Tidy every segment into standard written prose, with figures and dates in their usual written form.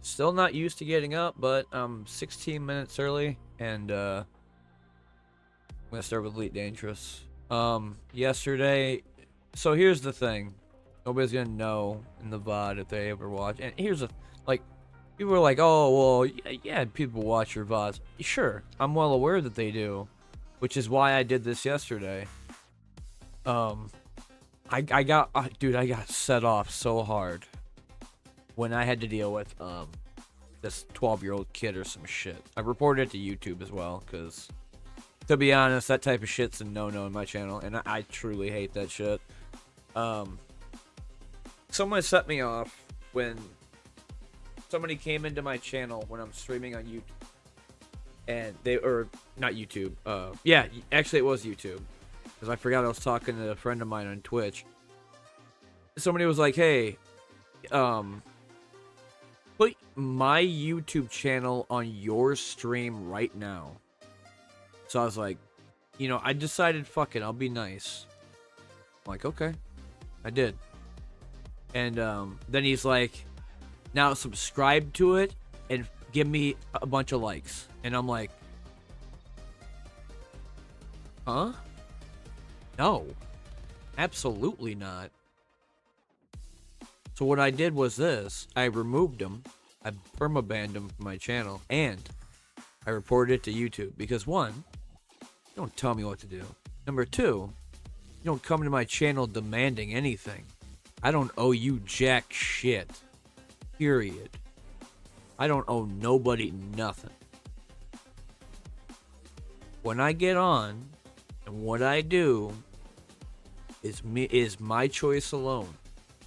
Still not used to getting up, but I'm 16 minutes early, and I'm gonna start with Elite Dangerous. Yesterday, so here's the thing. Nobody's gonna know in the VOD if they ever watch. And here's a, like, people are like, oh, well, yeah, people watch your VODs. Sure, I'm well aware that they do, which is why I did this yesterday. I got, dude, I got set off so hard when I had to deal with this 12-year-old kid or some shit. I reported it to YouTube as well, because to be honest, that type of shit's a no-no in my channel, and I truly hate that shit. Someone set me off when somebody came into my channel when I'm streaming on YouTube, and they, or not YouTube, yeah, actually it was YouTube, because I forgot I was talking to a friend of mine on Twitch. Somebody was like, hey, put my YouTube channel on your stream right now. So I was like, you know, I decided, fuck it, I'll be nice. I'm like, okay. I did. And then he's like, now subscribe to it and give me a bunch of likes. And I'm like, huh? No. Absolutely not. So what I did was this. I removed him. I permabanned him from my channel. And I reported it to YouTube. Because one, don't tell me what to do. Number two, you don't come to my channel demanding anything. I don't owe you jack shit. Period. I don't owe nobody nothing. When I get on, and what I do is my choice alone.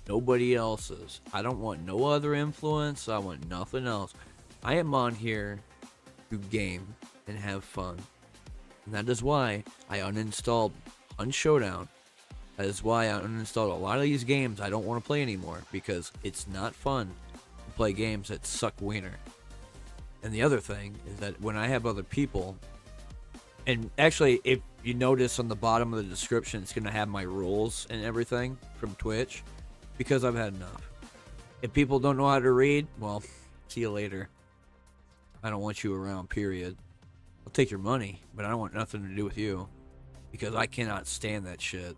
Nobody else's. I don't want no other influence. I want nothing else. I am on here to game and have fun. And that is why I uninstalled Hunt Showdown. That is why I uninstalled a lot of these games I don't want to play anymore, because it's not fun to play games that suck wiener. And the other thing is that when I have other people, and actually if you notice on the bottom of the description, it's going to have my rules and everything from Twitch, because I've had enough. If people don't know how to read, well, see you later. I don't want you around, period. I'll take your money, but I don't want nothing to do with you, because I cannot stand that shit.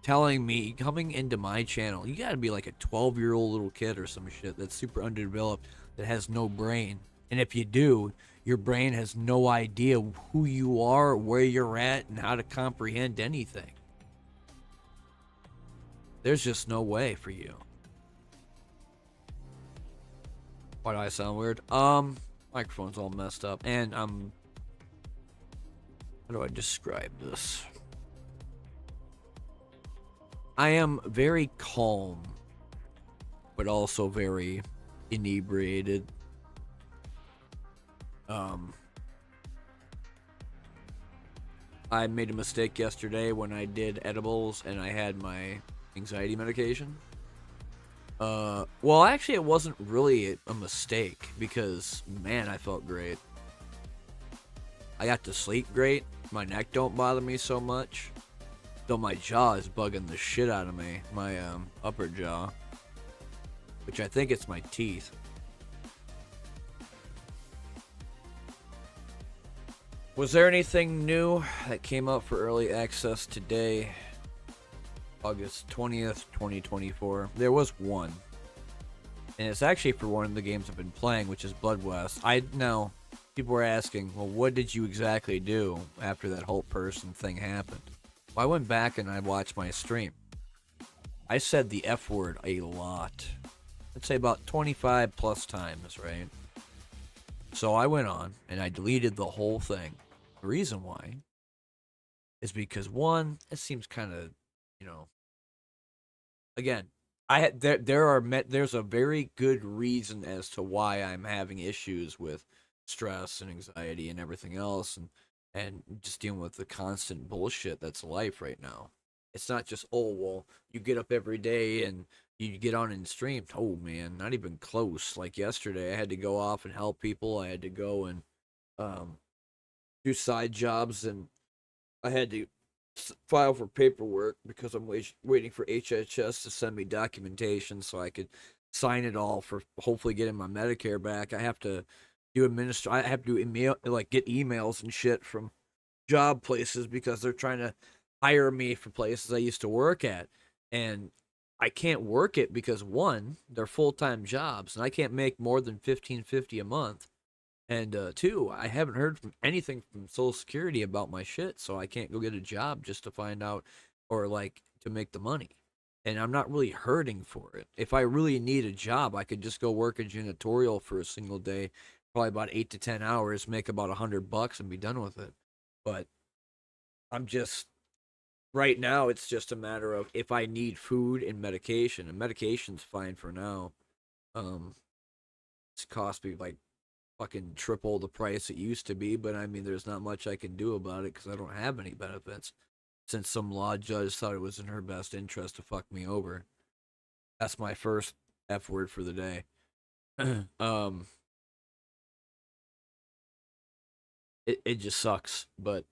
Telling me, coming into my channel, you gotta be like a 12-year-old little kid or some shit that's super underdeveloped, that has no brain. And if you do, your brain has no idea who you are, where you're at, and how to comprehend anything. There's just no way for you. Why do I sound weird? Microphone's all messed up, and how do I describe this? I am very calm, but also very inebriated. I made a mistake yesterday when I did edibles and I had my anxiety medication. Well, actually, it wasn't really a mistake, because, man, I felt great. I got to sleep great. My neck don't bother me so much. Though my jaw is bugging the shit out of me. My upper jaw. Which I think it's my teeth. Was there anything new that came up for early access today? August 20th, 2024. There was one. And it's actually for one of the games I've been playing, which is Blood West. I know people were asking, well, what did you exactly do after that whole person thing happened? Well, I went back and I watched my stream. I said the F word a lot. I'd say about 25 plus times, right? So I went on and I deleted the whole thing. The reason why is because, one, it seems kind of, again, there's a very good reason as to why I'm having issues with stress and anxiety and everything else, and just dealing with the constant bullshit that's life right now. It's not just, oh, well, you get up every day and you get on and stream. Oh, man, not even close. Like yesterday, I had to go off and help people. I had to go and do side jobs, and I had to file for paperwork because I'm waiting for HHS to send me documentation so I could sign it all for hopefully getting my Medicare back. I have to I have to do email, like get emails and shit from job places because they're trying to hire me for places I used to work at, and I can't work it because, one, they're full-time jobs and I can't make more than $15.50 a month. And two, I haven't heard from anything from Social Security about my shit, so I can't go get a job just to find out, or like to make the money. And I'm not really hurting for it. If I really need a job, I could just go work a janitorial for a single day, probably about 8 to 10 hours, make about $100 and be done with it. But I'm just, right now, it's just a matter of if I need food and medication, and medication's fine for now. It's cost me like fucking triple the price it used to be, but I mean, there's not much I can do about it because I don't have any benefits, since some law judge thought it was in her best interest to fuck me over. That's my first F word for the day. It just sucks, but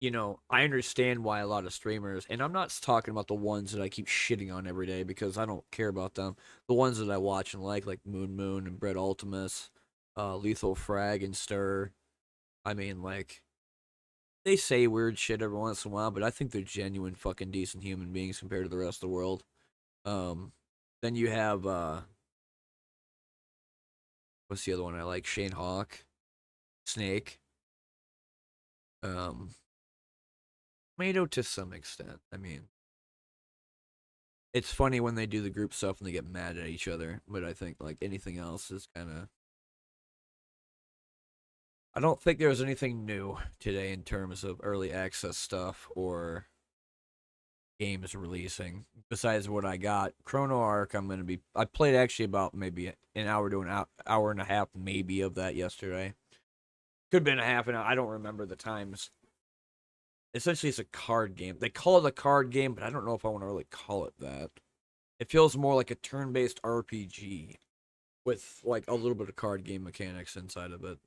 I understand why a lot of streamers, and I'm not talking about the ones that I keep shitting on every day because I don't care about them. The ones that I watch and like Moon Moon and Brett Ultimus, Lethal Frag and Stir. I mean, like, they say weird shit every once in a while, but I think they're genuine fucking decent human beings compared to the rest of the world. Um, then you have what's the other one I like? Shane Hawk, Snake. Um, Tomato to some extent. I mean, it's funny when they do the group stuff and they get mad at each other, but I think like anything else is kind of. I don't think there was anything new today in terms of early access stuff or games releasing besides what I got. Chrono Arc, I'm gonna be. I played actually about maybe an hour to an hour and a half, maybe of that yesterday. Could have been a half an hour. I don't remember the times. Essentially, it's a card game. They call it a card game, but I don't know if I want to really call it that. It feels more like a turn-based RPG with like a little bit of card game mechanics inside of it.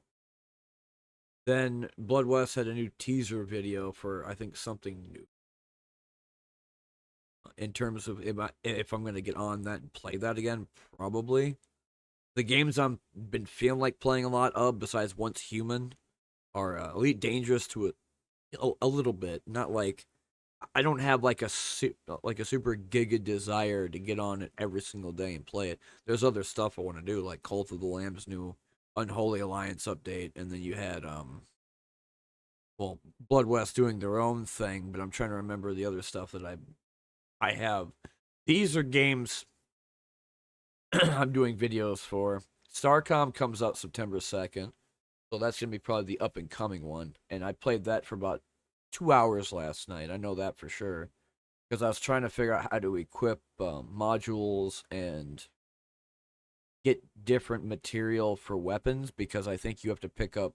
Then Blood West had a new teaser video for I think something new in terms of if I'm gonna get on that and play that again. Probably the games I've been feeling like playing a lot of, besides Once Human, are Elite Dangerous to a little bit. Not like I don't have like like a super giga desire to get on it every single day and play it. There's other stuff I want to do, like Cult of the Lamb's new Unholy Alliance update, and then you had well, Blood West doing their own thing, but I'm trying to remember the other stuff that I have. These are games I'm doing videos for. Starcom comes out September 2nd, so that's gonna be probably the up and coming one. And I played that for about 2 hours last night. I know that for sure because I was trying to figure out how to equip modules and get different material for weapons because I think you have to pick up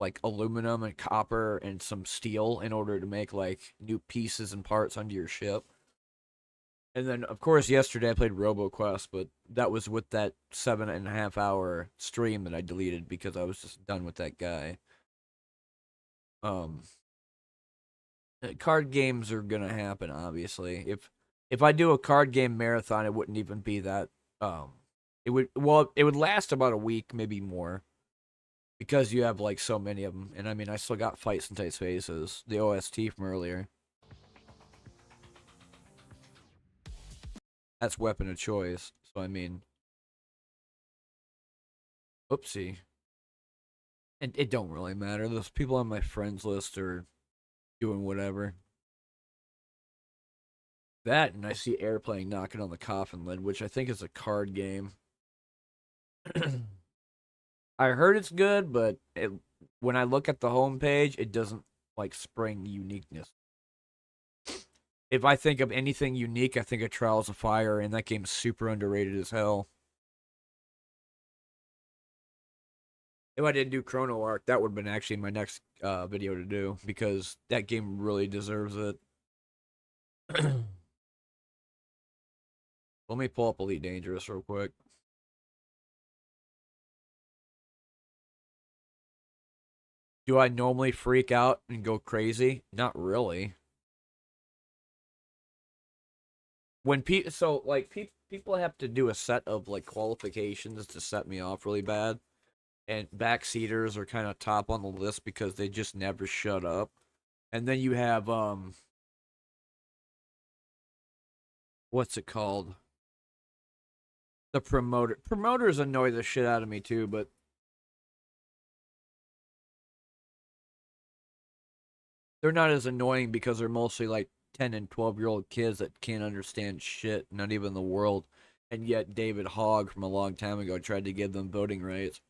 like aluminum and copper and some steel in order to make like new pieces and parts onto your ship. And then, of course, yesterday I played RoboQuest, but that was with that 7.5 hour stream that I deleted because I was just done with that guy. Um, Card games are gonna happen, obviously. If I do a card game marathon, it wouldn't even be that. Um, it would last about a week, maybe more, because you have like so many of them. And I mean, I still got Fights in Tight Spaces, the OST from earlier. That's weapon of choice. So I mean, oopsie. It don't really matter. Those people on my friends list are doing whatever. That and I see Airplane knocking on the coffin lid, which I think is a card game. I heard it's good, but when I look at the homepage, it doesn't like spring uniqueness. If I think of anything unique, I think of Trials of Fire, and that game's super underrated as hell. If I didn't do Chrono Arc, that would have been actually my next video to do because that game really deserves it. Let me pull up Elite Dangerous real quick. Do I normally freak out and go crazy? Not really. When people have to do a set of like qualifications to set me off really bad, and backseaters are kind of top on the list because they just never shut up. And then you have what's it called? The promoters annoy the shit out of me too, but they're not as annoying because they're mostly like 10 and 12-year-old kids that can't understand shit, not even the world. And yet David Hogg from a long time ago tried to give them voting rights.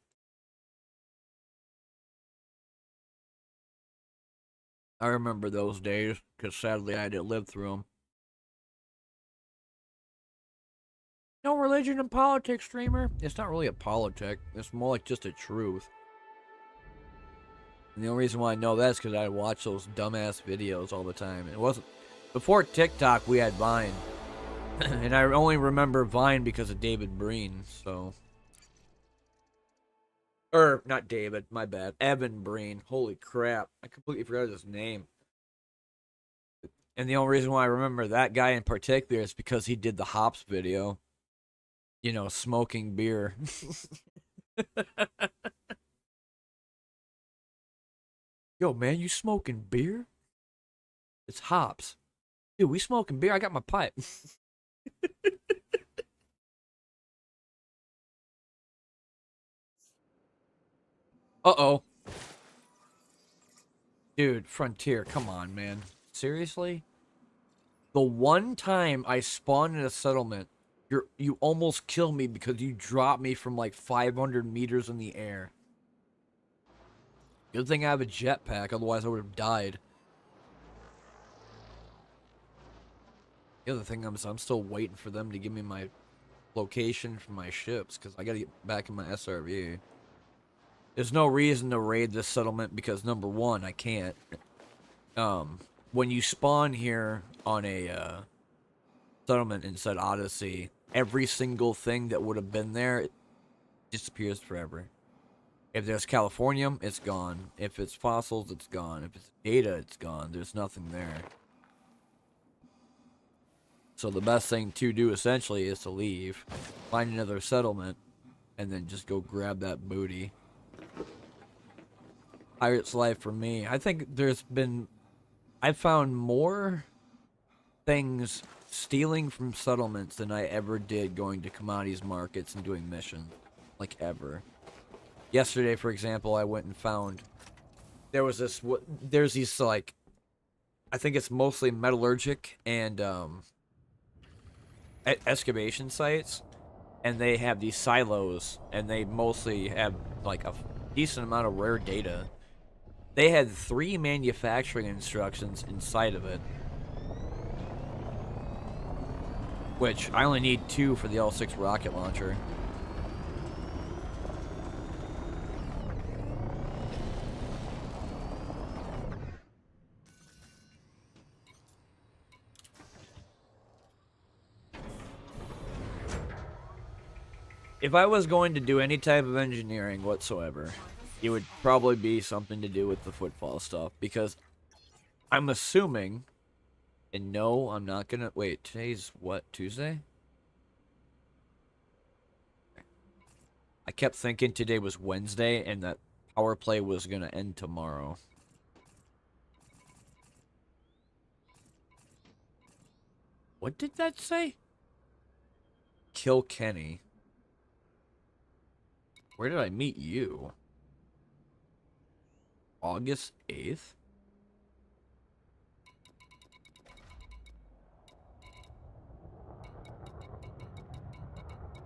I remember those days because sadly I didn't live through them. No religion and politics, streamer. It's not really a politic. It's more like just a truth. And the only reason why I know that is because I watch those dumbass videos all the time. It wasn't before TikTok. We had Vine, and I only remember Vine because of David Breen. So, or not David. My bad. Evan Breen. Holy crap! I completely forgot his name. And the only reason why I remember that guy in particular is because he did the hops video. You know, smoking beer. Yo, man, you smoking beer? It's hops. Dude, we smoking beer. I got my pipe. Uh oh. Dude, Frontier, come on, man. Seriously? The one time I spawned in a settlement, you almost killed me because you dropped me from like 500 meters in the air. Good thing I have a jetpack, otherwise I would have died. The other thing I'm still waiting for them to give me my location for my ships, because I gotta get back in my SRV. There's no reason to raid this settlement because, number one, I can't. When you spawn here on a settlement inside Odyssey, every single thing that would have been there disappears forever. If there's Californium, it's gone. If it's fossils, it's gone. If it's data, it's gone. There's nothing there. So the best thing to do, essentially, is to leave, find another settlement, and then just go grab that booty. Pirate's life for me. I think I've found more things stealing from settlements than I ever did going to commodities markets and doing missions. Like, ever. Yesterday, for example, I went and found... There's these, like... I think it's mostly metallurgic and, excavation sites, and they have these silos, and they mostly have like a decent amount of rare data. They had 3 manufacturing instructions inside of it, which I only need 2 for the L6 rocket launcher. If I was going to do any type of engineering whatsoever, it would probably be something to do with the footfall stuff, because I'm assuming, and no, I'm not gonna, wait, today's what, Tuesday? I kept thinking today was Wednesday and that power play was gonna end tomorrow. What did that say? Kill Kenny. Where did I meet you? August 8th?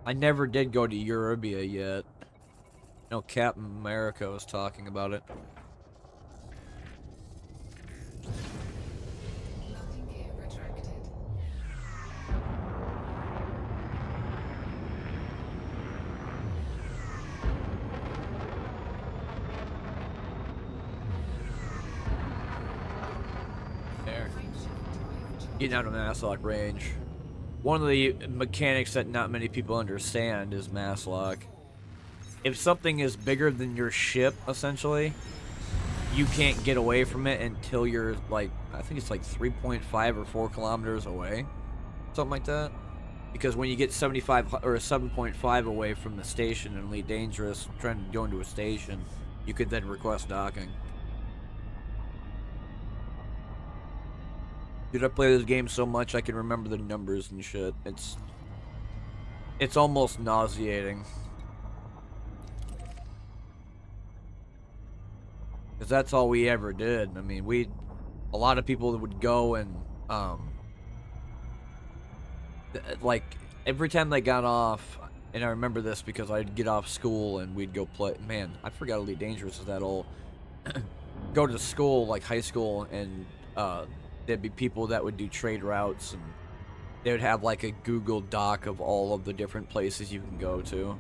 I never did go to Eurobia yet. No, Captain America was talking about it. Getting out of Masslock range. One of the mechanics that not many people understand is Masslock. If something is bigger than your ship, essentially, you can't get away from it until you're like, I think it's like 3.5 or 4 kilometers away. Something like that. Because when you get 75 or 7.5 away from the station in Elite Dangerous, trying to go into a station, you could then request docking. Dude, I play this game so much I can remember the numbers and shit. It's almost nauseating. Because that's all we ever did. I mean, a lot of people would go and, like, every time they got off, and I remember this because I'd get off school and we'd go play, man, I forgot Elite Dangerous is that old. Go to school, like high school, and, there'd be people that would do trade routes, and they would have like a Google Doc of all of the different places you can go to.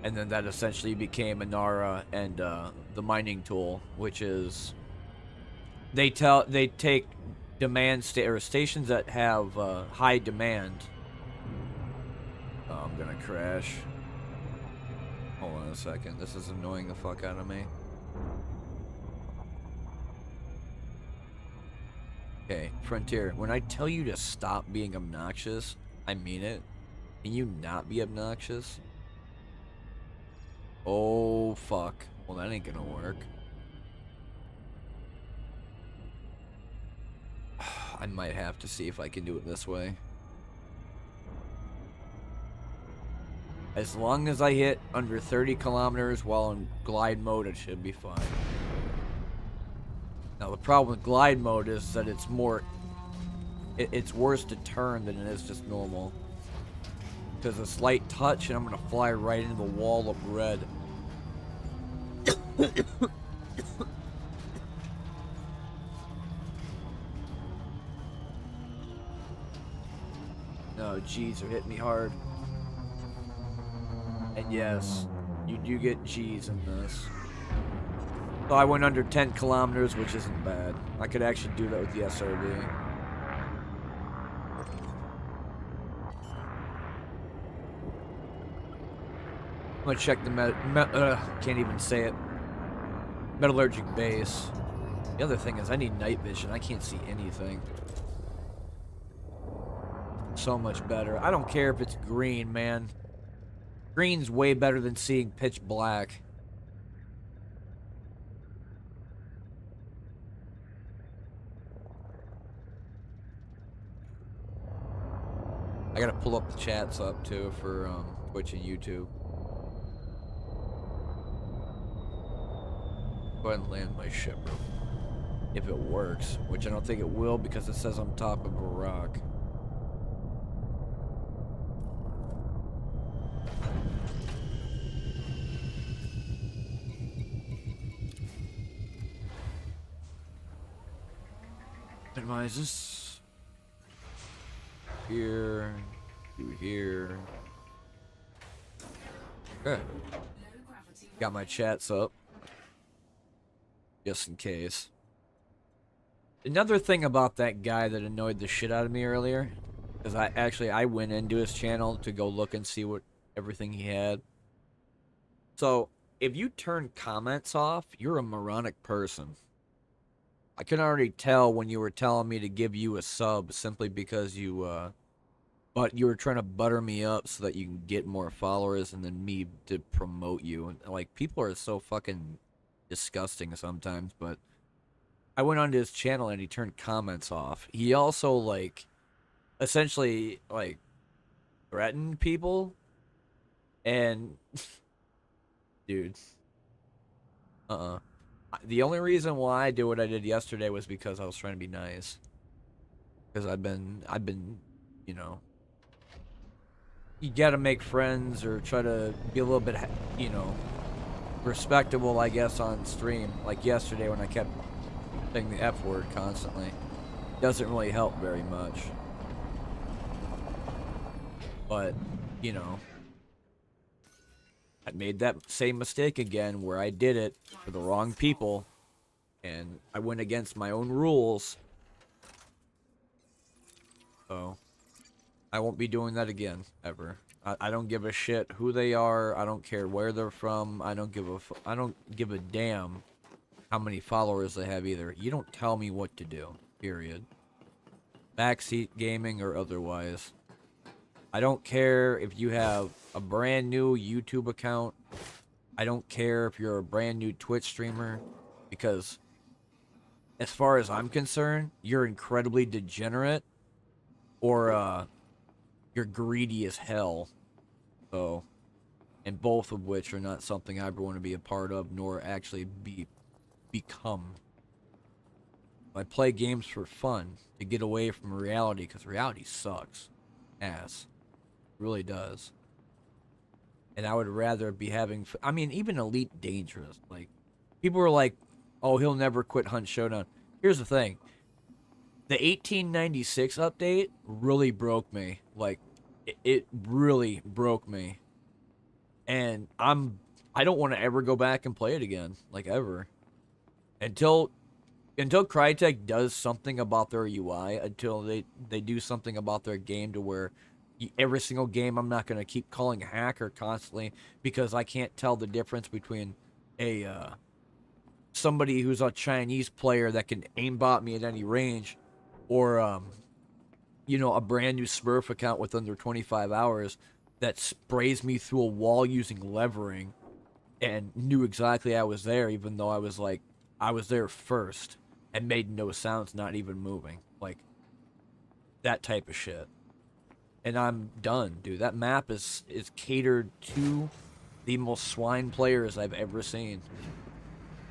And then that essentially became Inara and the mining tool, which is they take demand stations that have high demand. Oh, I'm gonna crash. Hold on a second. This is annoying the fuck out of me. Okay, Frontier, when I tell you to stop being obnoxious, I mean it. Can you not be obnoxious? Oh, fuck. Well, that ain't gonna work. I might have to see if I can do it this way. As long as I hit under 30 kilometers while in glide mode, it should be fine. Now the problem with glide mode is that it's more, it's worse to turn than it is just normal. Because a slight touch and I'm gonna fly right into the wall of red. No, G's are hitting me hard. And yes, you do get G's in this. So I went under 10 kilometers, which isn't bad. I could actually do that with the SRB. I'm gonna check the can't even say it. Metallurgic base. The other thing is I need night vision. I can't see anything. So much better. I don't care if it's green, man. Green's way better than seeing pitch black. I gotta pull up the chats up too for Twitch and YouTube. Go ahead and land my ship if it works, which I don't think it will because it says on top of a rock. Minimize this. Here. Do here. Okay. Got my chats up. Just in case. Another thing about that guy that annoyed the shit out of me earlier, because I went into his channel to go look and see what everything he had. So, if you turn comments off, you're a moronic person. I can already tell when you were telling me to give you a sub simply because you, but you were trying to butter me up so that you can get more followers and then me to promote you. And, like, people are so fucking disgusting sometimes, but I went onto his channel and he turned comments off. He also, like, essentially, like, threatened people. And, dude. The only reason why I did what I did yesterday was because I was trying to be nice. Because I've been, you know, you gotta make friends or try to be a little bit, you know, respectable, I guess, on stream. Like yesterday when I kept saying the F word constantly. Doesn't really help very much. But, you know, I made that same mistake again where I did it for the wrong people and I went against my own rules. So I won't be doing that again ever. I don't give a shit who they are. I don't care where they're from. I don't give a damn how many followers they have either. You don't tell me what to do. Period. Backseat Gaming or otherwise. I don't care if you have a brand new YouTube account. I don't care if you're a brand new Twitch streamer. Because as far as I'm concerned, you're incredibly degenerate. Or you're greedy as hell. So, and both of which are not something I ever want to be a part of, nor actually become. I play games for fun, to get away from reality, because reality sucks. Ass. It really does. And I would rather be having, I mean, even Elite Dangerous. Like, people were like, oh, he'll never quit Hunt Showdown. Here's the thing. The 1896 update really broke me. Like, it really broke me. And I don't want to ever go back and play it again. Like, ever. Until Crytek does something about their UI, until they do something about their game to where every single game I'm not going to keep calling hacker constantly because I can't tell the difference between somebody who's a Chinese player that can aimbot me at any range or you know, a brand new Smurf account with under 25 hours that sprays me through a wall using levering and knew exactly I was there even though I was there first and made no sounds, not even moving. Like, that type of shit. And I'm done, dude. That map is catered to the most swine players I've ever seen.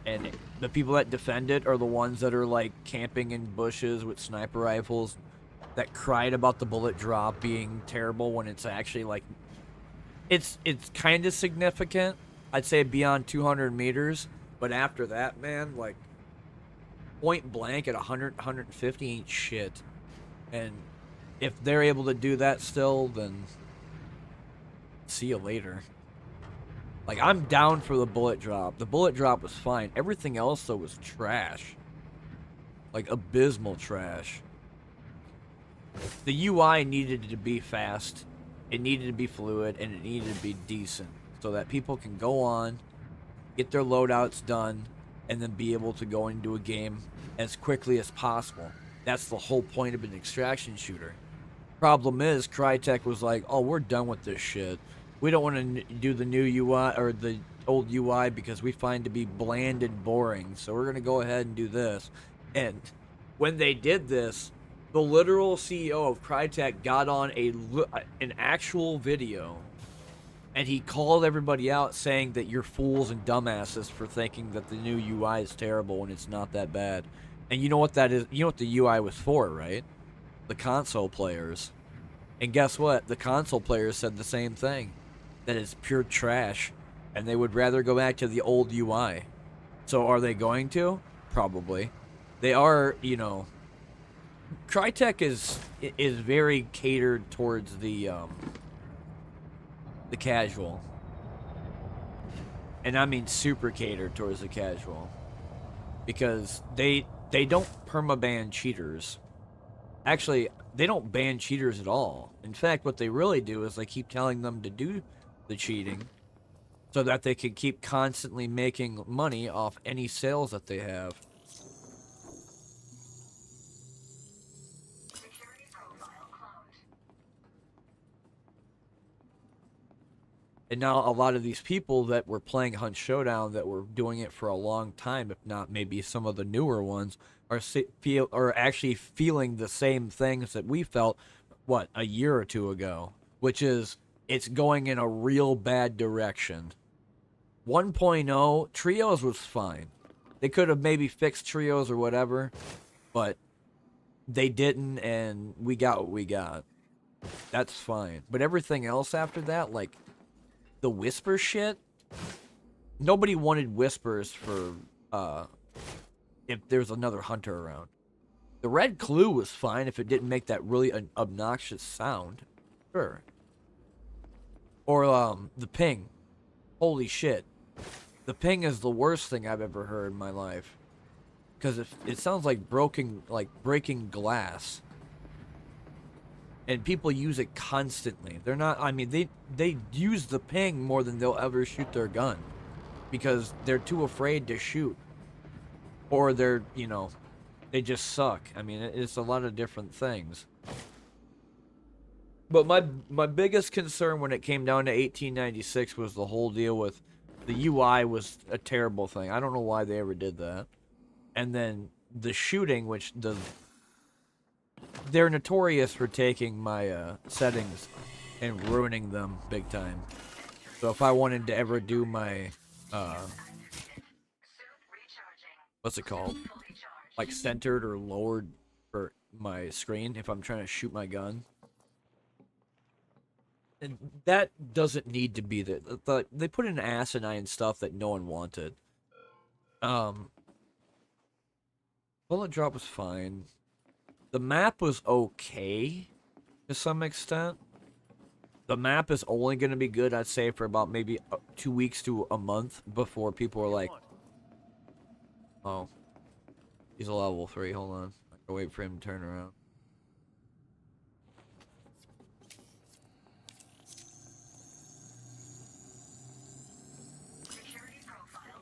And the people that defend it are the ones that are like camping in bushes with sniper rifles that cried about the bullet drop being terrible when it's actually like it's kind of significant. I'd say beyond 200 meters, but after that, man, like point blank at 100 150 ain't shit. And if they're able to do that still, then see you later. Like, I'm down for the bullet drop. The bullet drop was fine. Everything else, though, was trash. Like, abysmal trash. The UI needed to be fast. It needed to be fluid, and it needed to be decent. So that people can go on, get their loadouts done, and then be able to go into a game as quickly as possible. That's the whole point of an extraction shooter. Problem is, Crytek was like, oh, we're done with this shit. We don't want to do the new UI or the old UI because we find to be bland and boring. So we're going to go ahead and do this. And when they did this, the literal CEO of Crytek got on an actual video and he called everybody out saying that you're fools and dumbasses for thinking that the new UI is terrible when it's not that bad. And you know what that is? You know what the UI was for, right? The console players. And guess what? The console players said the same thing. That is pure trash, and they would rather go back to the old UI. So are they going to? Probably. They are, you know. Crytek is very catered towards the casual, and I mean super catered towards the casual, because they don't permaban cheaters. Actually, they don't ban cheaters at all. In fact, what they really do is they keep telling them to do the cheating so that they can keep constantly making money off any sales that they have. And now a lot of these people that were playing Hunt Showdown that were doing it for a long time, if not maybe some of the newer ones, are actually feeling the same things that we felt, what, a year or two ago, which is it's going in a real bad direction. 1.0, Trios was fine. They could have maybe fixed Trios or whatever, but they didn't, and we got what we got. That's fine. But everything else after that, like the Whisper shit, nobody wanted Whispers for if there's another hunter around. The Red Clue was fine if it didn't make that really obnoxious sound. Sure. Or the ping. Holy shit. The ping is the worst thing I've ever heard in my life. Because it sounds like breaking glass. And people use it constantly. They're not, I mean, they use the ping more than they'll ever shoot their gun. Because they're too afraid to shoot. Or they're, you know, they just suck. I mean, it's a lot of different things. But my biggest concern when it came down to 1896 was the whole deal with the UI was a terrible thing. I don't know why they ever did that. And then the shooting, which they're notorious for taking my settings and ruining them big time. So if I wanted to ever do my what's it called? Like centered or lowered for my screen if I'm trying to shoot my gun. And that doesn't need to be there. They put in asinine stuff that no one wanted. Bullet drop was fine. The map was okay to some extent. The map is only going to be good, I'd say, for about maybe 2 weeks to a month before people are like, oh, he's a level 3, hold on. I gotta wait for him to turn around.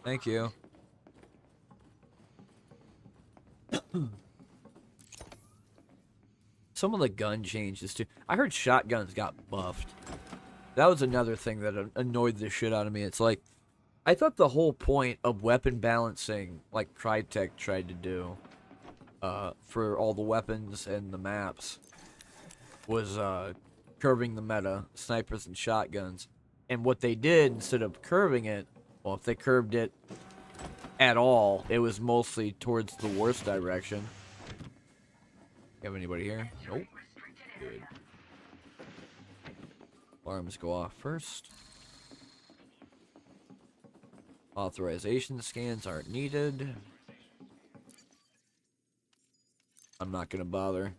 Thank you. Some of the gun changes too. I heard shotguns got buffed. That was another thing that annoyed the shit out of me. It's like, I thought the whole point of weapon balancing, like Crytek tried to do, for all the weapons and the maps, was curving the meta, snipers and shotguns. And what they did, instead of curving it, well, if they curved it at all. It was mostly towards the worst direction. You have anybody here? Nope. Good. Alarms go off first. Authorization scans aren't needed. I'm not gonna bother.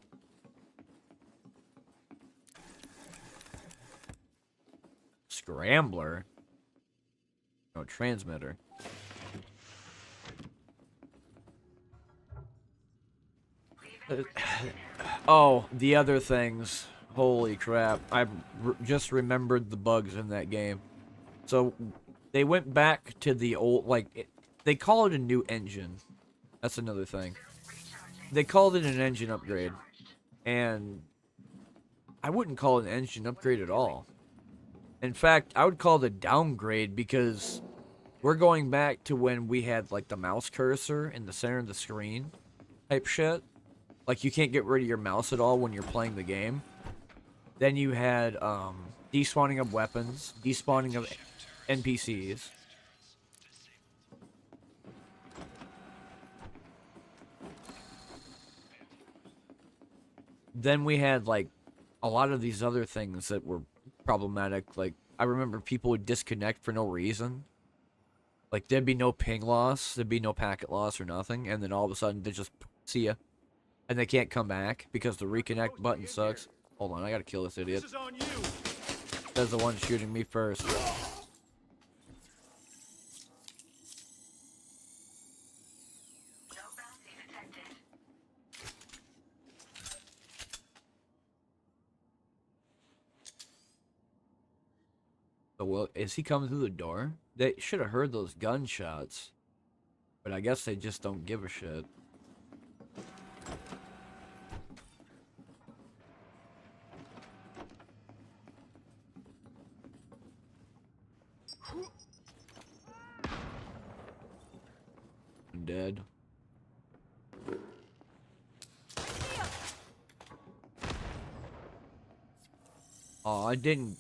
Scrambler? No, transmitter. Oh, the other things. Holy crap. I just remembered the bugs in that game. So, they went back to the old, like, they call it a new engine. That's another thing. They called it an engine upgrade. And I wouldn't call it an engine upgrade at all. In fact, I would call it a downgrade because we're going back to when we had, like, the mouse cursor in the center of the screen type shit. Like, you can't get rid of your mouse at all when you're playing the game. Then you had, despawning of weapons, despawning of NPCs. Then we had, like, a lot of these other things that were problematic. Like, I remember people would disconnect for no reason. Like, there'd be no ping loss, there'd be no packet loss or nothing, and then all of a sudden they just see ya. And they can't come back because the reconnect button sucks. Hold on, I gotta kill this idiot. That's the one shooting me first. So, well, is he coming through the door? They should have heard those gunshots. But I guess they just don't give a shit. I'm dead. Oh, I didn't.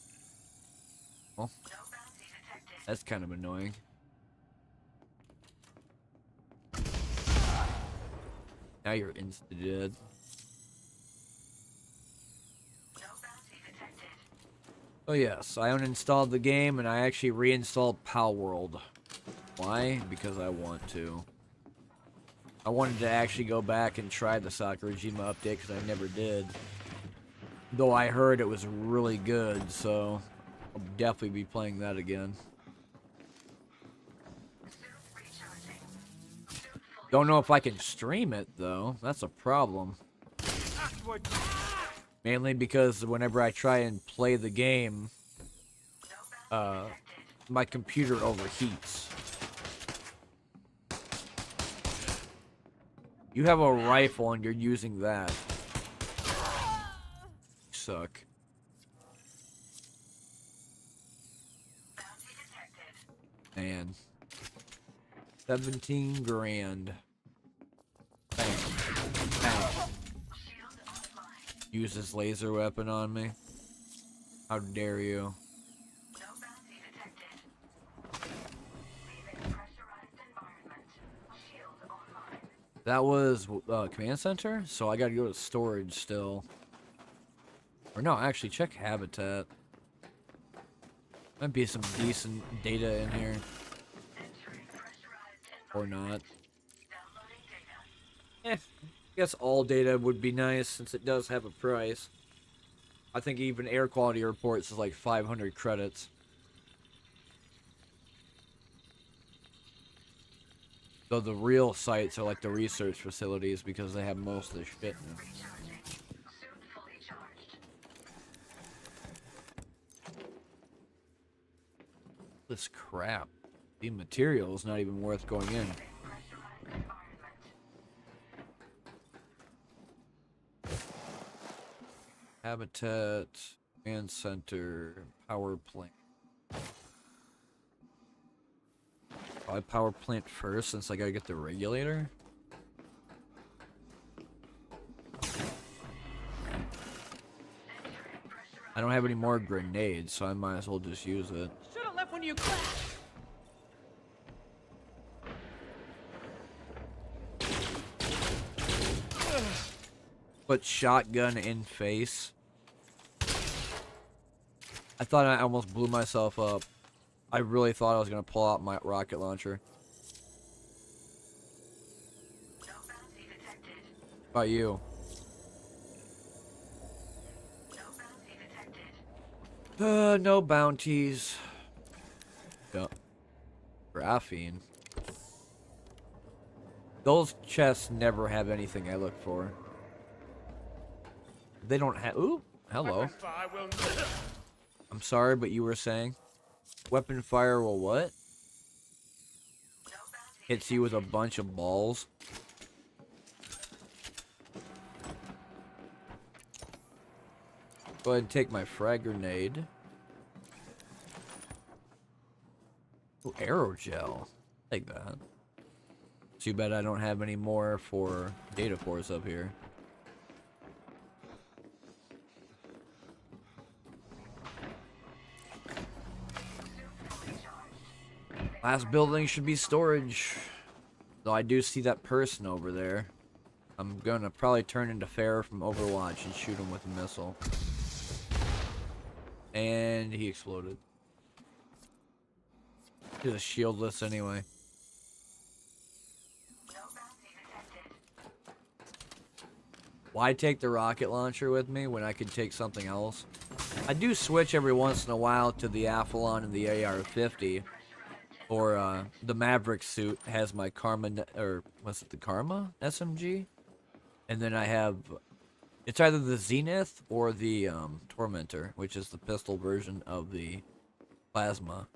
Well, that's kind of annoying. Now you're insta-dead. Oh yes, I uninstalled the game and I actually reinstalled Palworld. Why? Because I want to. I wanted to actually go back and try the Sakurajima update because I never did. Though I heard it was really good, so I'll definitely be playing that again. Don't know if I can stream it, though. That's a problem. Mainly because whenever I try and play the game, my computer overheats. You have a rifle and you're using that. You suck. Man. 17 grand. Bam. Bam. Use this laser weapon on me. How dare you? That was command center, so I gotta go to storage still. Or no, actually check habitat. Might be some decent data in here. Or not. I guess all data would be nice since it does have a price. I think even air quality reports is like 500 credits. So the real sites are like the research facilities because they have most of the shit in them. This crap. The material is not even worth going in. Habitat, command center, power plant. Probably power plant first since I gotta get the regulator. I don't have any more grenades, so I might as well just use it. Should have left when you crashed. but shotgun in face. I thought I almost blew myself up. I really thought I was going to pull out my rocket launcher. How about you? No bounties. Yeah. Graphene. Those chests never have anything I look for. They don't have... Ooh, hello. I'm sorry, but you were saying? Weapon fire will what? Hits you with a bunch of balls. Go ahead and take my frag grenade. Oh, aerogel. Take that. Too bad I don't have any more for data force up here. Last building should be storage. Though I do see that person over there. I'm gonna probably turn into Pharah from Overwatch and shoot him with a missile. And he exploded. He's a shieldless anyway. Why take the rocket launcher with me when I could take something else? I do switch every once in a while to the Athlon and the AR-50. Or the Maverick suit has my Karma, or was it the Karma SMG? And then I have, it's either the Zenith or the Tormentor, which is the pistol version of the Plasma.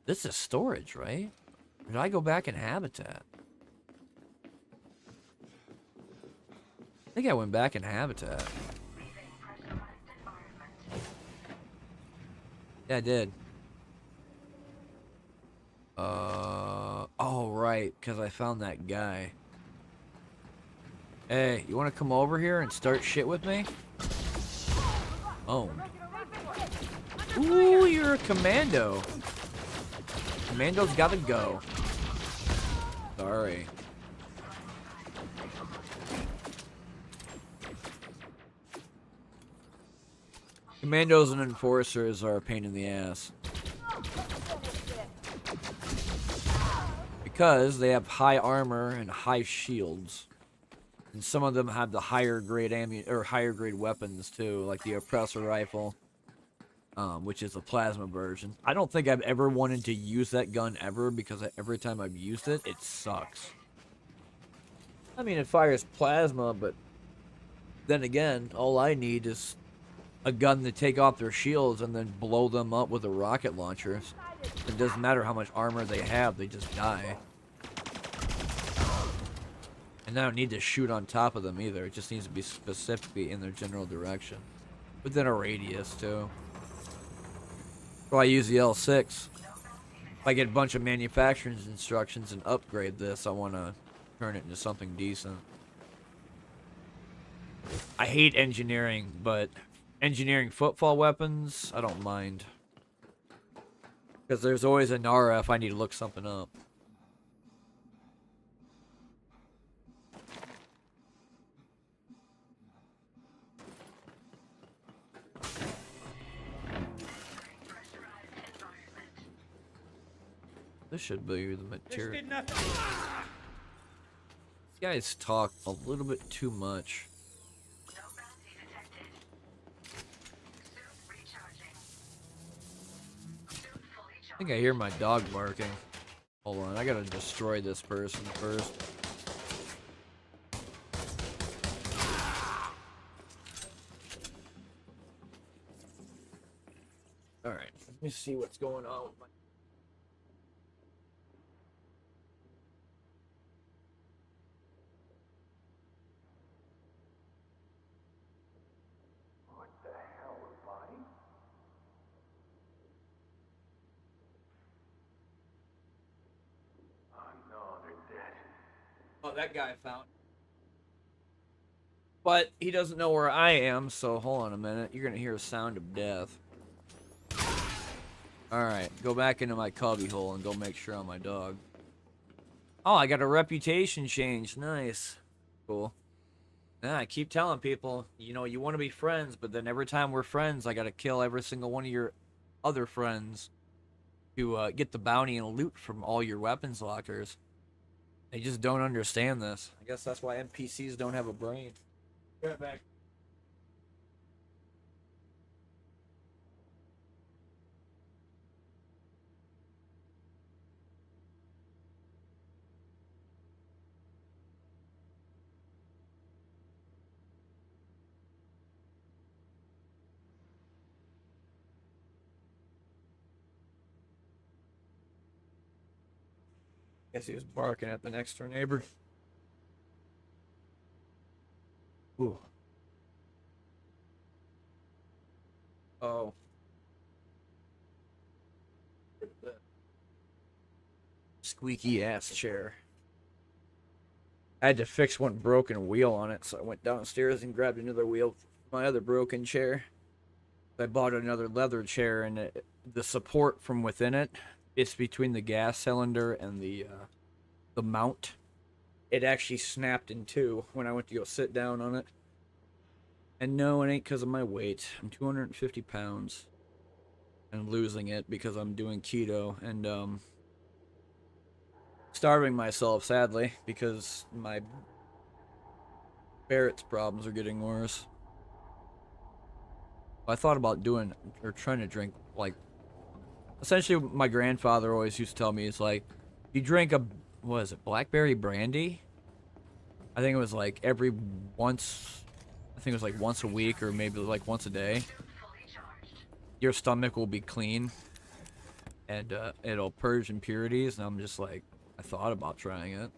This is storage, right? Or did I go back in Habitat? I think I went back in Habitat. Yeah, I did. Oh, right, because I found that guy. Hey, you want to come over here and start shit with me? Oh. Ooh, you're a commando. Commando's gotta go. Sorry. Commandos and enforcers are a pain in the ass. Because they have high armor and high shields. And some of them have the higher grade higher grade weapons too, like the oppressor rifle. Which is a plasma version. I don't think I've ever wanted to use that gun ever because every time I've used it, it sucks. I mean, it fires plasma, but then again, all I need is a gun to take off their shields and then blow them up with a rocket launcher. It doesn't matter how much armor they have, they just die. And I don't need to shoot on top of them either. It just needs to be specifically in their general direction. Within a radius, too. So I use the L6. If I get a bunch of manufacturing instructions and upgrade this, I want to turn it into something decent. I hate engineering, but engineering footfall weapons, I don't mind. Because there's always a Nara if I need to look something up. This should be the material. These guys talk a little bit too much. I think I hear my dog barking. Hold on, I gotta destroy this person first. Alright, let me see what's going on with my... Oh, that guy found. But he doesn't know where I am, so hold on a minute. You're gonna hear a sound of death. Alright, go back into my cubby hole and go make sure on my dog. Oh, I got a reputation change. Nice. Cool. Yeah, I keep telling people, you know, you want to be friends, but then every time we're friends, I got to kill every single one of your other friends to get the bounty and loot from all your weapons lockers. They just don't understand this. I guess that's why NPCs don't have a brain. Be right back. Guess he was barking at the next door neighbor. Ooh. Oh. Squeaky ass chair. I had to fix one broken wheel on it, so I went downstairs and grabbed another wheel for my other broken chair. I bought another leather chair, and the support from within it, it's between the gas cylinder and the mount. It actually snapped in two when I went to go sit down on it. And no, it ain't because of my weight. I'm 250 pounds and losing it because I'm doing keto and starving myself, sadly, because my Barrett's problems are getting worse. I thought about doing or trying to drink, like, essentially my grandfather always used to tell me, it's like, you drink a, what is it, blackberry brandy? I think it was like every once, I think it was like once a week or maybe like once a day. Your stomach will be clean and it'll purge impurities. And I'm just like, I thought about trying it.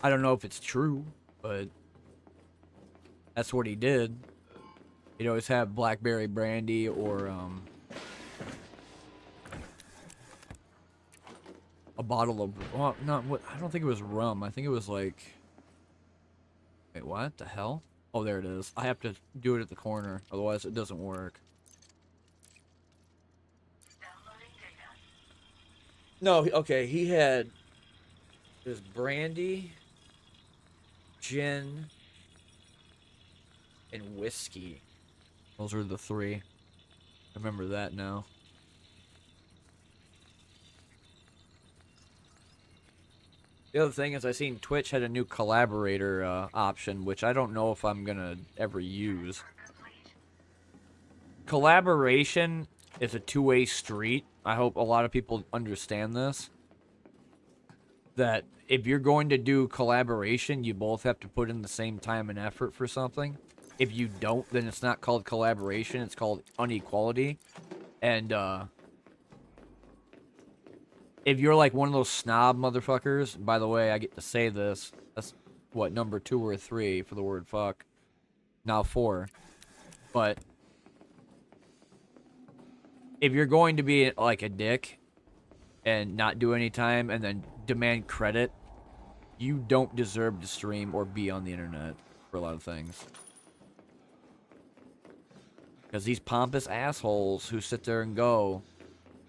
I don't know if it's true, but that's what he did. He'd always have blackberry brandy or a bottle of, well, not what, I don't think it was rum. I think it was like, wait, what the hell? Oh, there it is. I have to do it at the corner, otherwise it doesn't work. No, okay, he had this brandy, gin, and whiskey. Those were the three. I remember that now. The other thing is I seen Twitch had a new collaborator option, which I don't know if I'm gonna ever use. Collaboration is a two-way street. I hope a lot of people understand this. That if you're going to do collaboration, you both have to put in the same time and effort for something. If you don't, then it's not called collaboration, it's called inequality. And if you're like one of those snob motherfuckers, by the way, I get to say this. That's what, number 2 or 3 for the word fuck. Now 4. But if you're going to be like a dick and not do any time and then demand credit, you don't deserve to stream or be on the internet for a lot of things. Because these pompous assholes who sit there and go,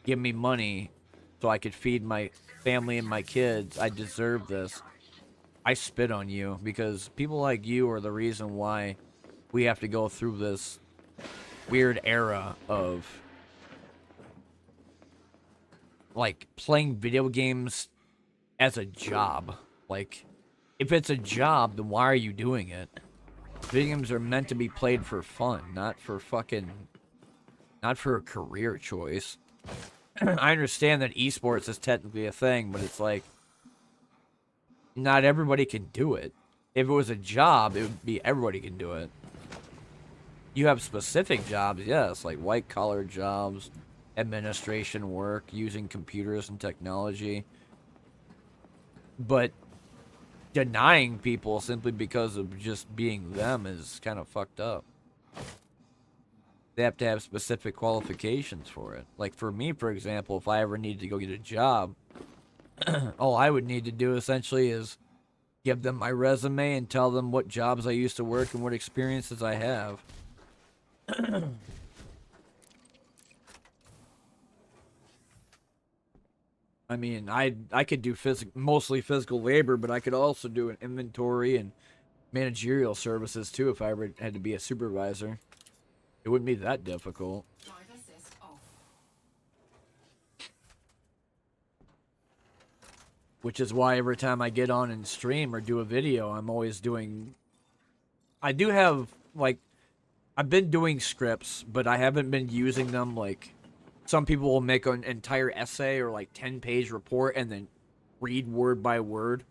give me money so I could feed my family and my kids, I deserve this. I spit on you because people like you are the reason why we have to go through this weird era of like playing video games as a job. Like, if it's a job, then why are you doing it? Video games are meant to be played for fun, not for a career choice. I understand that esports is technically a thing, but it's like, not everybody can do it. If it was a job, it would be everybody can do it. You have specific jobs, yes, like white-collar jobs, administration work, using computers and technology. But denying people simply because of just being them is kind of fucked up. They have to have specific qualifications for it. Like for me, for example, if I ever needed to go get a job, all I would need to do essentially is give them my resume and tell them what jobs I used to work and what experiences I have. I mean, I could do mostly physical labor, but I could also do an inventory and managerial services too if I ever had to be a supervisor. It wouldn't be that difficult. Which is why every time I get on and stream or do a video, I'm always doing... I do have, like... I've been doing scripts, but I haven't been using them, like... Some people will make an entire essay or, like, 10-page report and then read word by word.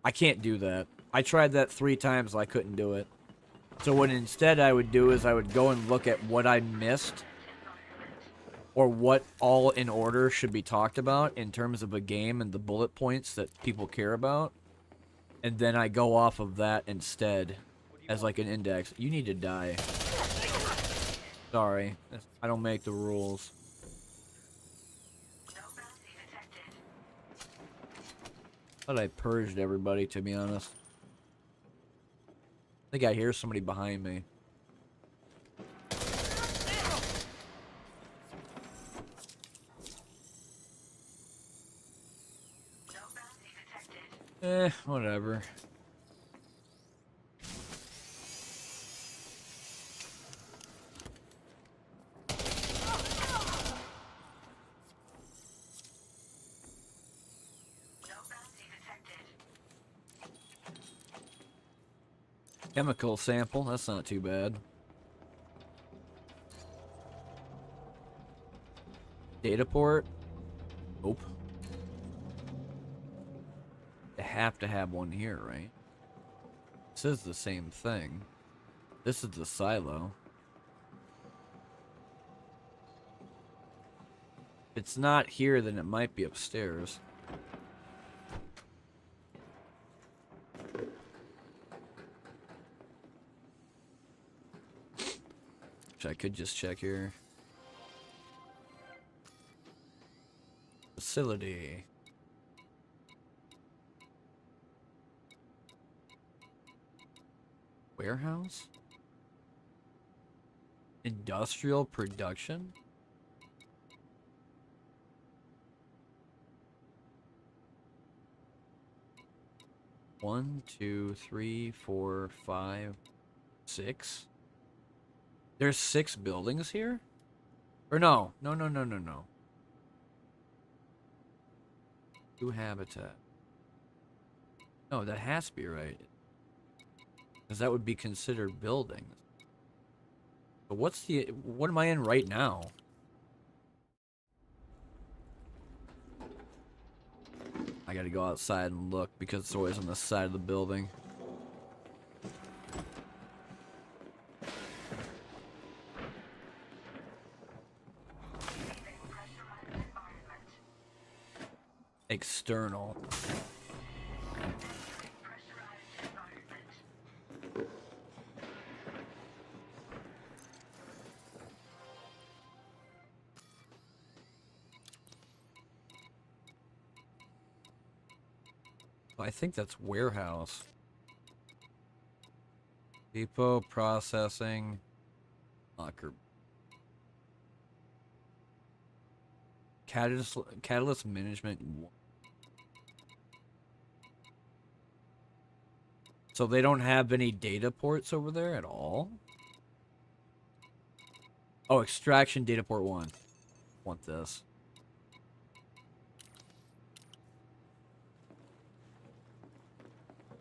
I can't do that. I tried that 3 times, I couldn't do it. So what instead I would do is I would go and look at what I missed or what all in order should be talked about in terms of a game and the bullet points that people care about. And then I go off of that instead as like an index. You need to die. Sorry. I don't make the rules. Thought I purged everybody, to be honest. I think I hear somebody behind me. Whatever. Chemical sample, that's not too bad. Data port? Nope. They have to have one here, right? This is the same thing. This is the silo. If it's not here, then it might be upstairs. Which I could just check here. Facility. Warehouse? Industrial production? One, two, three, four, five, 6. There's 6 buildings here? Or no. No. 2 habitat. No, that has to be right. Because that would be considered buildings. But what am I in right now? I gotta go outside and look because it's always on the side of the building. External. I think that's warehouse. Depot, processing, locker. Catalyst management. So they don't have any data ports over there at all? Oh, extraction data port 1. Want this.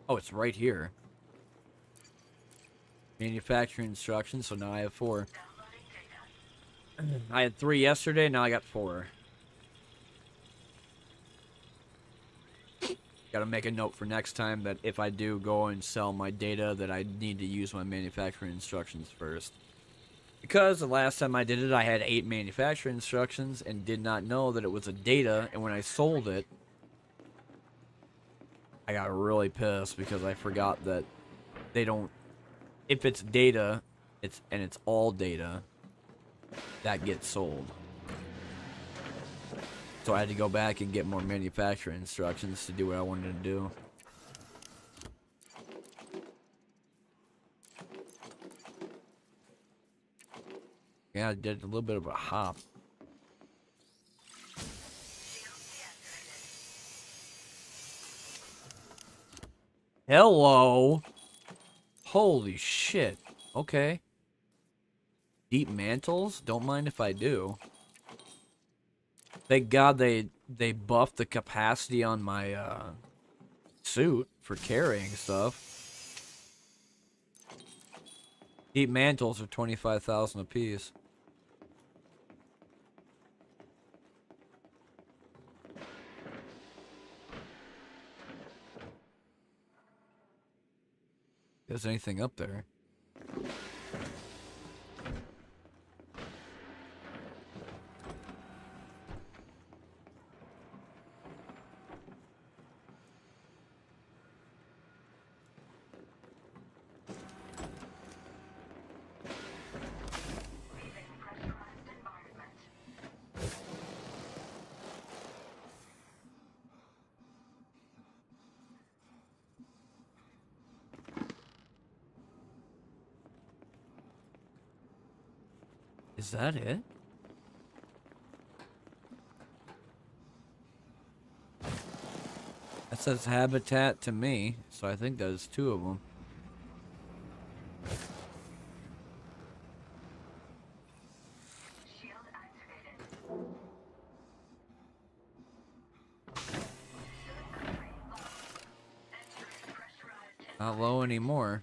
Oh, it's right here. Manufacturing instructions, so now I have 4. I had 3 yesterday, now I got 4. Gotta make a note for next time that if I do go and sell my data, that I need to use my manufacturing instructions first. Because the last time I did it, I had 8 manufacturing instructions and did not know that it was a data, and when I sold it, I got really pissed because I forgot that they don't... If it's data, it's all data, that gets sold. So I had to go back and get more manufacturing instructions to do what I wanted to do. Yeah, I did a little bit of a hop. Hello. Holy shit. Okay. Deep mantles? Don't mind if I do. Thank God they buffed the capacity on my suit for carrying stuff. Deep mantles are 25,000 apiece. Is anything up there? Is that it? That says habitat to me, so I think there's two of them. Not low anymore.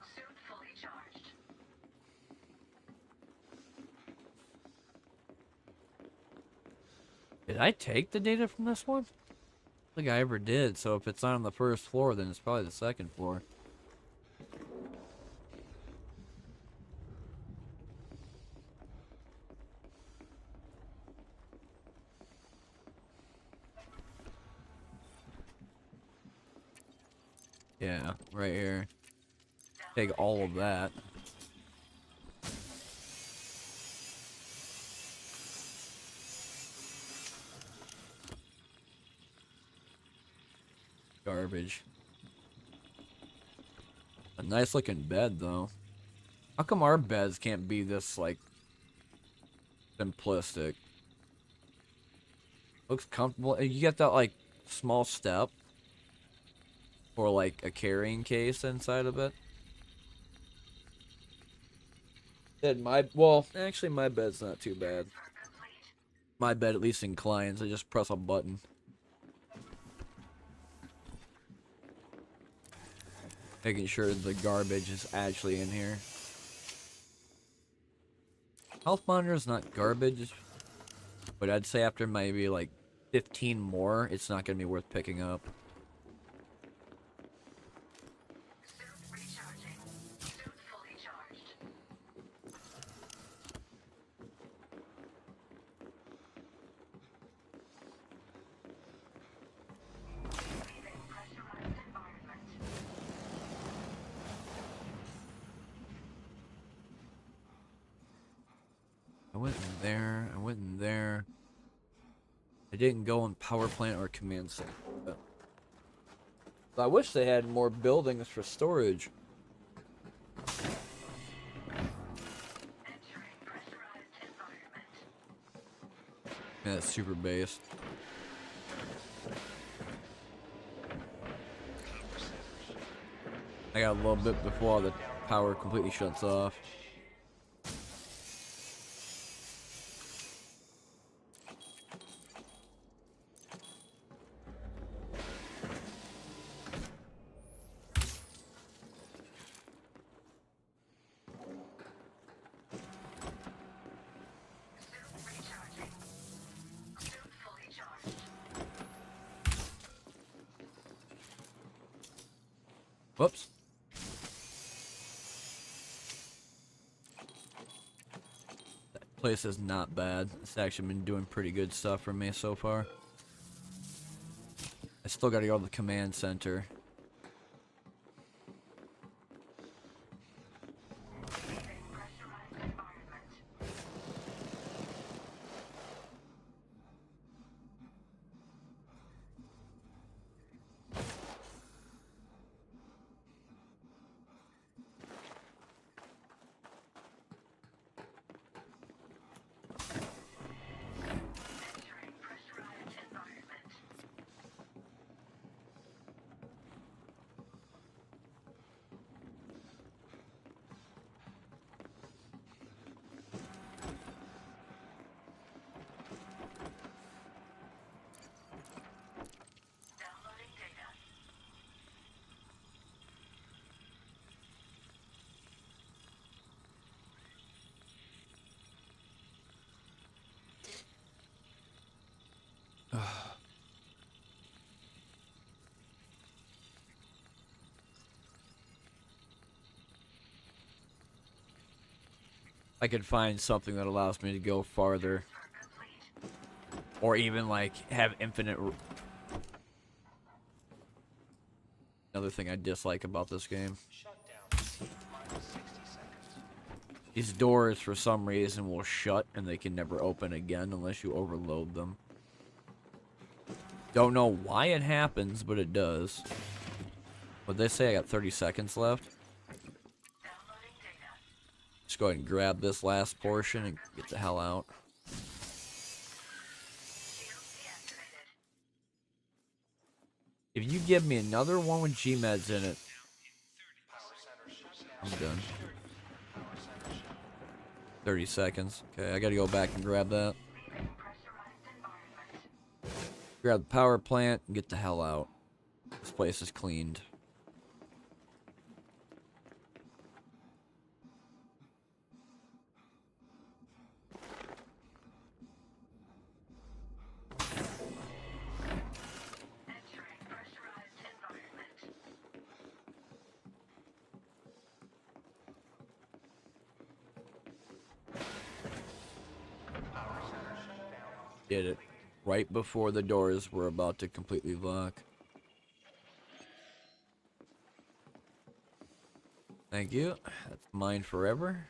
Did I take the data from this one? I don't think I ever did, so if it's not on the first floor, then it's probably the second floor. Yeah, right here. Take all of that. Garbage. A nice looking bed, though. How come our beds can't be this, like, simplistic? Looks comfortable. You get that, like, small step. Or, like, a carrying case inside of it. Well, actually, my bed's not too bad. My bed at least inclines. I just press a button. Making sure the garbage is actually in here. Health monitor is not garbage, but I'd say after maybe like 15 more, it's not going to be worth picking up. I went in there, I went in there. I didn't go in power plant or command center. I wish they had more buildings for storage. Yeah, it's super based. I got a little bit before the power completely shuts off. Whoops. That place is not bad. It's actually been doing pretty good stuff for me so far. I still gotta go to the command center. I could find something that allows me to go farther. Or even, like, have infinite... Another thing I dislike about this game. These doors, for some reason, will shut and they can never open again unless you overload them. Don't know why it happens, but it does. What'd they say? I got 30 seconds left. Just go ahead and grab this last portion and get the hell out. If you give me another one with G-Meds in it, I'm done. 30 seconds. Okay, I gotta go back and grab that. Grab the power plant and get the hell out. This place is cleaned. Did it right before the doors were about to completely lock. Thank you. That's mine forever.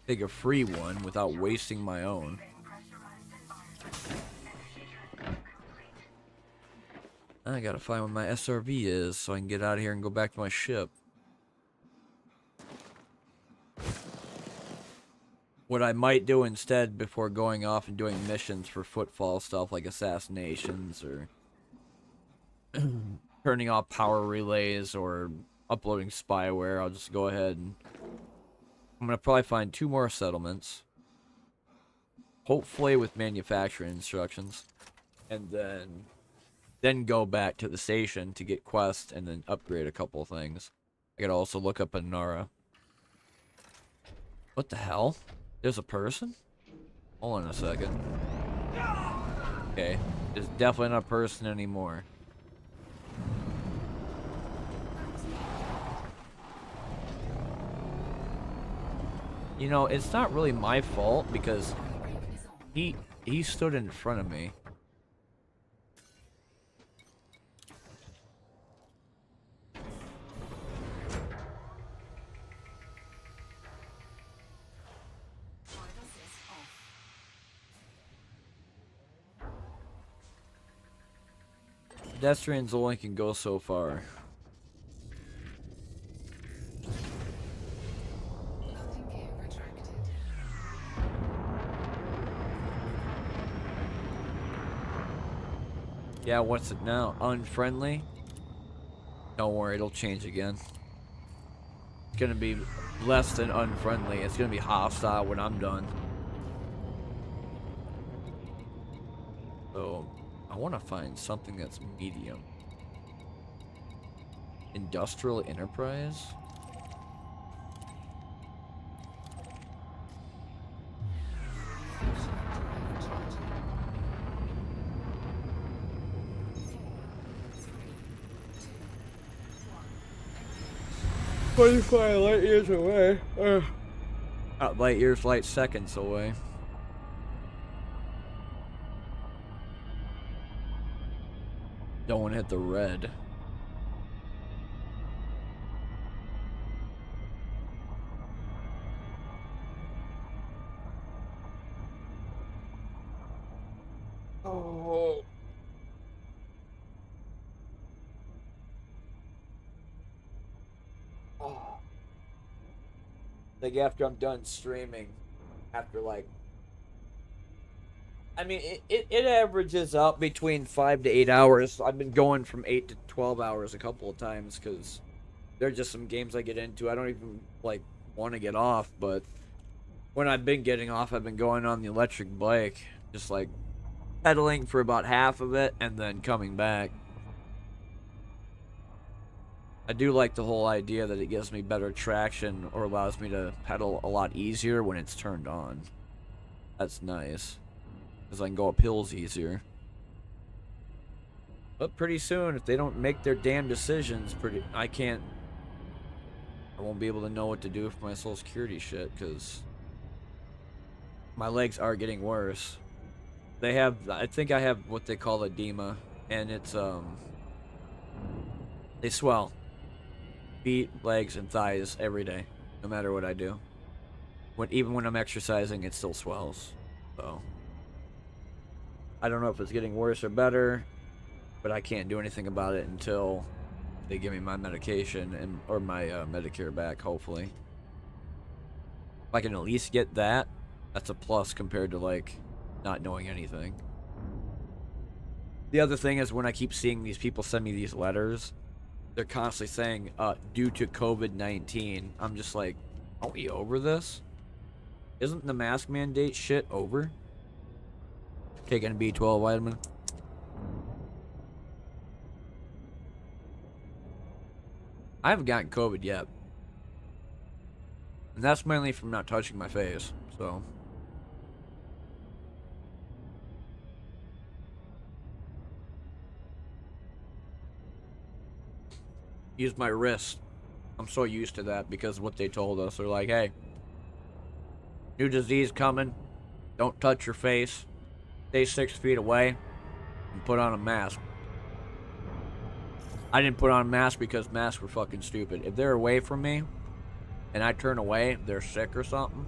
Take a free one without wasting my own. I gotta find where my SRV is so I can get out of here and go back to my ship. What I might do instead before going off and doing missions for footfall stuff like assassinations or turning off power relays or uploading spyware, I'll just go ahead and I'm gonna probably find 2 more settlements, hopefully with manufacturing instructions, and then go back to the station to get quests and then upgrade a couple things. I gotta also look up a Nara. What the hell? There's a person? Hold on a second. Okay, there's definitely not a person anymore. You know, it's not really my fault because he stood in front of me. Pedestrians only can go so far. Yeah, what's it now? Unfriendly? Don't worry, it'll change again. It's gonna be less than unfriendly. It's gonna be hostile when I'm done. So, I want to find something that's medium. Industrial enterprise? Light years away. Light years, light seconds away. Don't want to hit the red. Oh. Oh. Like after I'm done streaming, after like, I mean, it averages out between 5 to 8 hours. I've been going from 8 to 12 hours a couple of times because there are just some games I get into. I don't even like want to get off, but when I've been getting off, I've been going on the electric bike, just like pedaling for about half of it and then coming back. I do like the whole idea that it gives me better traction or allows me to pedal a lot easier when it's turned on. That's nice, because I can go up hills easier. But pretty soon, if they don't make their damn decisions, I won't be able to know what to do for my Social Security shit, because my legs are getting worse. I think I have what they call edema, and it's, they swell. Feet, legs, and thighs every day, no matter what I do. Even when I'm exercising, it still swells. So, I don't know if it's getting worse or better, but I can't do anything about it until they give me my medication or my Medicare back, hopefully. If I can at least get that, that's a plus compared to, like, not knowing anything. The other thing is, when I keep seeing these people send me these letters, they're constantly saying, due to COVID-19. I'm just like, are we over this? Isn't the mask mandate shit over? Taking a B12 vitamin. I haven't gotten COVID yet. And that's mainly from not touching my face, so. Use my wrist. I'm so used to that because of what they told us. They're like, hey, new disease coming. Don't touch your face. Stay 6 feet away. And put on a mask. I didn't put on a mask because masks were fucking stupid. If they're away from me and I turn away, they're sick or something,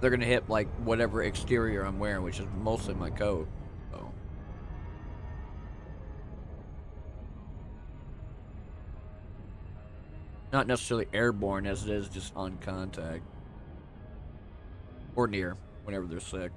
they're gonna hit like whatever exterior I'm wearing, which is mostly my coat. So. Not necessarily airborne as it is just on contact. Or near, whenever they're sick.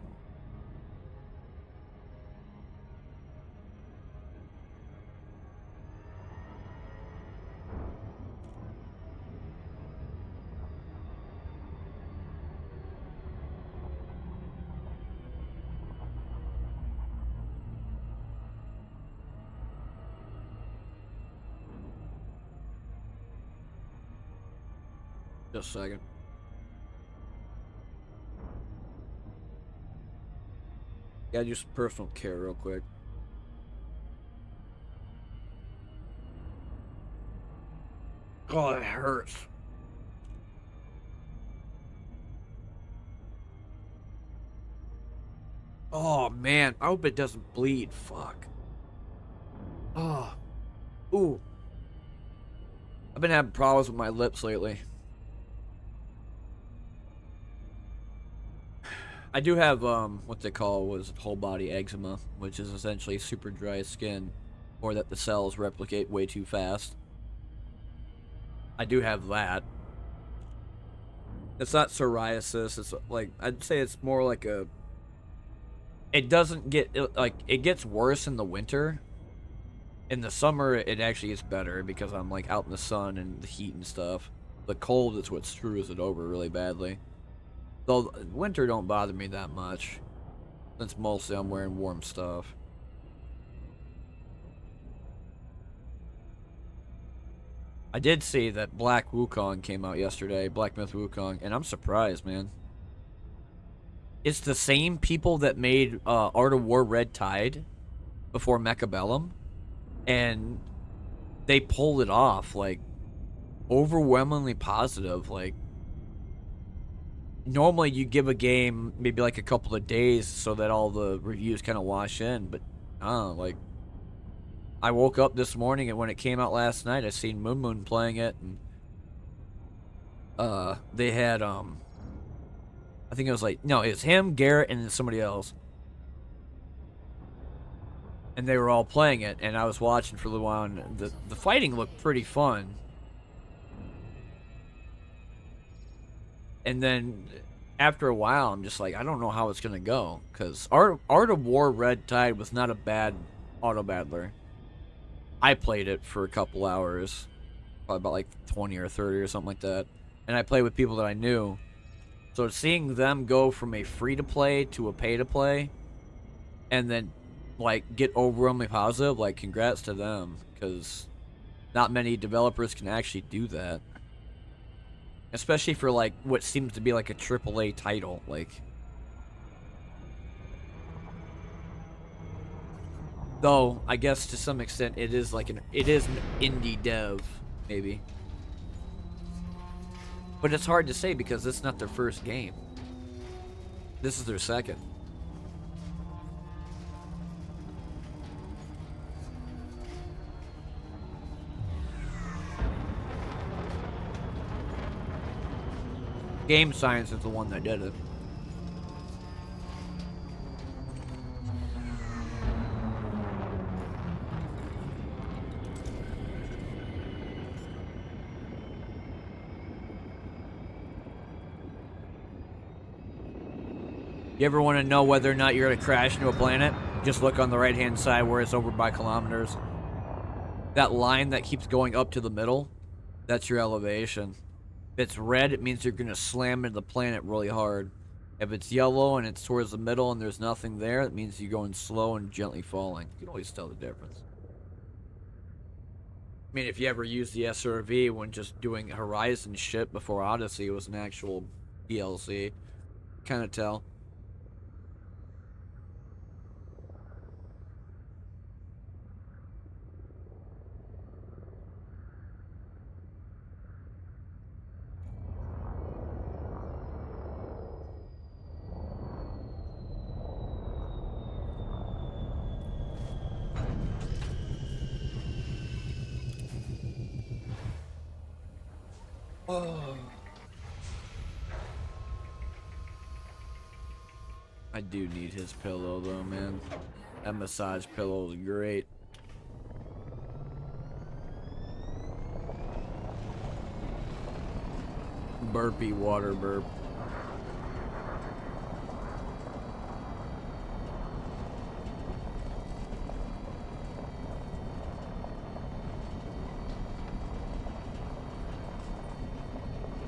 Just a second. Gotta do some personal care real quick. Oh, it hurts. Oh, man. I hope it doesn't bleed. Fuck. Oh. Ooh. I've been having problems with my lips lately. I do have, what they call whole body eczema, which is essentially super dry skin, or that the cells replicate way too fast. I do have that. It's not psoriasis, it's like, I'd say it's more like it doesn't get, it gets worse in the winter. In the summer, it actually gets better because I'm like out in the sun and the heat and stuff. The cold is what screws it over really badly. Though winter don't bother me that much, since mostly I'm wearing warm stuff. I did see that Black Wukong came out yesterday, Black Myth Wukong, and I'm surprised, man. It's the same people that made Art of War Red Tide before Mechabellum, and they pulled it off, like, overwhelmingly positive, like, normally you give a game maybe like a couple of days so that all the reviews kind of wash in, but like, I woke up this morning and when it came out last night, I seen Moon playing it, and they had I think it was like, no, it was him, Garrett, and then somebody else, and they were all playing it, and I was watching for a little while, and the fighting looked pretty fun. And then after a while, I'm just like, I don't know how it's going to go. Because Art of War Red Tide was not a bad auto battler. I played it for a couple hours. Probably about like 20 or 30 or something like that. And I played with people that I knew. So seeing them go from a free-to-play to a pay-to-play, and then like get overwhelmingly positive, like, congrats to them. Because not many developers can actually do that. Especially for, like, what seems to be, like, a AAA title, like. Though I guess to some extent it is an indie dev, maybe. But it's hard to say because it's not their first game. This is their second. Game Science is the one that did it. You ever want to know whether or not you're going to crash into a planet? Just look on the right-hand side where it's over by kilometers. That line that keeps going up to the middle, that's your elevation. If it's red, it means you're going to slam into the planet really hard. If it's yellow and it's towards the middle and there's nothing there, it means you're going slow and gently falling. You can always tell the difference. I mean, if you ever used the SRV when just doing Horizon shit before Odyssey was an actual DLC, kind of tell. Oh. I do need his pillow though, man. That massage pillow is great. Burpee water burp.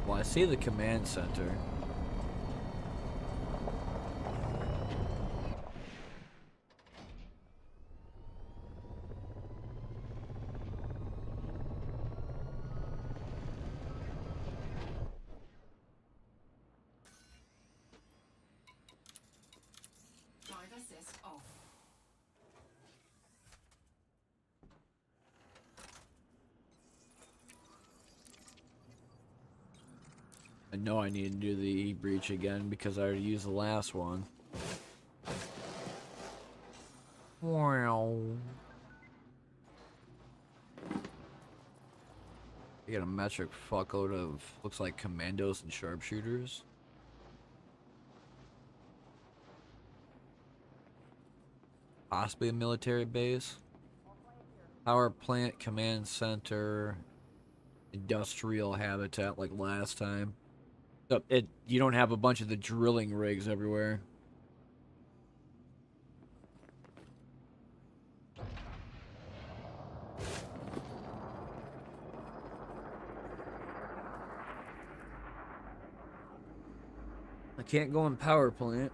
Well, I see the command center. I know I need to do the E-breach again because I already used the last one. Wow. I got a metric fuckload of, looks like commandos and sharpshooters. Possibly a military base. Power plant, command center, industrial habitat like last time. So you don't have a bunch of the drilling rigs everywhere. I can't go in power plant.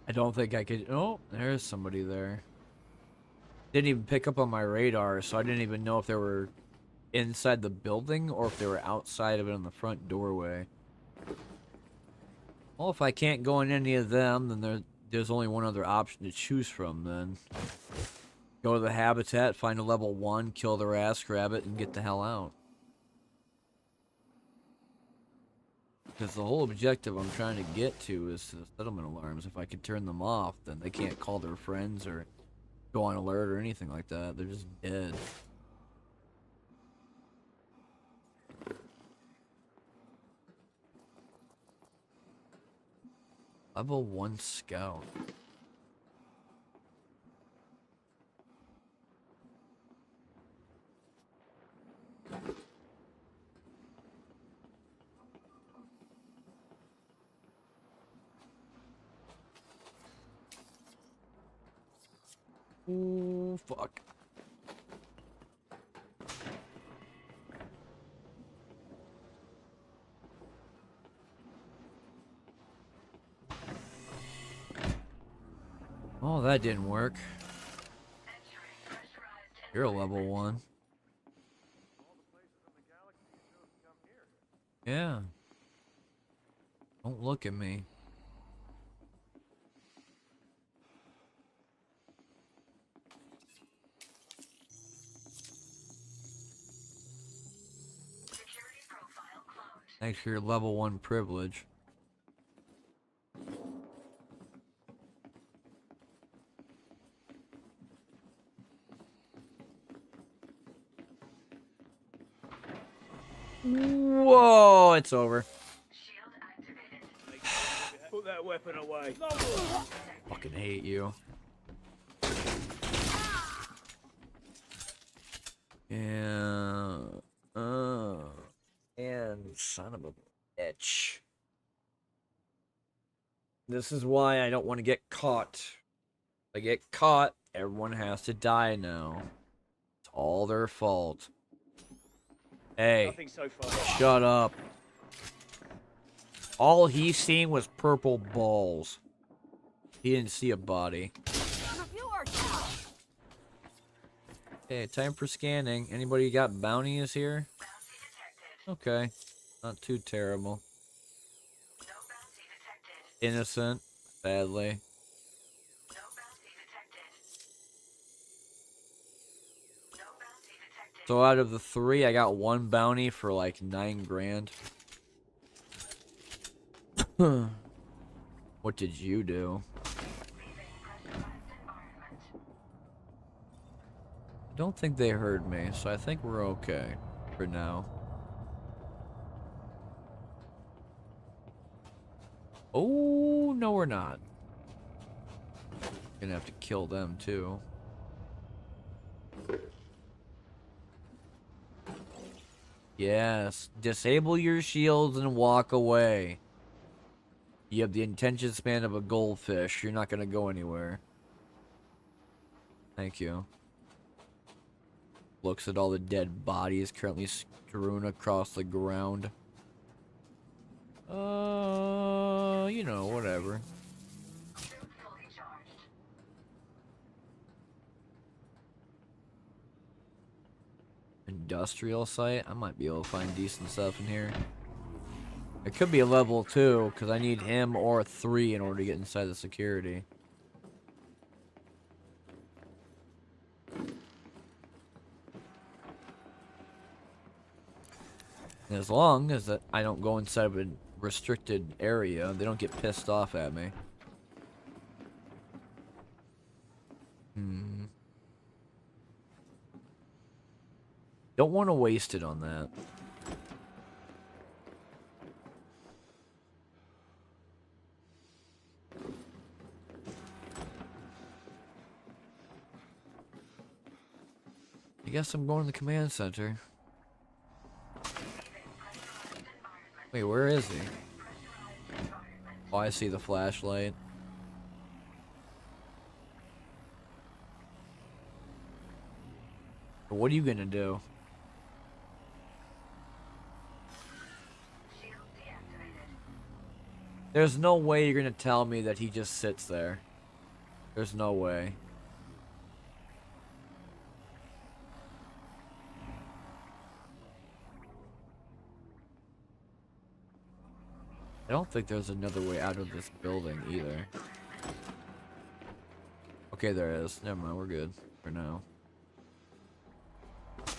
I don't think I could. Oh, there's somebody there. Didn't even pick up on my radar, so I didn't even know if they were inside the building or if they were outside of it on the front doorway. Well, if I can't go in any of them, then there's only one other option to choose from then. Go to the habitat, find a level 1, kill their ass, grab it, and get the hell out. Because the whole objective I'm trying to get to is to the settlement alarms. If I could turn them off, then they can't call their friends or go on alert or anything like that. They're just dead. Level 1 scout. Ooh, fuck. Oh, that didn't work. You're a level 1. Yeah. Don't look at me. Thanks for your level 1 privilege. Whoa, it's over. Put that weapon away. Fucking hate you. Yeah. And son of a bitch. This is why I don't want to get caught. If I get caught, everyone has to die now. It's all their fault. Hey, Nothing so far. shut up. All he's seen was purple balls. He didn't see a body. Okay, time for scanning. Anybody got bounties here? Okay, not too terrible. Innocent, sadly. So out of the 3, I got 1 bounty for like 9 grand. What did you do? I don't think they heard me, so I think we're okay for now. Oh, no we're not. Gonna have to kill them too. Yes, disable your shields and walk away. You have the attention span of a goldfish. You're not gonna go anywhere. Thank you. Looks at all the dead bodies currently strewn across the ground. You know, whatever. Industrial site? I might be able to find decent stuff in here. It could be a level 2, because I need him or a 3 in order to get inside the security. And as long as that I don't go inside of a restricted area, they don't get pissed off at me. Don't want to waste it on that. I guess I'm going to the command center. Wait, where is he? Oh, I see the flashlight. What are you gonna do? There's no way you're gonna tell me that he just sits there. There's no way. I don't think there's another way out of this building either. Okay, there is. Never mind, we're good for now. It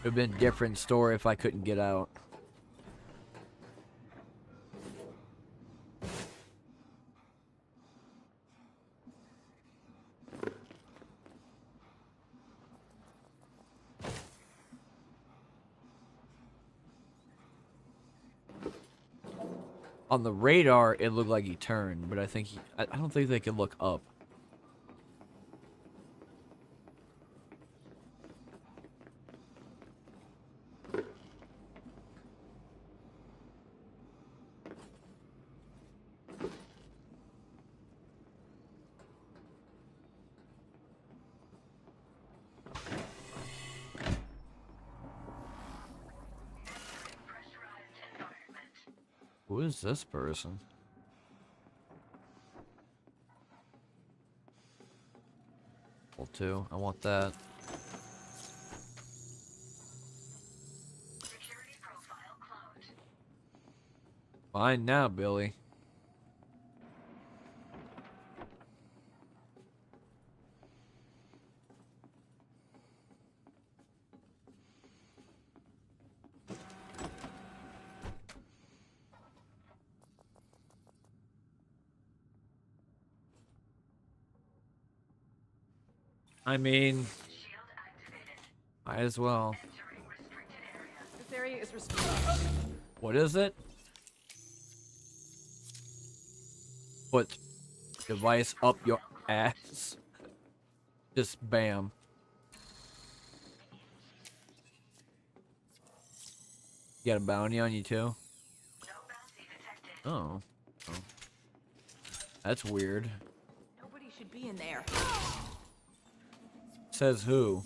would have been a different story if I couldn't get out. On the radar, it looked like he turned, but I think I don't think they can look up. Who is this person? Well, too. I want that. Fine now, Billy. I mean, might as well. This area is restricted. What is it? Put device up your ass. Just bam. You got a bounty on you too? Oh. Oh. That's weird. Nobody should be in there. Says who?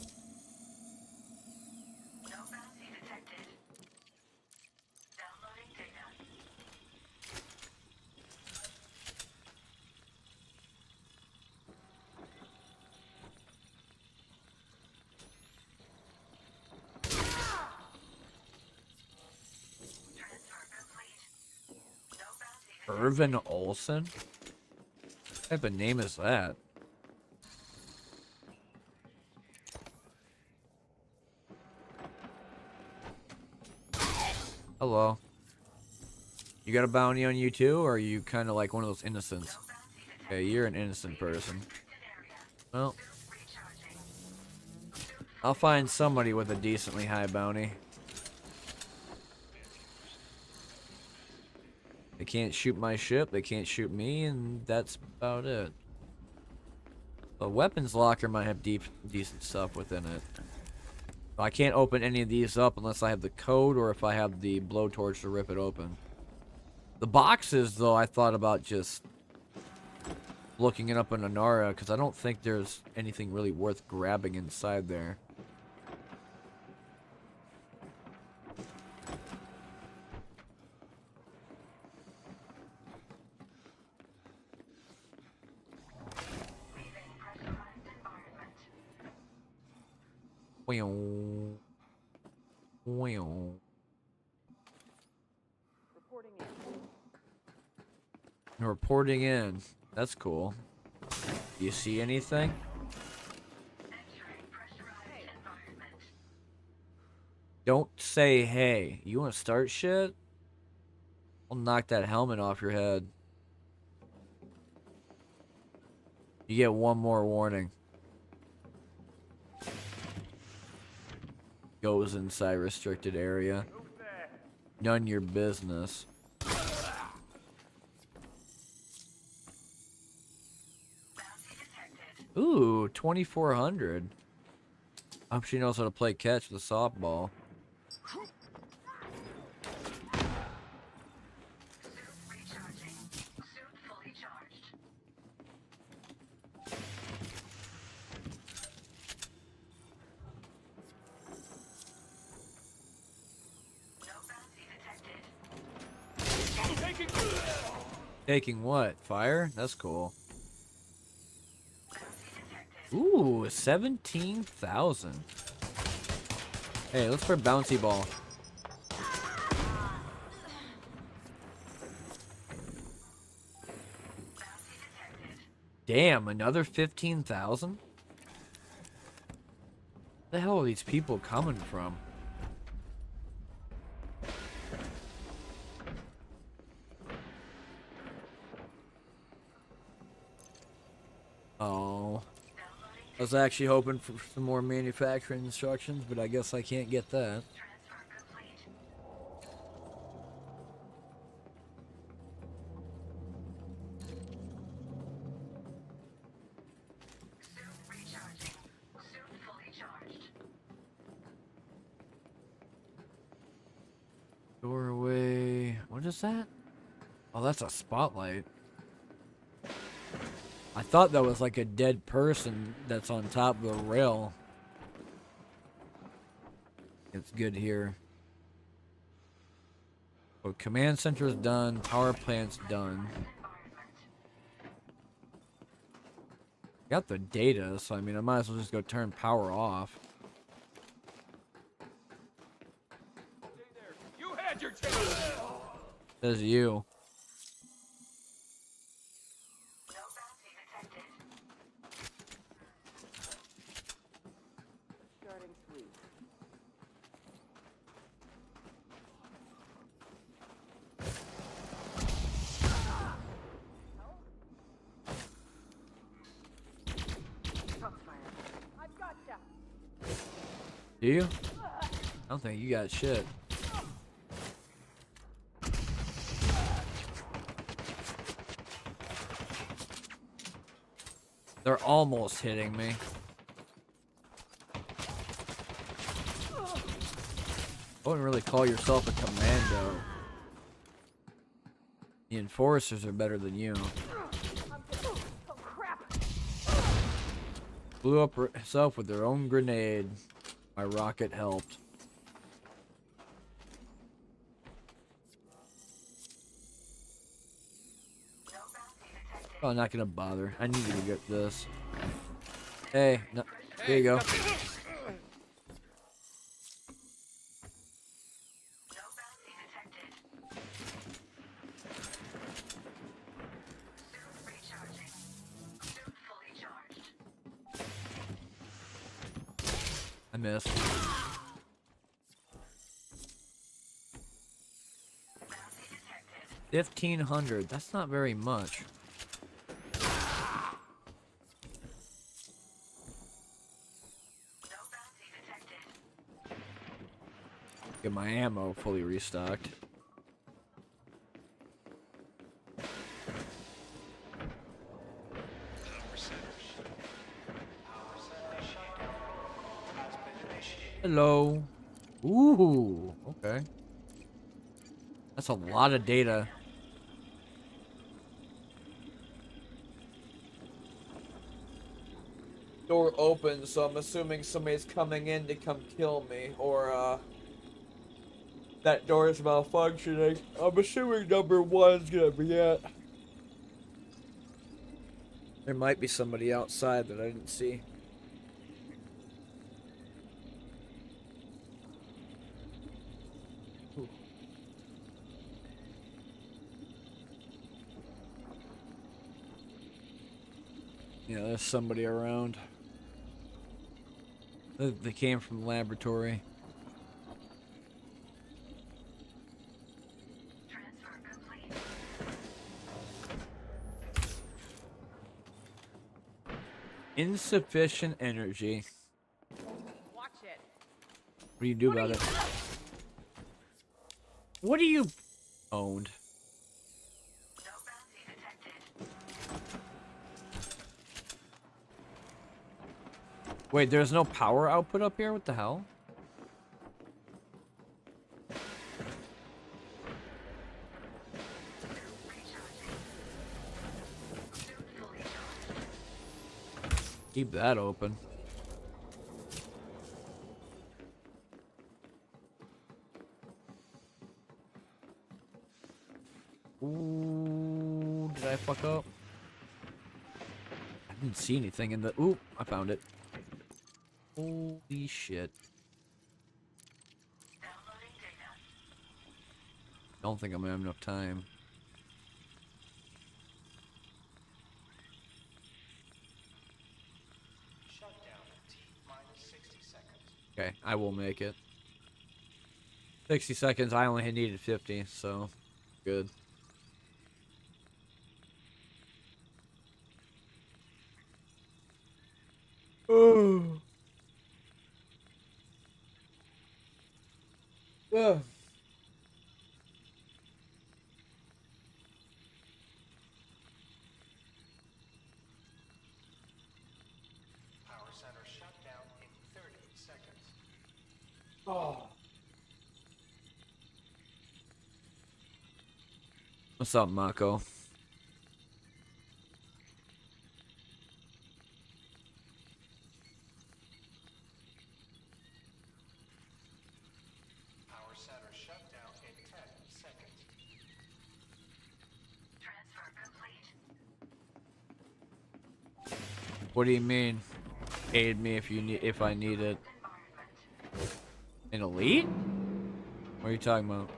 Irvin Olsen? What type of name is that? Hello. You got a bounty on you too, or are you kind of like one of those innocents? Okay, you're an innocent person. Well, I'll find somebody with a decently high bounty. They can't shoot my ship, they can't shoot me, and that's about it. The weapons locker might have decent stuff within it. I can't open any of these up unless I have the code or if I have the blowtorch to rip it open. The boxes, though, I thought about just looking it up in Anara, because I don't think there's anything really worth grabbing inside there. Reporting in. That's cool. Do you see anything? Don't say hey. You want to start shit? I'll knock that helmet off your head. You get one more warning. Goes inside restricted area. None your business. Ooh, 2,400. I hope she knows how to play catch with a softball. Taking what? Fire? That's cool. Ooh, 17,000. Hey, let's play bouncy ball. Damn, another 15,000? The hell are these people coming from? Oh. I was actually hoping for some more manufacturing instructions, but I guess I can't get that. Doorway. What is that? Oh, that's a spotlight. I thought that was like a dead person that's on top of the rail. It's good here. So command center is done. Power plant's done. Got the data, so I mean, I might as well just go turn power off. You had your chance. Says you. Starting sweep. I've gotcha. Do you? I don't think you got shit. They're almost hitting me. I wouldn't really call yourself a commando. The enforcers are better than you. Oh crap! Blew up herself with their own grenade. My rocket helped. Oh, I'm not gonna bother. I need you to get this. Hey, no, here you go. I missed. $1,500. That's not very much. Get my ammo fully restocked. Hello. Ooh, okay. That's a lot of data. Door opens, so I'm assuming somebody's coming in to come kill me, or that door is malfunctioning. I'm assuming number one's gonna be it. There might be somebody outside that I didn't see. Ooh. Yeah, there's somebody around. They came from the laboratory. Insufficient energy. Watch it. What do you do about it? What do you owned? Wait, there's no power output up here? What the hell? Keep that open. Ooh, did I fuck up? I didn't see anything in the... Ooh, I found it. Holy shit. Don't think I'm gonna have enough time. Okay, I will make it. 60 seconds, I only needed 50, so good. Oh. Ugh. Power center shut down in 30 seconds. Oh. What's up, Mako? Power center shut down in 10 seconds. Transfer complete. What do you mean? Aid me if I need it. An elite? What are you talking about?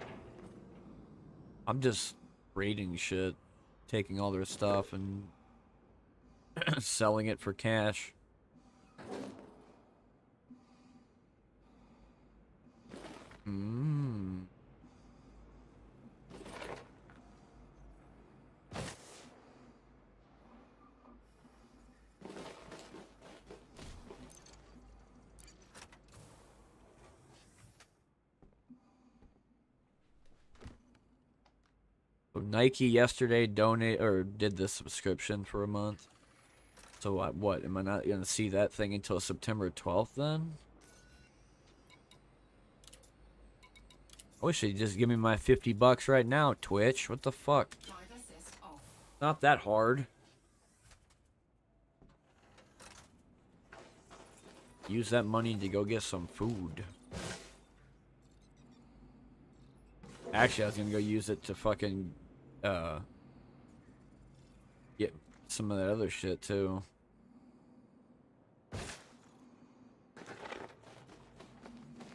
I'm just raiding shit, taking all their stuff and selling it for cash. Mmm. So Nike yesterday did the subscription for a month. So what? Am I not gonna see that thing until September 12th then? I wish they'd just give me my $50 right now, Twitch. What the fuck? Not that hard. Use that money to go get some food. Actually, I was gonna go use it to fucking get some of that other shit too.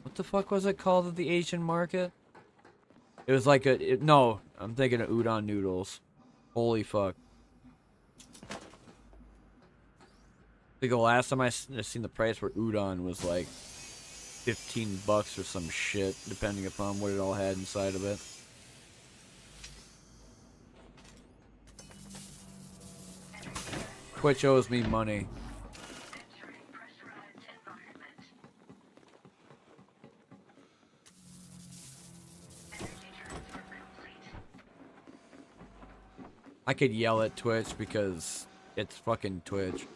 What the fuck was it called at the Asian market? It was like no, I'm thinking of udon noodles. Holy fuck. I think the last time I seen the price for udon was like $15 or some shit, depending upon what it all had inside of it. Twitch owes me money. I could yell at Twitch because it's fucking Twitch.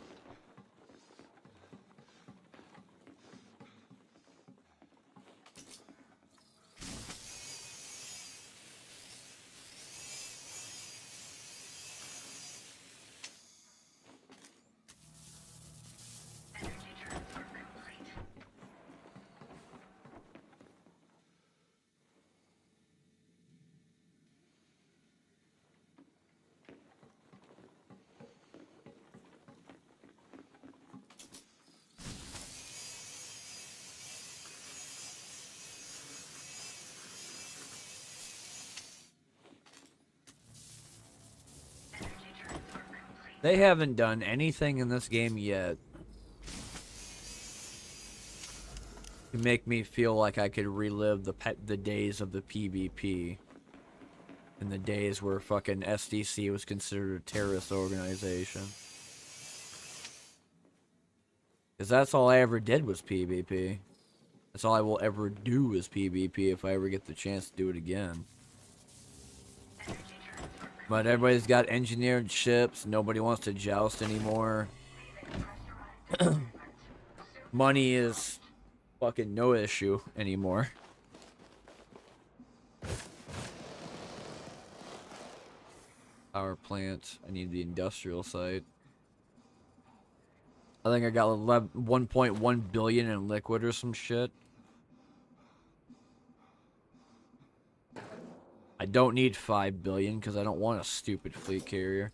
They haven't done anything in this game yet to make me feel like I could relive the days of the PvP and the days where fucking SDC was considered a terrorist organization. Because that's all I ever did was PvP. That's all I will ever do is PvP if I ever get the chance to do it again. But everybody's got engineered ships. Nobody wants to joust anymore. Money is fucking no issue anymore. Power plant. I need the industrial site. I think I got 1.1 billion in liquid or some shit. I don't need 5 billion because I don't want a stupid fleet carrier.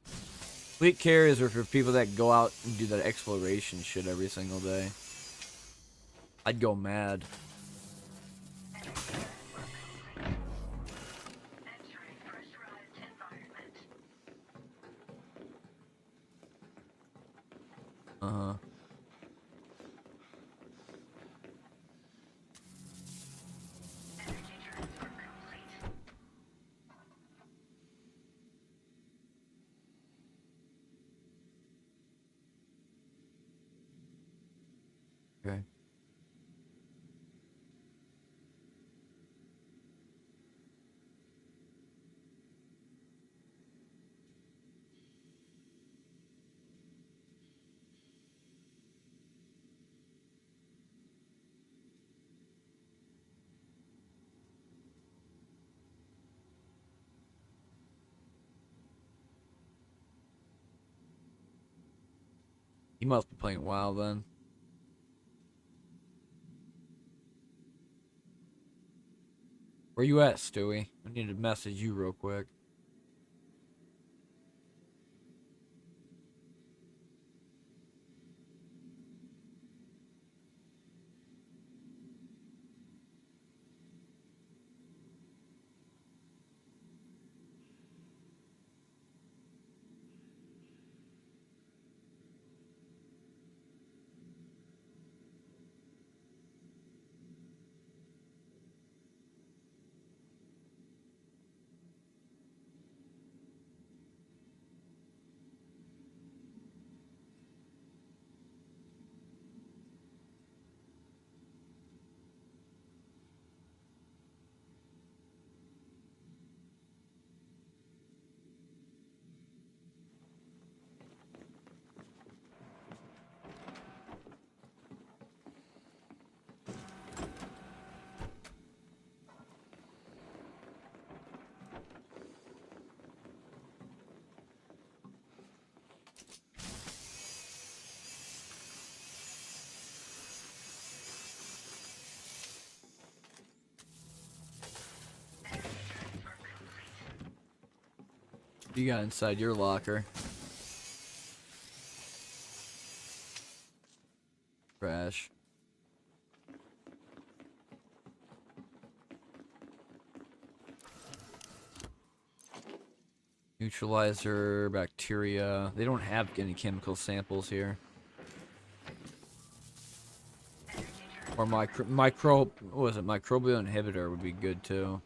Fleet carriers are for people that go out and do that exploration shit every single day. I'd go mad. Uh-huh. Okay. He must be playing WoW then. Where you at, Stewie? I need to message you real quick. You got inside your locker. Trash. Neutralizer, bacteria. They don't have any chemical samples here. Or what was it? Microbial inhibitor would be good too.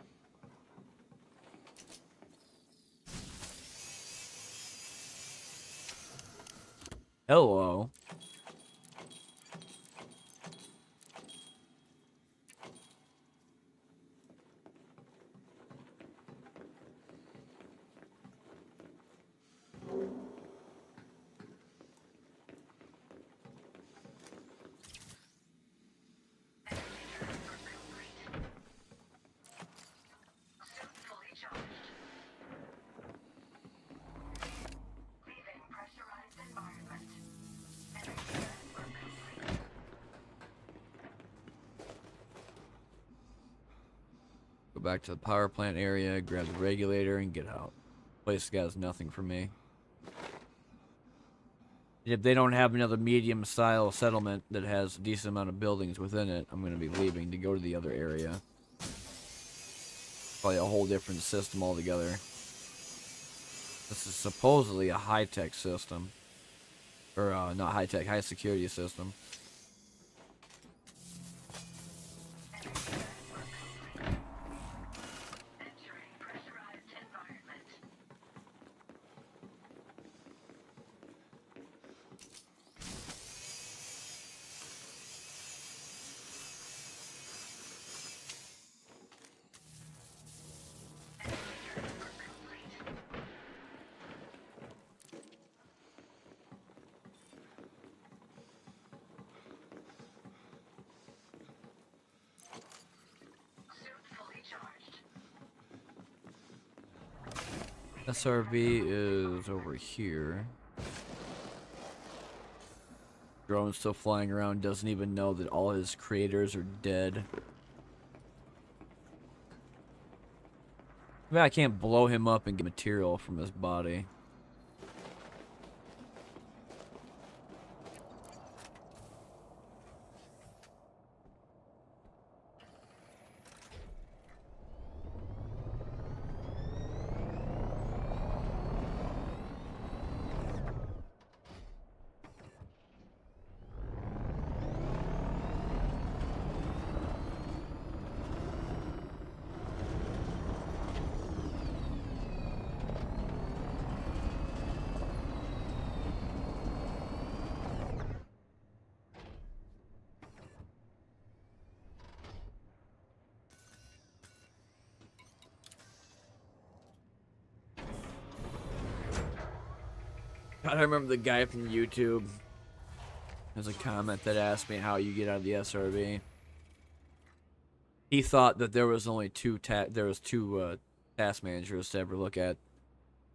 Hello. Go back to the power plant area, grab the regulator, and get out. Place has nothing for me. If they don't have another medium-style settlement that has a decent amount of buildings within it, I'm going to be leaving to go to the other area. Probably a whole different system altogether. This is supposedly a high-tech system. Or, not high-tech, high-security system. SRV is over here. Drone's still flying around, doesn't even know that all his creators are dead. I mean, I can't blow him up and get material from his body. I remember the guy from YouTube. There's a comment that asked me how you get out of the SRV. He thought that there was only two task managers to ever look at.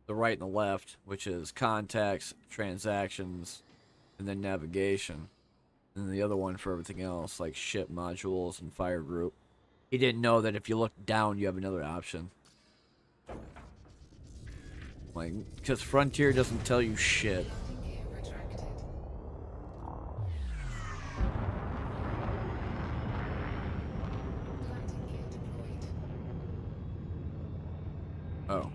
The right and the left, which is contacts, transactions, and then navigation. And then the other one for everything else, like ship modules and fire group. He didn't know that if you look down, you have another option. Like, because Frontier doesn't tell you shit. Oh.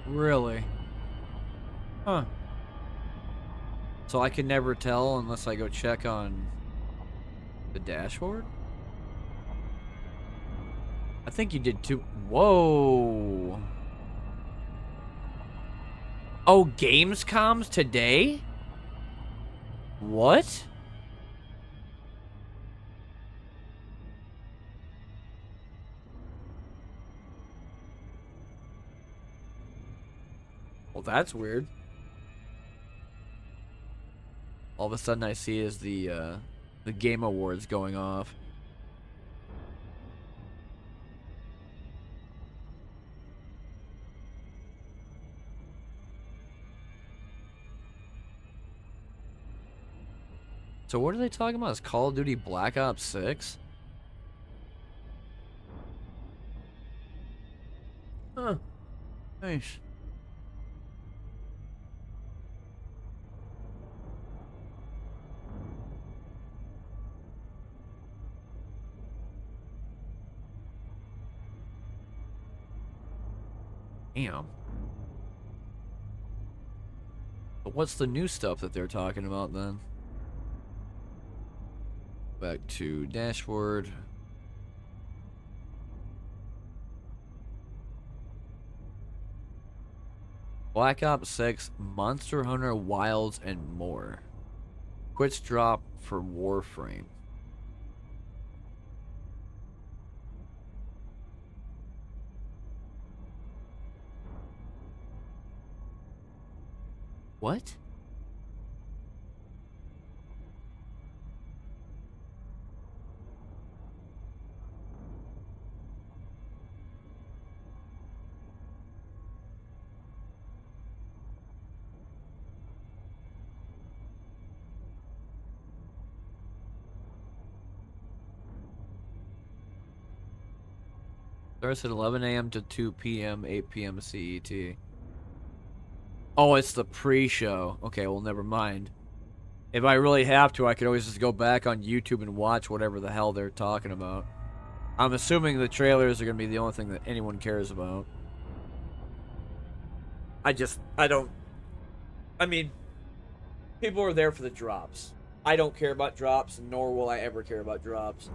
Really? Huh. So I can never tell unless I go check on The dashboard? I think you did too. Whoa. Oh, Gamescom's today? What? Well, that's weird. All of a sudden I see is the Game Awards going off. So what are they talking about? Is Call of Duty Black Ops 6? Huh. Nice. Damn. But what's the new stuff that they're talking about then? Back to dashboard. Black Ops 6, Monster Hunter Wilds, and more. Quits drop for Warframe. What? Starts at 11 a.m. to 2 p.m., 8 p.m. CET. Oh, it's the pre-show. Okay, well, never mind. If I really have to, I could always just go back on YouTube and watch whatever the hell they're talking about. I'm assuming the trailers are going to be the only thing that anyone cares about. I mean, people are there for the drops. I don't care about drops, nor will I ever care about drops.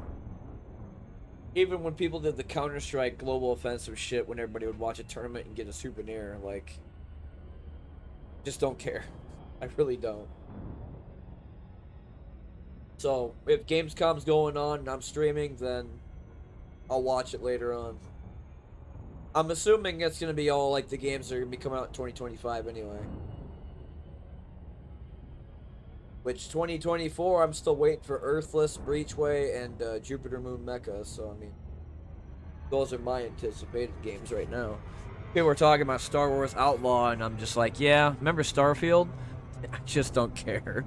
Even when people did the Counter-Strike Global Offensive shit when everybody would watch a tournament and get a souvenir, like, just don't care. I really don't. So, if Gamescom's going on and I'm streaming, then I'll watch it later on. I'm assuming it's going to be all, like, the games that are going to be coming out in 2025 anyway. Which, 2024, I'm still waiting for Earthless, Breachway, and Jupiter Moon Mecha, so, I mean, those are my anticipated games right now. People were talking about Star Wars Outlaw, and I'm just like, yeah, remember Starfield? I just don't care.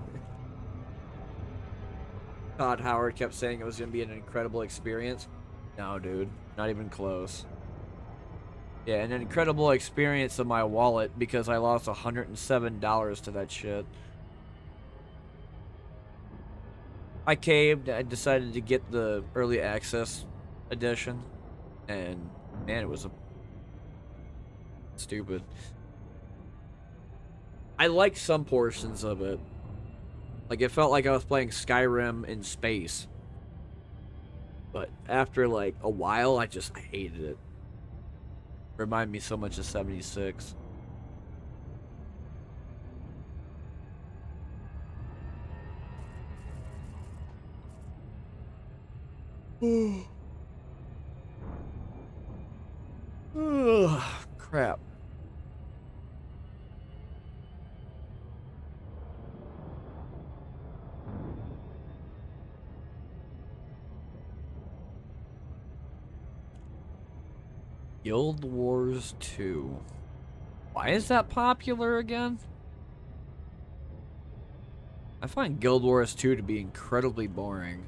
Todd Howard kept saying it was going to be an incredible experience. No, dude, not even close. Yeah, an incredible experience of my wallet because I lost $107 to that shit. I caved. I decided to get the early access edition, and man, it was stupid. I liked some portions of it. Like, it felt like I was playing Skyrim in space. But after, like, a while, I hated it. Remind me so much of 76. Ugh, crap. Guild Wars 2. Why is that popular again? I find Guild Wars 2 to be incredibly boring.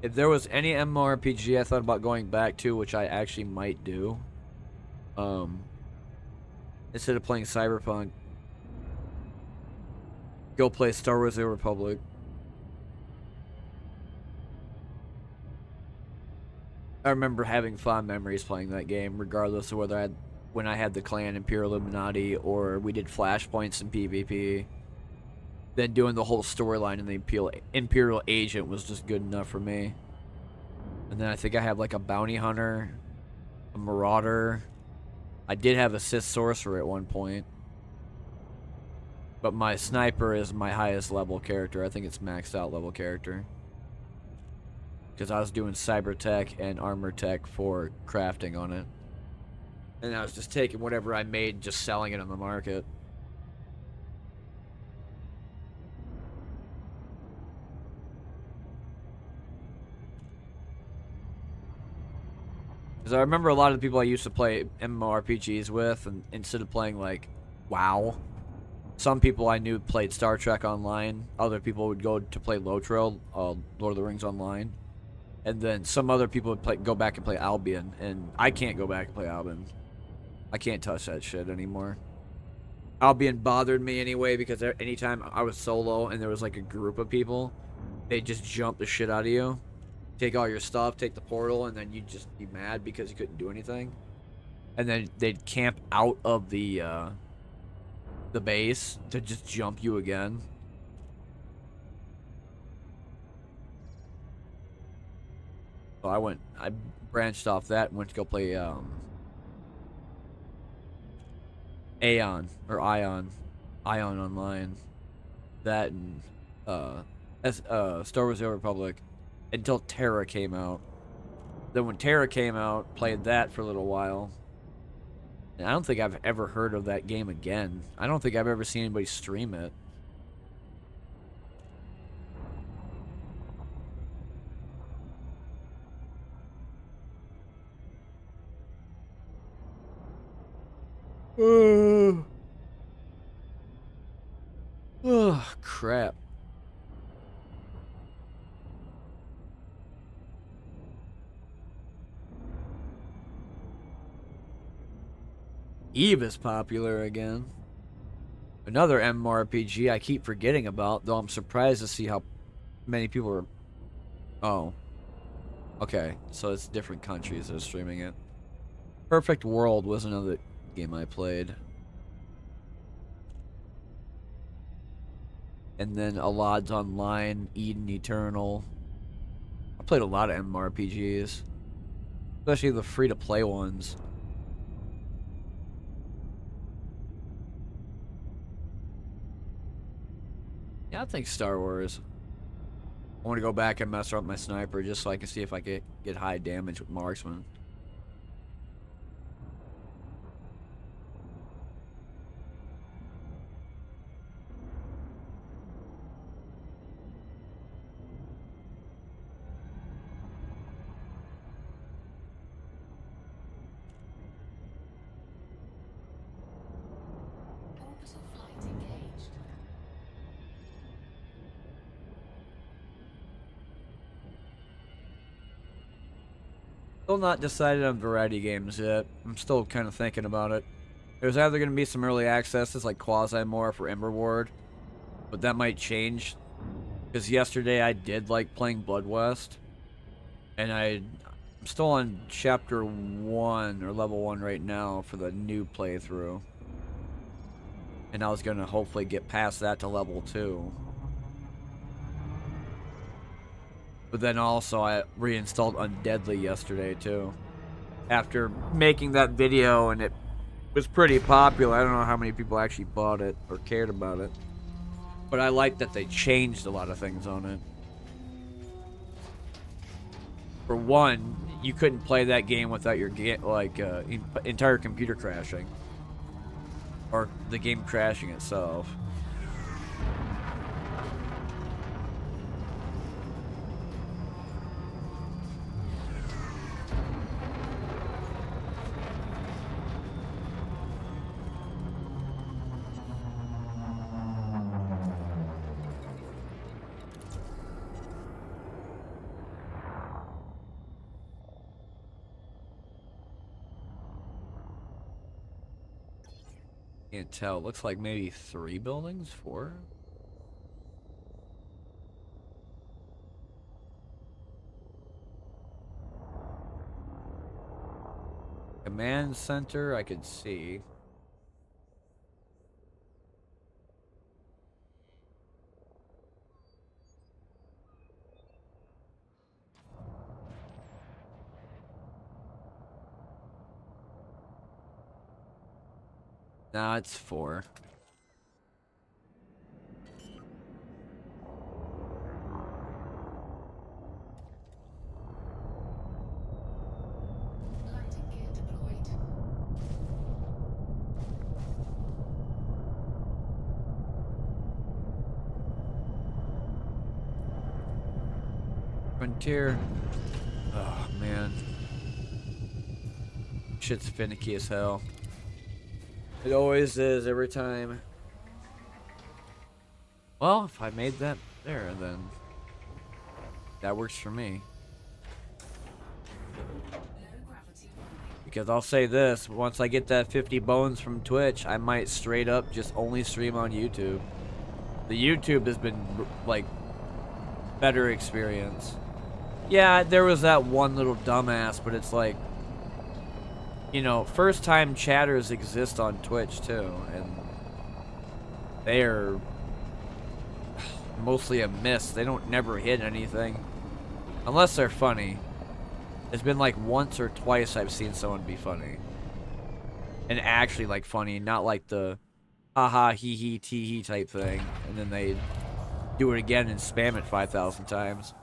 If there was any MMORPG I thought about going back to, which I actually might do, instead of playing Cyberpunk, go play Star Wars: The Old Republic. I remember having fond memories playing that game, regardless of whether when I had the clan in Pure Illuminati or we did flashpoints in PvP. then doing the whole storyline in the Imperial Agent was just good enough for me. And then I think I have like a bounty hunter, a marauder. I did have a Sith sorcerer at one point. But my sniper is my highest level character. I think it's maxed out level character. Because I was doing cyber tech and armor tech for crafting on it. And I was just taking whatever I made, just selling it on the market. Because I remember a lot of the people I used to play MMORPGs with, and instead of playing like WoW, some people I knew played Star Trek Online. Other people would go to play Lotro, Lord of the Rings Online. And then some other people would go back and play Albion. And I can't go back and play Albion. I can't touch that shit anymore. Albion bothered me anyway because anytime I was solo and there was like a group of people, they just jump the shit out of you. Take all your stuff, take the portal, and then you'd just be mad because you couldn't do anything. And then they'd camp out of the base to just jump you again. So I branched off that and went to go play Ion Online. That and Star Wars: The Old Republic until Terra came out. Then when Terra came out, played that for a little while. And I don't think I've ever heard of that game again. I don't think I've ever seen anybody stream it. Oh, crap. Eve is popular again. Another MMORPG I keep forgetting about, though I'm surprised to see how many people are... Oh. Okay, so it's different countries that are streaming it. Perfect World was another game I played. And then Alad's Online, Eden Eternal. I played a lot of MMORPGs. Especially the free-to-play ones. Yeah, I think Star Wars. I want to go back and mess around with my sniper just so I can see if I can get high damage with marksman. Orbital flight engaged. Still not decided on variety games yet. I'm still kind of thinking about it. There's either going to be some early accesses like Quasi-Morph or Ember Ward, but that might change. Because yesterday I did like playing Blood West, and I'm still on chapter 1 or level 1 right now for the new playthrough. And I was going to hopefully get past that to level 2. But then also I reinstalled Undeadly yesterday too. After making that video, and it was pretty popular. I don't know how many people actually bought it or cared about it. But I like that they changed a lot of things on it. For one, you couldn't play that game without your entire computer crashing. Or the game crashing itself. Can't tell. Looks like maybe 3 buildings? 4? Command center, I could see. Nah, it's 4. Landing gear deployed. Frontier. Oh, man. Shit's finicky as hell. It always is every time. Well, if I made that there, then that works for me. Low gravity runway. Because I'll say this, once I get that 50 bones from Twitch, I might straight up just only stream on YouTube. The YouTube has been, like, better experience. Yeah, there was that one little dumbass, but it's like, you know, first time chatters exist on Twitch too, and they're mostly a miss. They don't never hit anything. Unless they're funny. It's been like once or twice I've seen someone be funny. And actually like funny, not like the haha hee hee tee hee type thing. And then they do it again and spam it 5,000 times.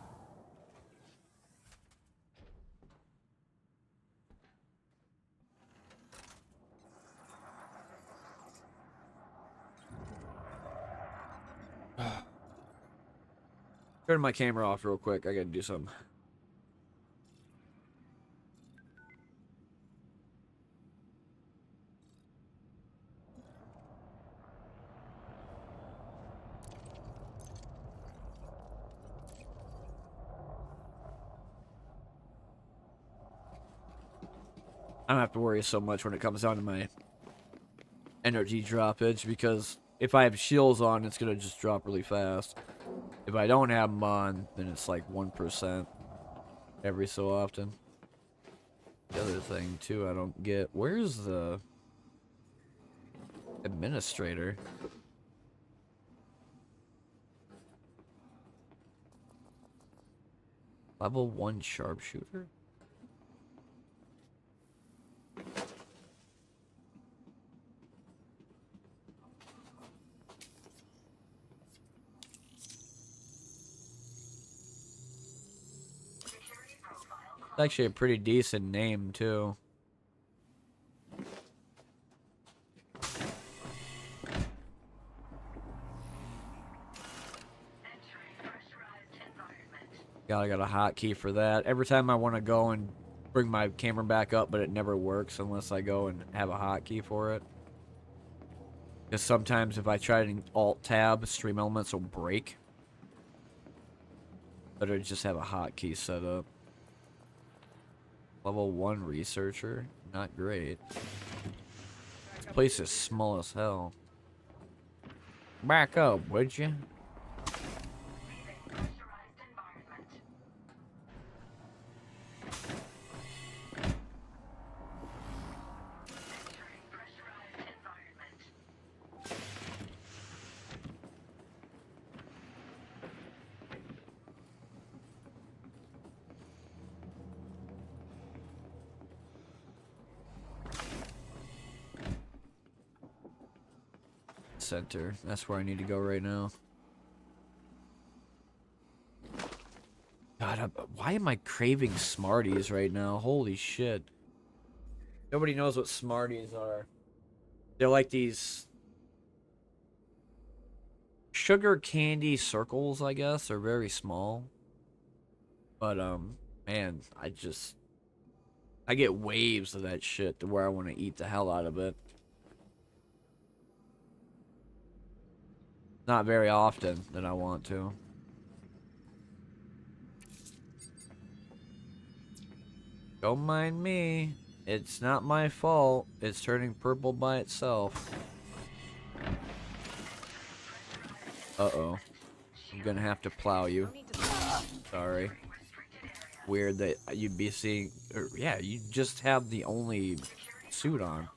Turn my camera off real quick. I gotta do something. I don't have to worry so much when it comes down to my energy droppage, because if I have shields on, it's gonna just drop really fast. If I don't have them on, then it's like 1% every so often. The other thing too I don't get, where's the administrator? Level 1 sharpshooter? It's actually a pretty decent name too. God, I got a hotkey for that. Every time I want to go and bring my camera back up, but it never works unless I go and have a hotkey for it. Because sometimes if I try to Alt-Tab, Stream Elements will break. Better just have a hotkey set up. Level 1 researcher, not great. This place is small as hell. Back up, would you? Center. That's where I need to go right now. God, why am I craving Smarties right now? Holy shit. Nobody knows what Smarties are. They're like these sugar candy circles, I guess. They're very small. But, man, I get waves of that shit to where I want to eat the hell out of it. Not very often that I want to. Don't mind me. It's not my fault. It's turning purple by itself. Uh-oh. I'm gonna have to plow you. Sorry. Weird that you'd be seeing... yeah, you just have the only suit on.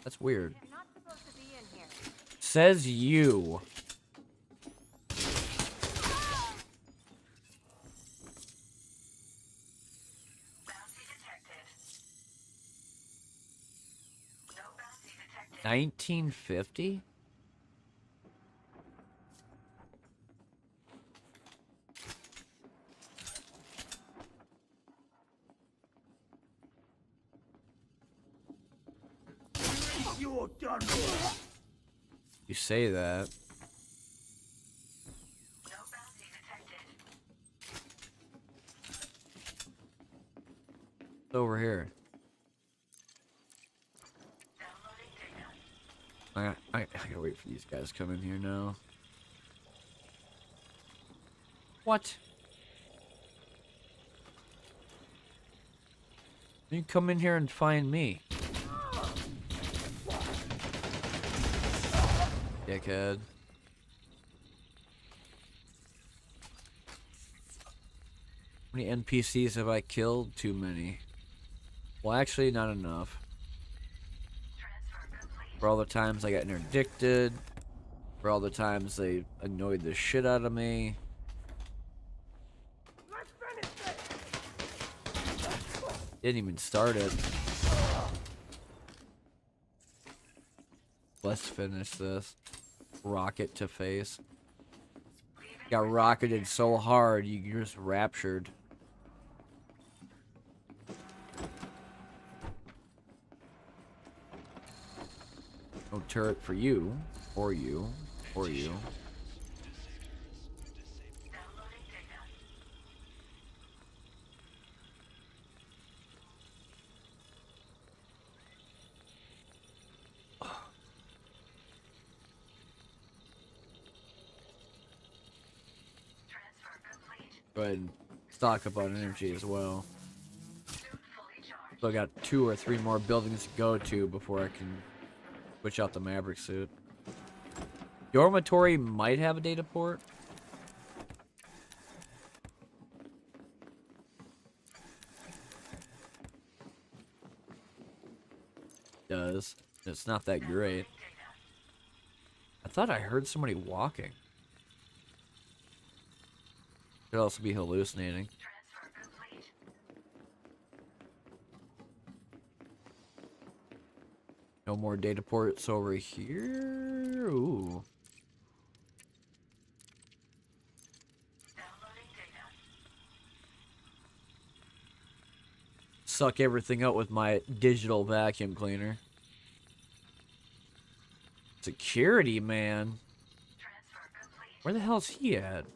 That's weird. You're not supposed to be in here. Says you. 1950? You're done with. You say that. It's over here. I gotta wait for these guys to come in here now. What? You come in here and find me. Dickhead. How many NPCs have I killed? Too many. Well, actually, not enough. For all the times I got interdicted. For all the times they annoyed the shit out of me. Didn't even start it. Let's finish this. Rocket to face. Got rocketed so hard, you're just raptured. No turret for you, or you, or you. Go ahead and stock up on energy as well. So I got 2 or 3 more buildings to go to before I can switch out the Maverick suit. Dormitory might have a data port. Does. It's not that great. I thought I heard somebody walking. Could also be hallucinating. No more data ports over here. Ooh. Suck everything out with my digital vacuum cleaner. Security, man. Where the hell's he at?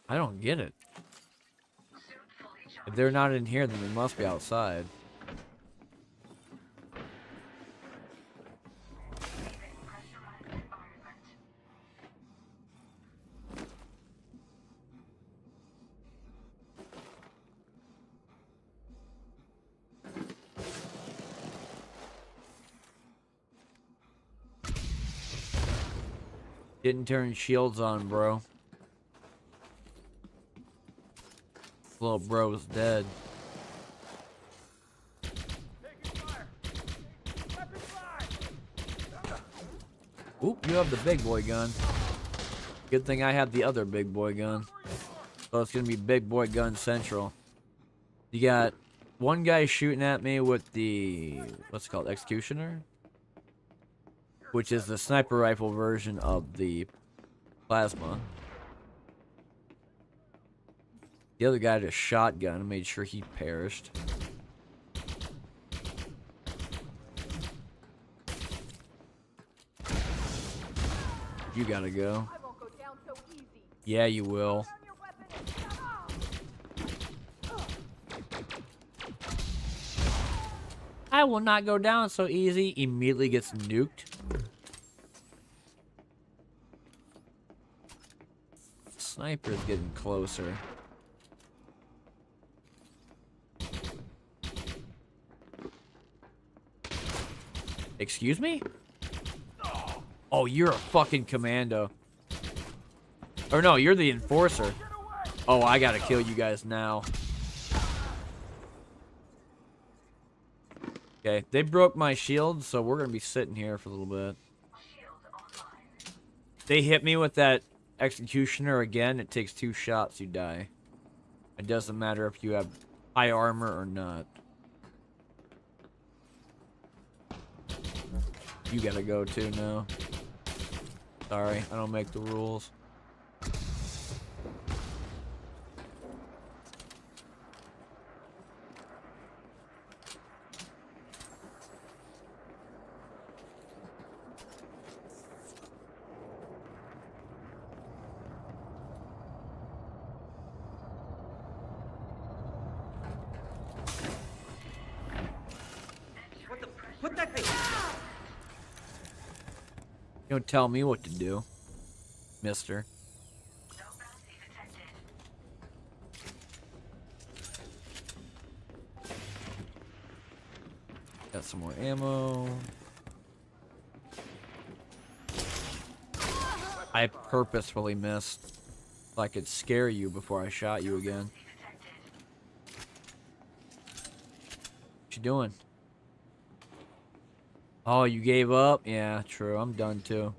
I don't get it. If they're not in here, then they must be outside. Didn't turn shields on, bro. Little bro's dead. Oop, you have the big boy gun. Good thing I have the other big boy gun. So it's gonna be big boy gun central. You got one guy shooting at me with the, what's it called, executioner? Which is the sniper rifle version of the plasma. The other guy had a shotgun and made sure he perished. You gotta go. I won't go down so easy. Yeah, you will. Down your weapon and shut up. I will not go down so easy. Immediately gets nuked. Sniper's getting closer. Excuse me? Oh, you're a fucking commando. Or no, you're the enforcer. Oh, I gotta kill you guys now. Okay, they broke my shield, so we're gonna be sitting here for a little bit. they hit me with that executioner again, it takes 2 shots, you die. It doesn't matter if you have high armor or not. You gotta go too now. Sorry, I don't make the rules. What the heck? You don't tell me what to do, mister. Got some more ammo. I purposefully missed so I could scare you before I shot you again. What you doing? Oh, you gave up? Yeah, true. I'm done too.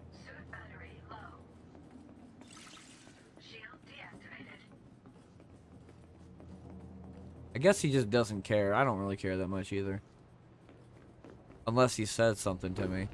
I guess he just doesn't care. I don't really care that much either. Unless he said something to me.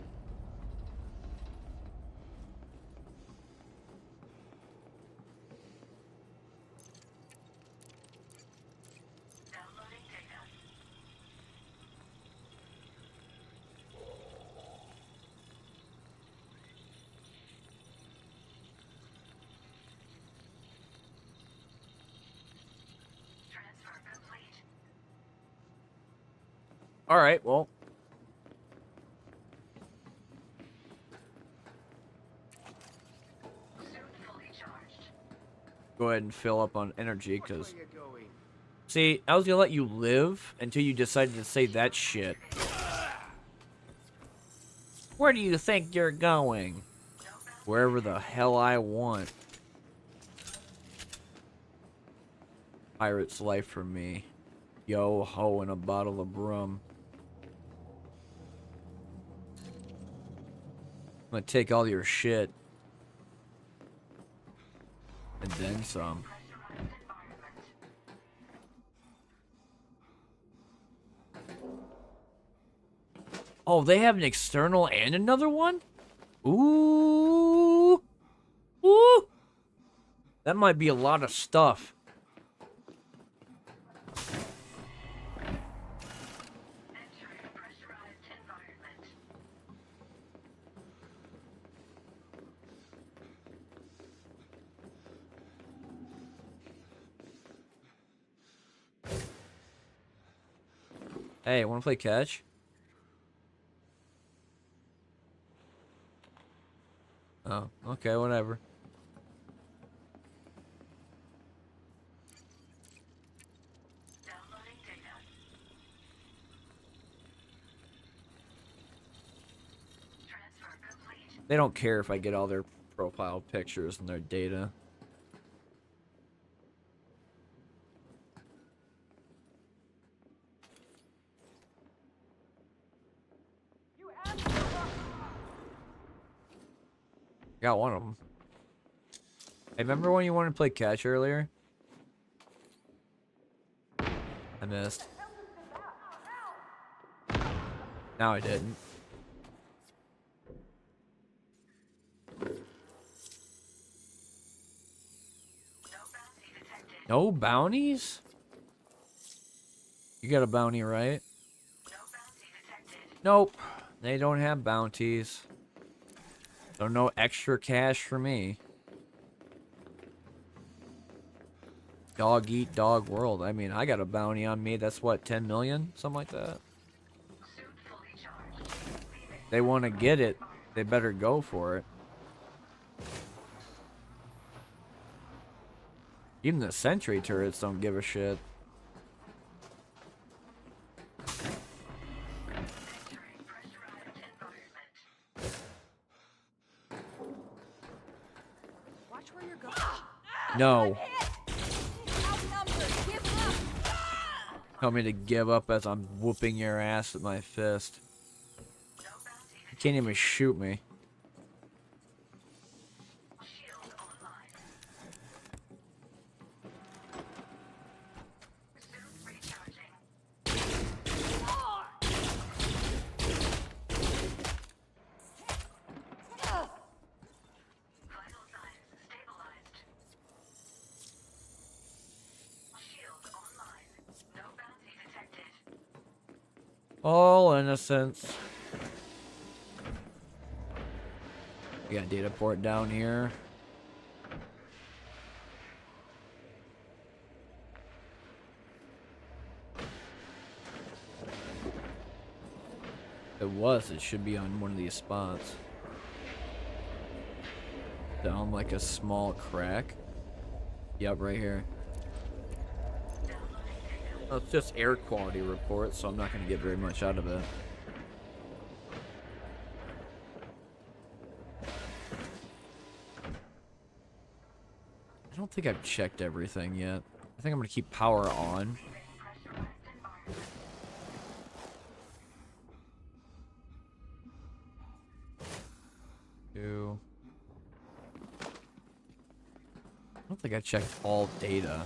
Alright, well. Go ahead and fill up on energy, because... See, I was gonna let you live until you decided to say that shit. Where do you think you're going? Wherever the hell I want. Pirate's life for me. Yo ho and a bottle of rum. I'm gonna take all your shit. And then some. Oh, they have an external and another one? Ooh. Ooh. That might be a lot of stuff. Hey, wanna play catch? Oh, okay, whatever. They don't care if I get all their profile pictures and their data. Got one of them. Hey, remember when you wanted to play catch earlier? I missed. Now I didn't. No bounties? You got a bounty, right? Nope. They don't have bounties. So no extra cash for me. Dog eat dog world. I mean, I got a bounty on me. That's what, 10 million? Something like that. They want to get it. They better go for it. Even the sentry turrets don't give a shit. Watch where you're going. No. Outnumbered. Give up. Tell me to give up as I'm whooping your ass with my fist. You can't even shoot me. All innocence. We got data port down here. It should be on one of these spots. Down like a small crack. Yep, right here. Well, it's just air quality report, so I'm not going to get very much out of it. I don't think I've checked everything yet. I think I'm going to keep power on. Two. I don't think I checked all data.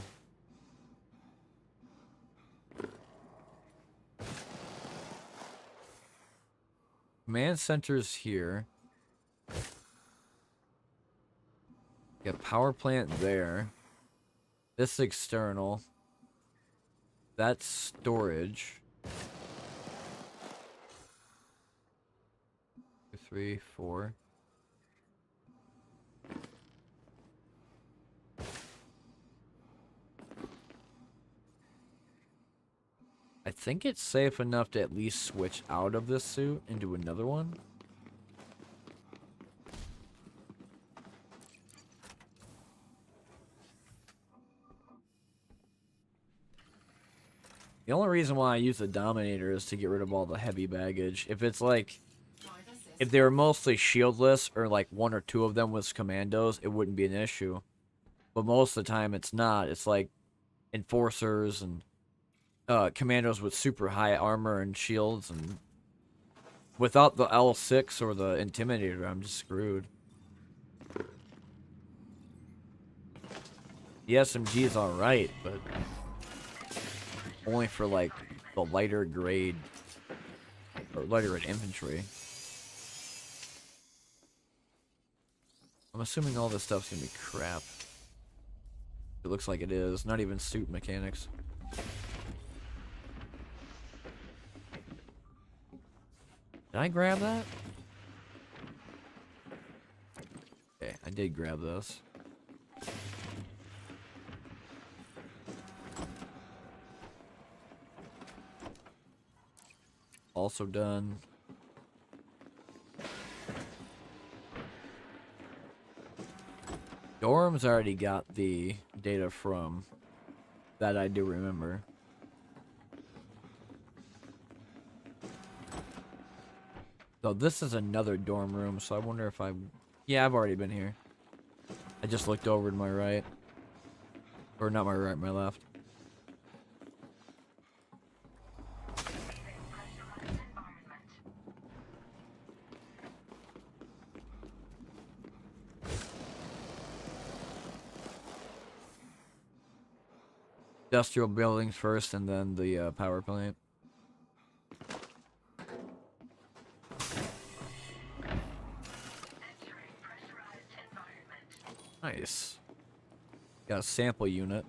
Command center's here. Got power plant there. This external. That's storage. 2, 3, 4. I think it's safe enough to at least switch out of this suit into another one. The only reason why I use the Dominator is to get rid of all the heavy baggage. If it's like, if they were mostly shieldless or like one or two of them was commandos, it wouldn't be an issue. But most of the time it's not. It's like enforcers and commandos with super high armor and shields, and without the L6 or the Intimidator, I'm just screwed. The SMG is alright, but only for like the lighter grade or lighter grade infantry. I'm assuming all this stuff's gonna be crap. It looks like it is. Not even suit mechanics. Did I grab that? Okay, I did grab this. Also done. Dorm's already got the data from. That I do remember. So this is another dorm room, so I wonder if yeah, I've already been here. I just looked over to my right. Or not my right, my left. Industrial buildings first, and then the power plant. Nice. Got a sample unit.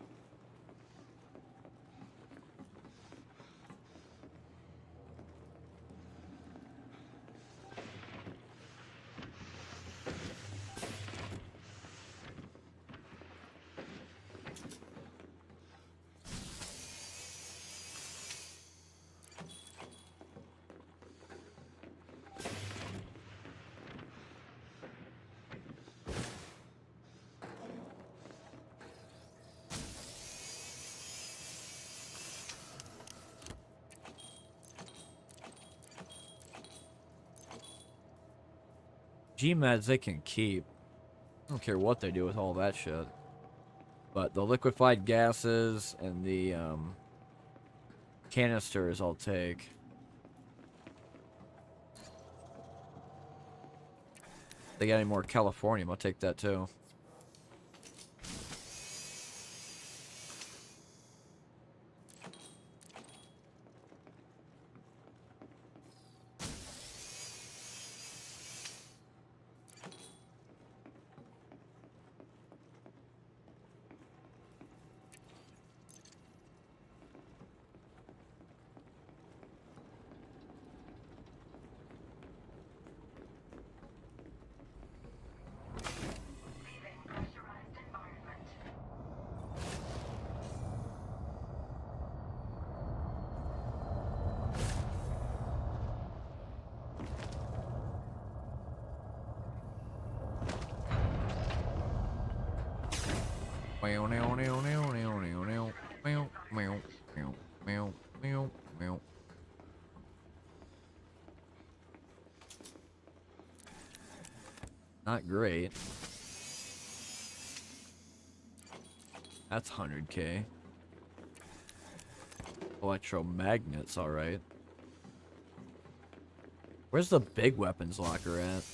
G-Meds they can keep. I don't care what they do with all that shit. But the liquefied gases and the canisters I'll take. They got any more Californium, I'll take that too. Meow, meow, meow, meow, meow, meow, meow, meow, meow, meow, meow, meow, meow. Not great. That's 100K. Electromagnets, alright. Where's the big weapons locker at?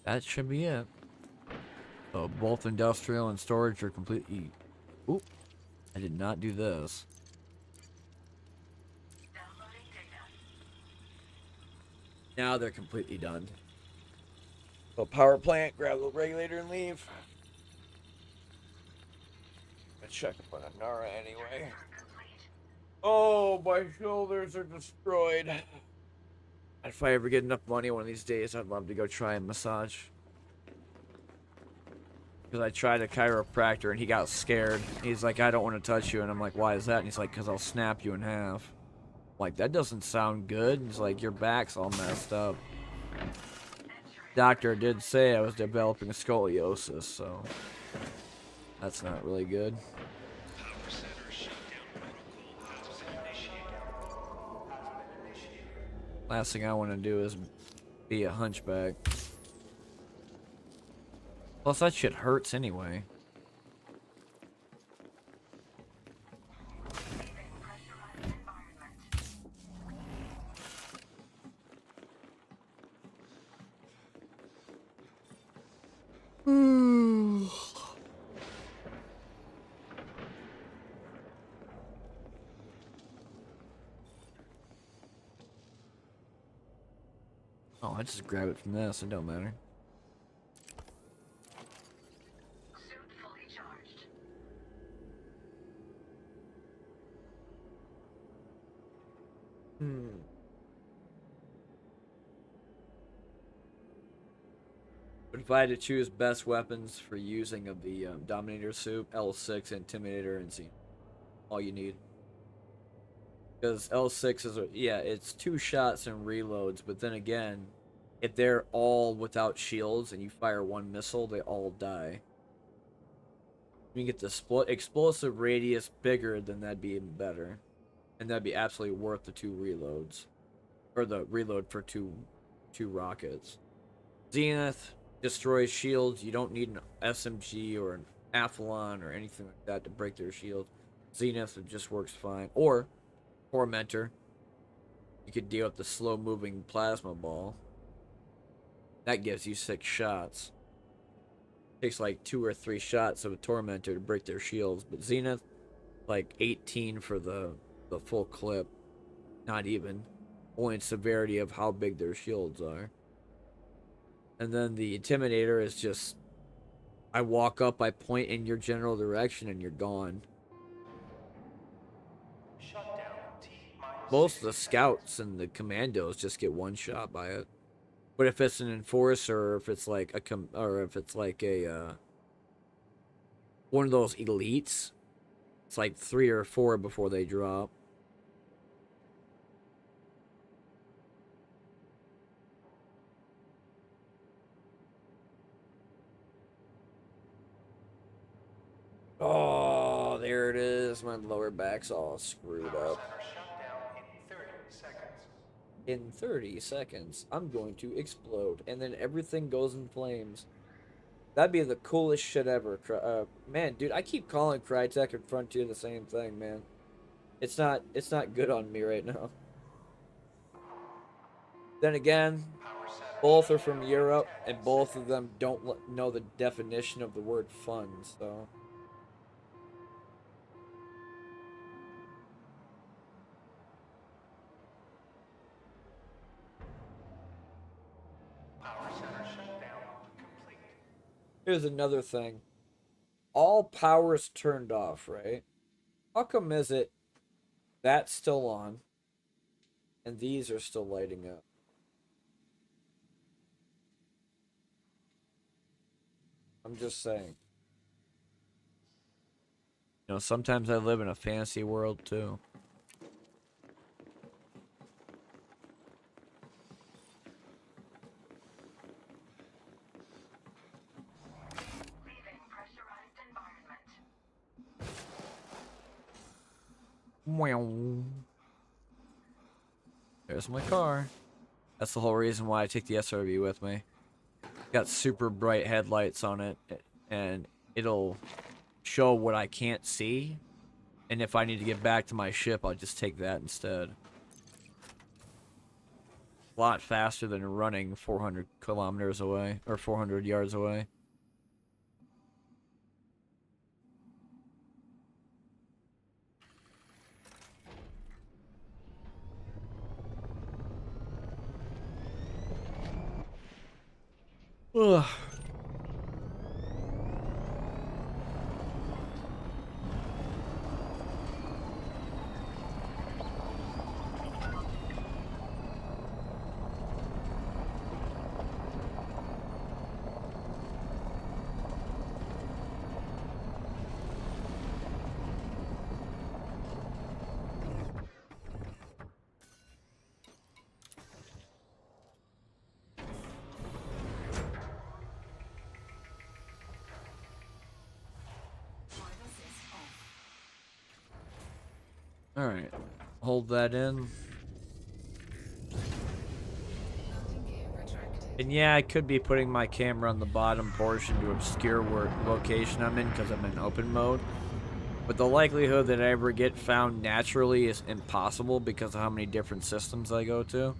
That should be it. So both industrial and storage are completely... Oop. I did not do this. Now they're completely done. So power plant, grab the regulator and leave. Let's check up on Nara anyway. Oh, my shoulders are destroyed. If I ever get enough money one of these days, I'd love to go try a massage. Because I tried a chiropractor and he got scared. He's like, I don't want to touch you. And I'm like, why is that? And he's like, because I'll snap you in half. I'm like, that doesn't sound good. And he's like, your back's all messed up. Doctor did say I was developing scoliosis, so that's not really good. Power center shutdown protocol has been initiated. Last thing I want to do is be a hunchback. Plus, that shit hurts anyway. Oh, I just grab it from this. It don't matter. Suit fully charged. But if I had to choose best weapons for using of the Dominator suit, L6, Intimidator, and Z. All you need. Because L6 is, yeah, it's 2 shots and reloads, but then again, if they're all without shields and you fire 1 missile, they all die. You can get the explosive radius bigger, then that'd be even better. And that'd be absolutely worth the 2 reloads. Or the reload for two rockets. Zenith destroys shields. You don't need an SMG or an Athlon or anything like that to break their shield. Zenith just works fine. Or Tormentor. You could deal with the slow-moving plasma ball. That gives you 6 shots. Takes like 2 or 3 shots of a Tormentor to break their shields. But Zenith, like 18 for the full clip. Not even. Only severity of how big their shields are. And then the Intimidator is just... I walk up, I point in your general direction, and you're gone. Shutdown T-minus Most of the scouts and the commandos just get 1 shot by it. But if it's an enforcer, or if it's like a one of those elites, it's like 3 or 4 before they drop. Oh, there it is. My lower back's all screwed up. center shutdown in 30 seconds. In 30 seconds, I'm going to explode, and then everything goes in flames. That'd be the coolest shit ever. Man, dude, I keep calling Crytek and Frontier the same thing, man. It's not good on me right now. Then again, Power center Both are from Europe, and both of them don't know the definition of the word fun, so. Power center shutdown complete. Here's another thing. All power's turned off, right? How come is it that's still on, and these are still lighting up? I'm just saying. You know, sometimes I live in a fantasy world too. Leaving pressurized environment. Wow. There's my car. That's the whole reason why I take the SRV with me. Got super bright headlights on it, and it'll show what I can't see. And if I need to get back to my ship, I'll just take that instead. A lot faster than running 400 kilometers away, or 400 yards away. Ugh. Alright. Hold that in. And yeah, I could be putting my camera on the bottom portion to obscure where location I'm in because I'm in open mode. But the likelihood that I ever get found naturally is impossible because of how many different systems I go to.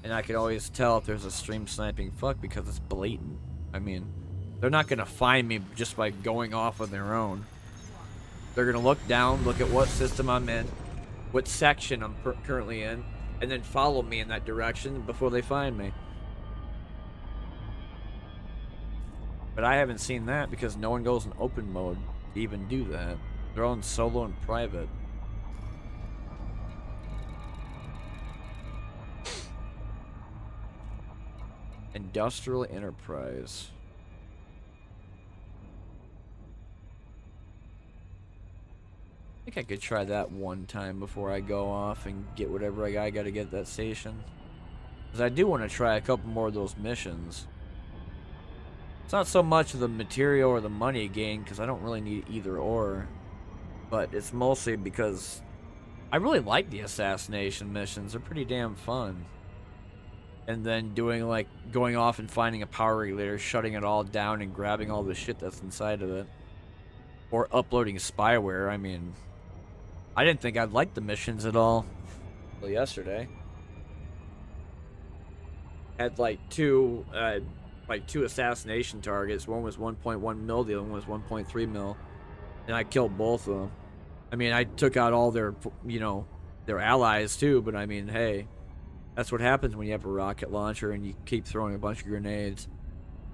And I could always tell if there's a stream sniping fuck because it's blatant. I mean, they're not going to find me just by going off on their own. They're going to look down, look at what system I'm in, what section I'm currently in, and then follow me in that direction before they find me. But I haven't seen that because no one goes in open mode to even do that. They're all in solo and private. Industrial Enterprise. I think I could try that one time before I go off and get whatever I gotta get at that station. Because I do want to try a couple more of those missions. It's not so much the material or the money gain, because I don't really need either or. But it's mostly because I really like the assassination missions. They're pretty damn fun. And then doing, like, going off and finding a power regulator, shutting it all down, and grabbing all the shit that's inside of it. Or uploading spyware. I mean, I didn't think I'd like the missions at all until yesterday. Had like two assassination targets. One was 1.1 mil, the other one was 1.3 mil, and I killed both of them. I mean, I took out all their, you know, their allies too. But I mean, hey, that's what happens when you have a rocket launcher and you keep throwing a bunch of grenades.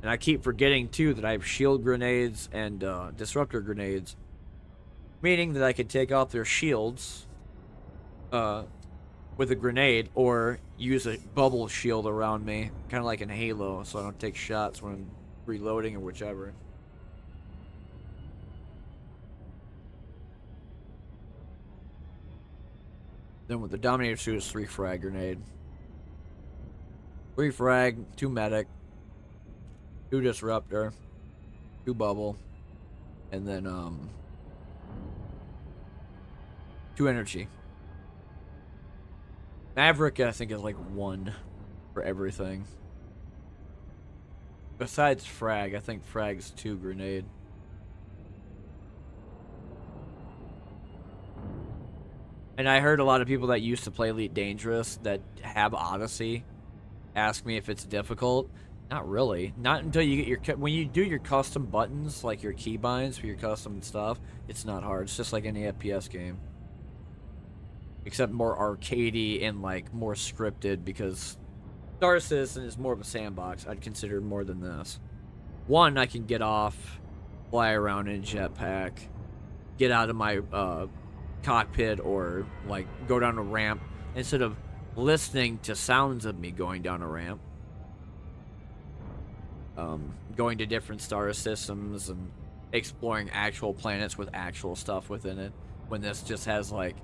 And I keep forgetting too that I have shield grenades and disruptor grenades. Meaning that I could take off their shields with a grenade or use a bubble shield around me. Kind of like in Halo, so I don't take shots when I'm reloading or whichever. Then with the Dominator suit, it's 3 frag grenade. 3 frag, 2 medic, 2 disruptor, 2 bubble, and then 2 energy. Maverick, I think, is like 1 for everything. Besides frag, I think frag's 2 grenade. And I heard a lot of people that used to play Elite Dangerous that have Odyssey ask me if it's difficult. Not really. Not until you get your when you do your custom buttons, like your keybinds for your custom stuff. It's not hard. It's just like any FPS game, except more arcadey and like more scripted, because Star Citizen is more of a sandbox. I'd consider more than this. One, I can get off, fly around in a jetpack, get out of my cockpit, or like go down a ramp instead of listening to sounds of me going down a ramp. Going to different star systems and exploring actual planets with actual stuff within it, when this just has like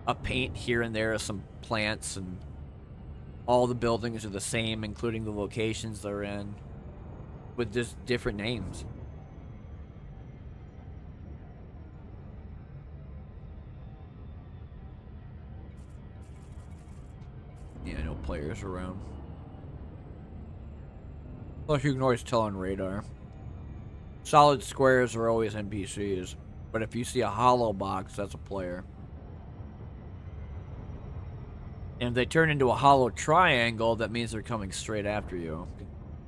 a paint here and there, some plants, and all the buildings are the same, including the locations they're in, with just different names. Yeah, no players around. Plus, you can always tell on radar. Solid squares are always NPCs, but if you see a hollow box, that's a player. And if they turn into a hollow triangle, that means they're coming straight after you,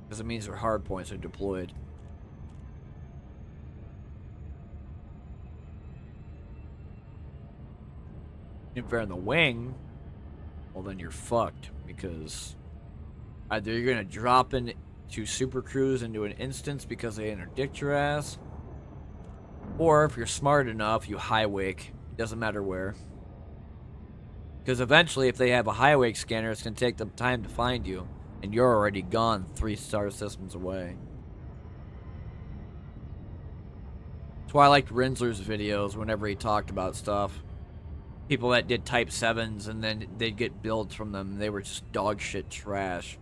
because it means their hard points are deployed. If they're in the wing, well, then you're fucked, because either you're gonna drop into super cruise into an instance because they interdict your ass, or if you're smart enough, you high wake. It doesn't matter where, because eventually, if they have a high wake scanner, it's gonna take them time to find you, and you're already gone 3 star systems away. That's why I liked Rinsler's videos whenever he talked about stuff. People that did Type 7s, and then they'd get builds from them. They were just dog shit trash.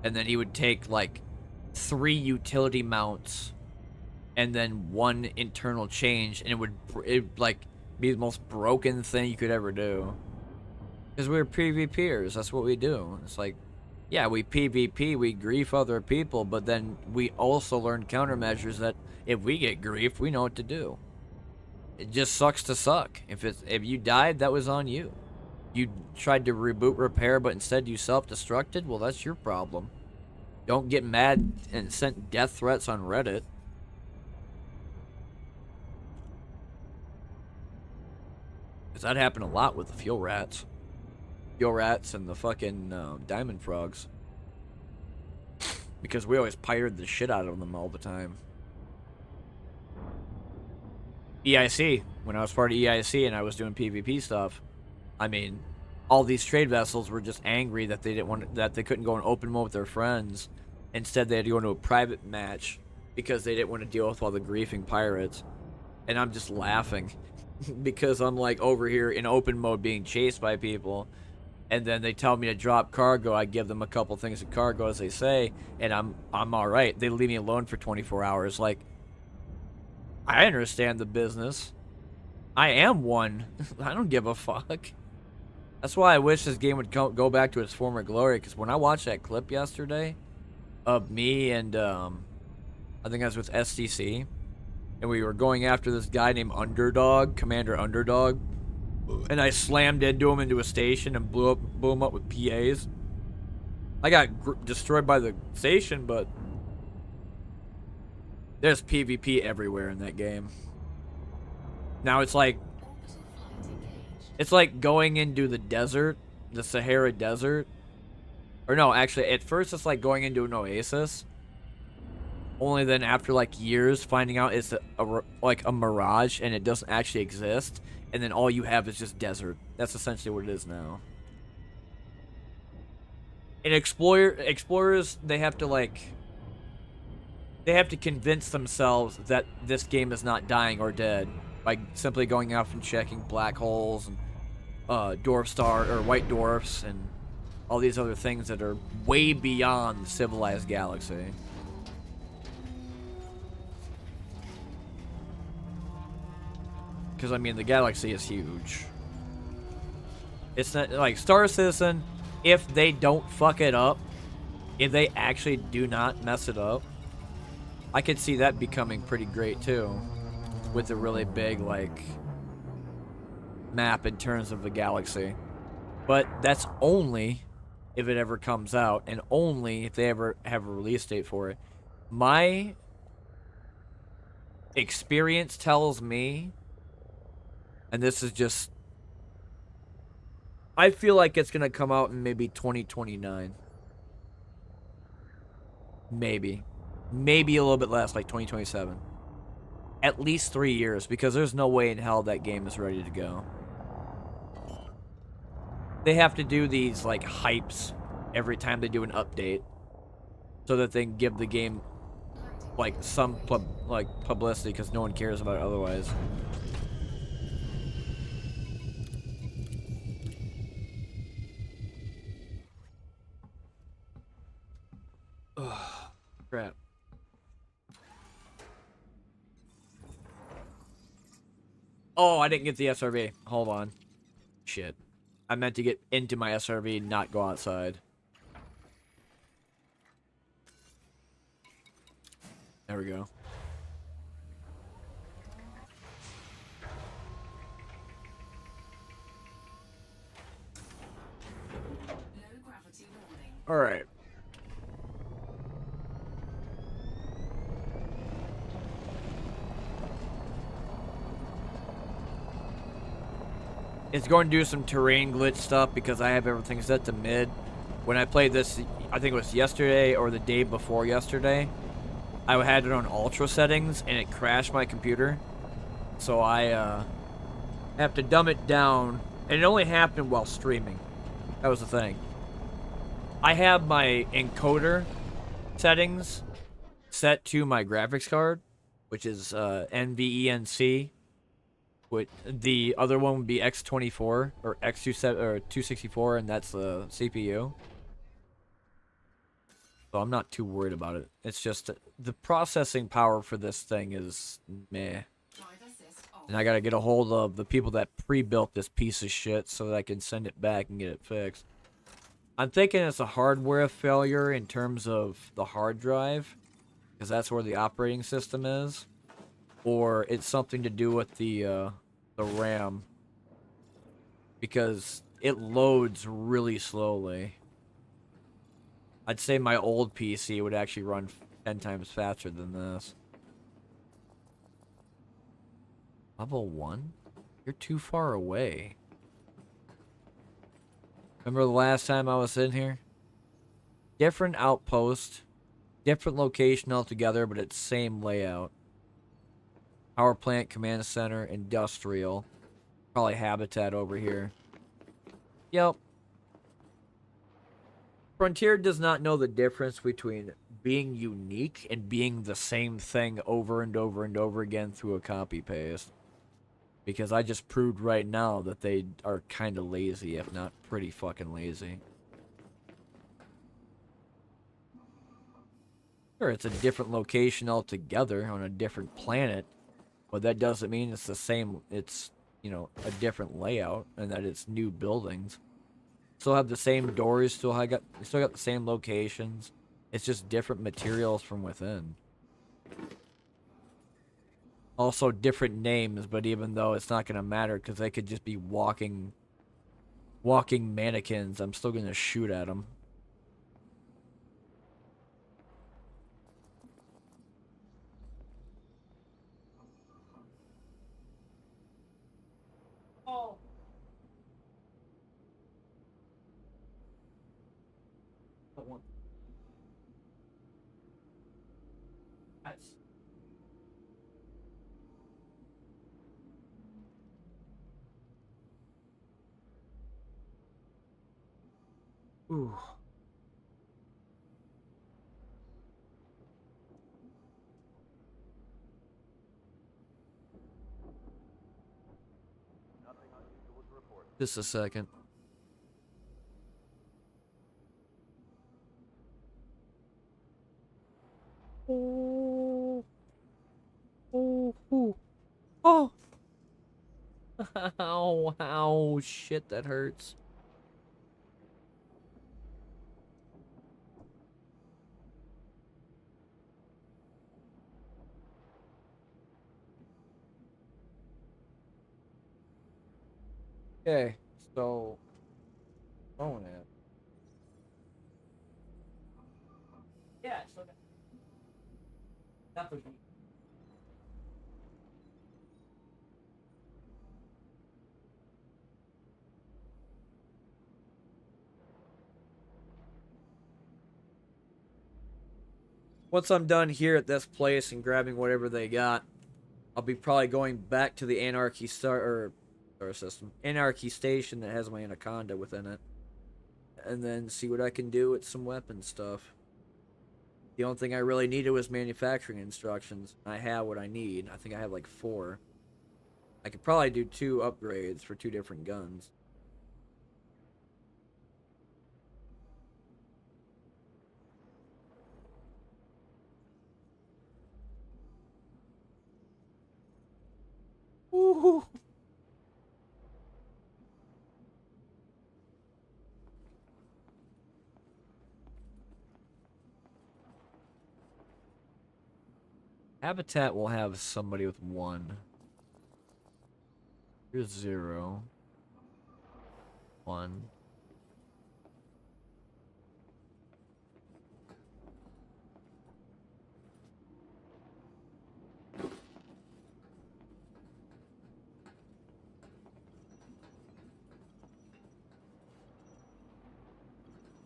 And then he would take, like, 3 utility mounts and then 1 internal change, and it would like, be the most broken thing you could ever do. Because we're PvPers. That's what we do. It's like, yeah, we PvP, we grief other people, but then we also learn countermeasures that if we get grief, we know what to do. It just sucks to suck. If you died, that was on you. You tried to reboot repair, but instead you self-destructed, well, that's your problem. Don't get mad and send death threats on Reddit. Because that happened a lot with the fuel rats. Fuel rats and the fucking diamond frogs. Because we always pirated the shit out of them all the time. EIC, when I was part of EIC and I was doing PvP stuff, I mean, all these trade vessels were just angry that they couldn't go in open mode with their friends. Instead, they had to go into a private match because they didn't want to deal with all the griefing pirates. And I'm just laughing because I'm like over here in open mode being chased by people, and then they tell me to drop cargo. I give them a couple things of cargo, as they say, and I'm all right. They leave me alone for 24 hours. Like, I understand the business. I am one. I don't give a fuck. That's why I wish this game would go back to its former glory, because when I watched that clip yesterday of me and, I think I was with SDC, and we were going after this guy named Underdog, Commander Underdog, and I slammed into him into a station and blew him up with PAs. I got destroyed by the station, but there's PvP everywhere in that game. Now it's like going into the desert, the Sahara Desert. Or no, actually, at first it's like going into an oasis. Only then after like years finding out it's like a mirage and it doesn't actually exist. And then all you have is just desert. That's essentially what it is now. And explorers, they have to convince themselves that this game is not dying or dead by simply going off and checking black holes and dwarf star or white dwarfs and all these other things that are way beyond the civilized galaxy. Because, I mean, the galaxy is huge. It's not like Star Citizen, if they don't fuck it up, if they actually do not mess it up, I could see that becoming pretty great too. With a really big, like, map in terms of the galaxy. But that's only if it ever comes out, and only if they ever have a release date for it. My experience tells me, and this is just, I feel like it's gonna come out in maybe 2029. Maybe a little bit less, like 2027. At least 3 years, because there's no way in hell that game is ready to go. They have to do these like hypes every time they do an update, so that they can give the game like some publicity, because no one cares about it otherwise. Ugh, crap. Oh, I didn't get the SRV. Hold on. Shit. I meant to get into my SRV, not go outside. There we go. All right. It's going to do some terrain glitch stuff because I have everything set to mid. When I played this, I think it was yesterday or the day before yesterday, I had it on ultra settings and it crashed my computer. So I have to dumb it down, and it only happened while streaming. That was the thing. I have my encoder settings set to my graphics card, which is NVENC. With the other one would be X24 or X264, and that's the CPU. So I'm not too worried about it. It's just the processing power for this thing is meh. And I gotta get a hold of the people that pre-built this piece of shit so that I can send it back and get it fixed. I'm thinking it's a hardware failure in terms of the hard drive, because that's where the operating system is. Or it's something to do with the RAM, because it loads really slowly. I'd say my old PC would actually run 10 times faster than this. Level 1? You're too far away. Remember the last time I was in here? Different outpost, different location altogether, but it's same layout. Power plant, command center, industrial. Probably habitat over here. Yep. Frontier does not know the difference between being unique and being the same thing over and over and over again through a copy paste. Because I just proved right now that they are kind of lazy, if not pretty fucking lazy. Sure, it's a different location altogether on a different planet, but that doesn't mean it's the same. It's, you know, a different layout, and that it's new buildings. Still have the same doors, still got the same locations. It's just different materials from within. Also different names, but even though it's not gonna matter because they could just be walking mannequins, I'm still gonna shoot at them. Oh. That's... Ooh. Just a second. Oh. Oh. Oh. Oh. Ow, ow, shit, that hurts. Okay, so phone app. Once I'm done here at this place and grabbing whatever they got, I'll be probably going back to the Star System, Anarchy Station that has my Anaconda within it, and then see what I can do with some weapon stuff. The only thing I really needed was manufacturing instructions. I have what I need. I think I have like 4. I could probably do 2 upgrades for 2 different guns. Woohoo! Habitat will have somebody with 1. Here's 0. 1.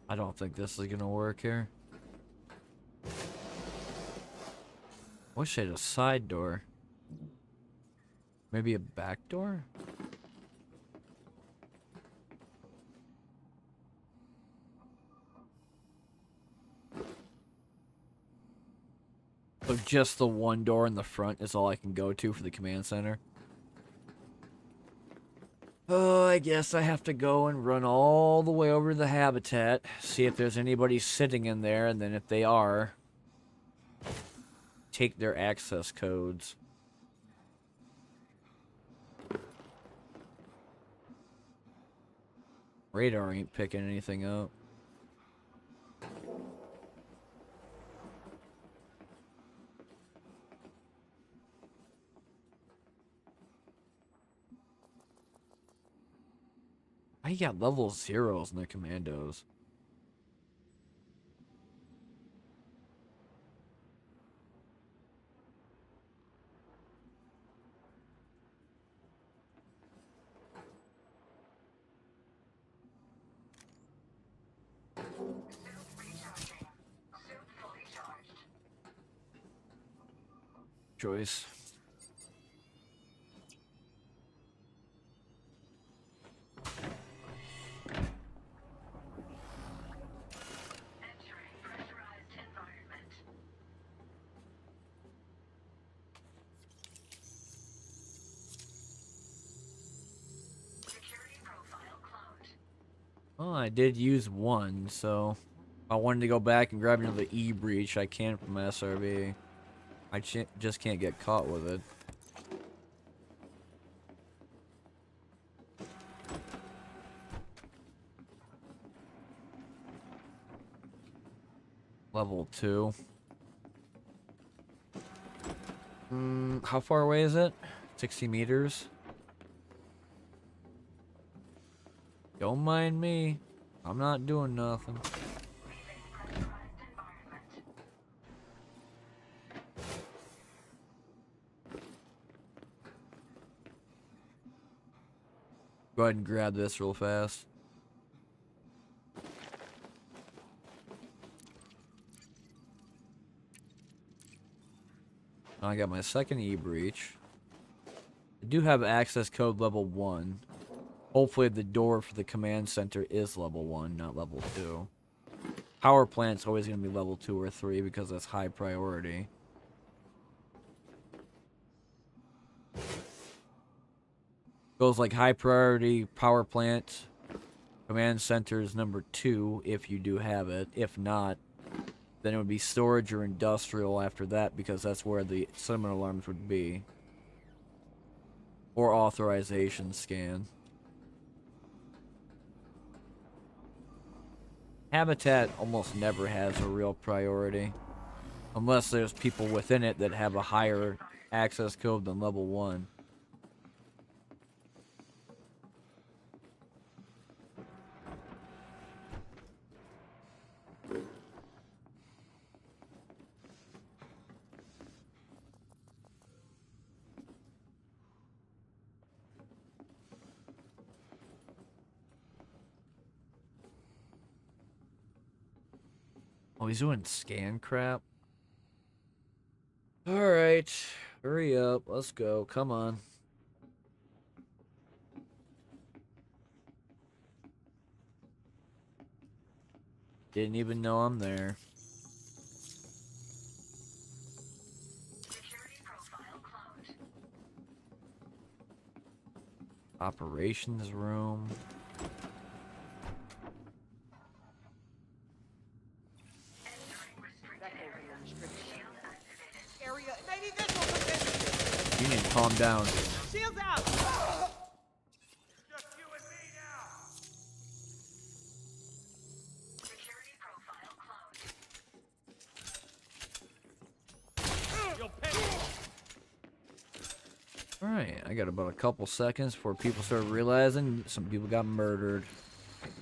I don't think this is gonna work here. Wish I had a side door. Maybe a back door? So just the one door in the front is all I can go to for the command center. Oh, I guess I have to go and run all the way over to the habitat, see if there's anybody sitting in there, and then if they are, take their access codes. Radar ain't picking anything up. I got level 0s in the commandos. Choice. Entering pressurized environment. Security profile cloned. Well, I did use 1, so if I wanted to go back and grab another E-breach, I can from SRB. I just can't get caught with it. Level 2. How far away is it? 60 meters? Don't mind me. I'm not doing nothing. Go ahead and grab this real fast. I got my second E-breach. I do have access code level 1. Hopefully the door for the command center is level 1, not level 2. Power plant's always going to be level 2 or 3 because that's high priority. Goes like high priority power plant. Command center is number 2 if you do have it. If not, then it would be storage or industrial after that because that's where the summon alarms would be. Or authorization scan. Habitat almost never has a real priority. Unless there's people within it that have a higher access code than level 1. he's doing scan crap. Alright. Hurry up. Let's go. Come on. Didn't even know I'm there. Security profile cloned. Operations room. Entering restricted area. Shield activated. Area. Maybe this will protect You need to calm down. Shields out! Just you and me now! Security profile cloned. You'll pay! Alright, I got about a couple seconds before people start realizing some people got murdered.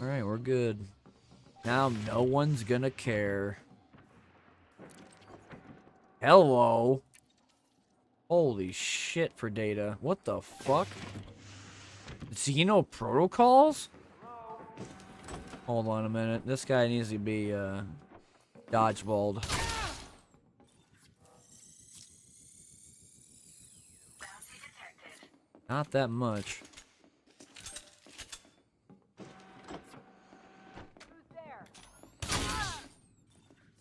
Alright, we're good. Now no one's gonna care. Hello? Holy shit for data. What the fuck? Xeno protocols? Hold on a minute. This guy needs to be dodgeballed. Bounty detected. Not that much. Who's there?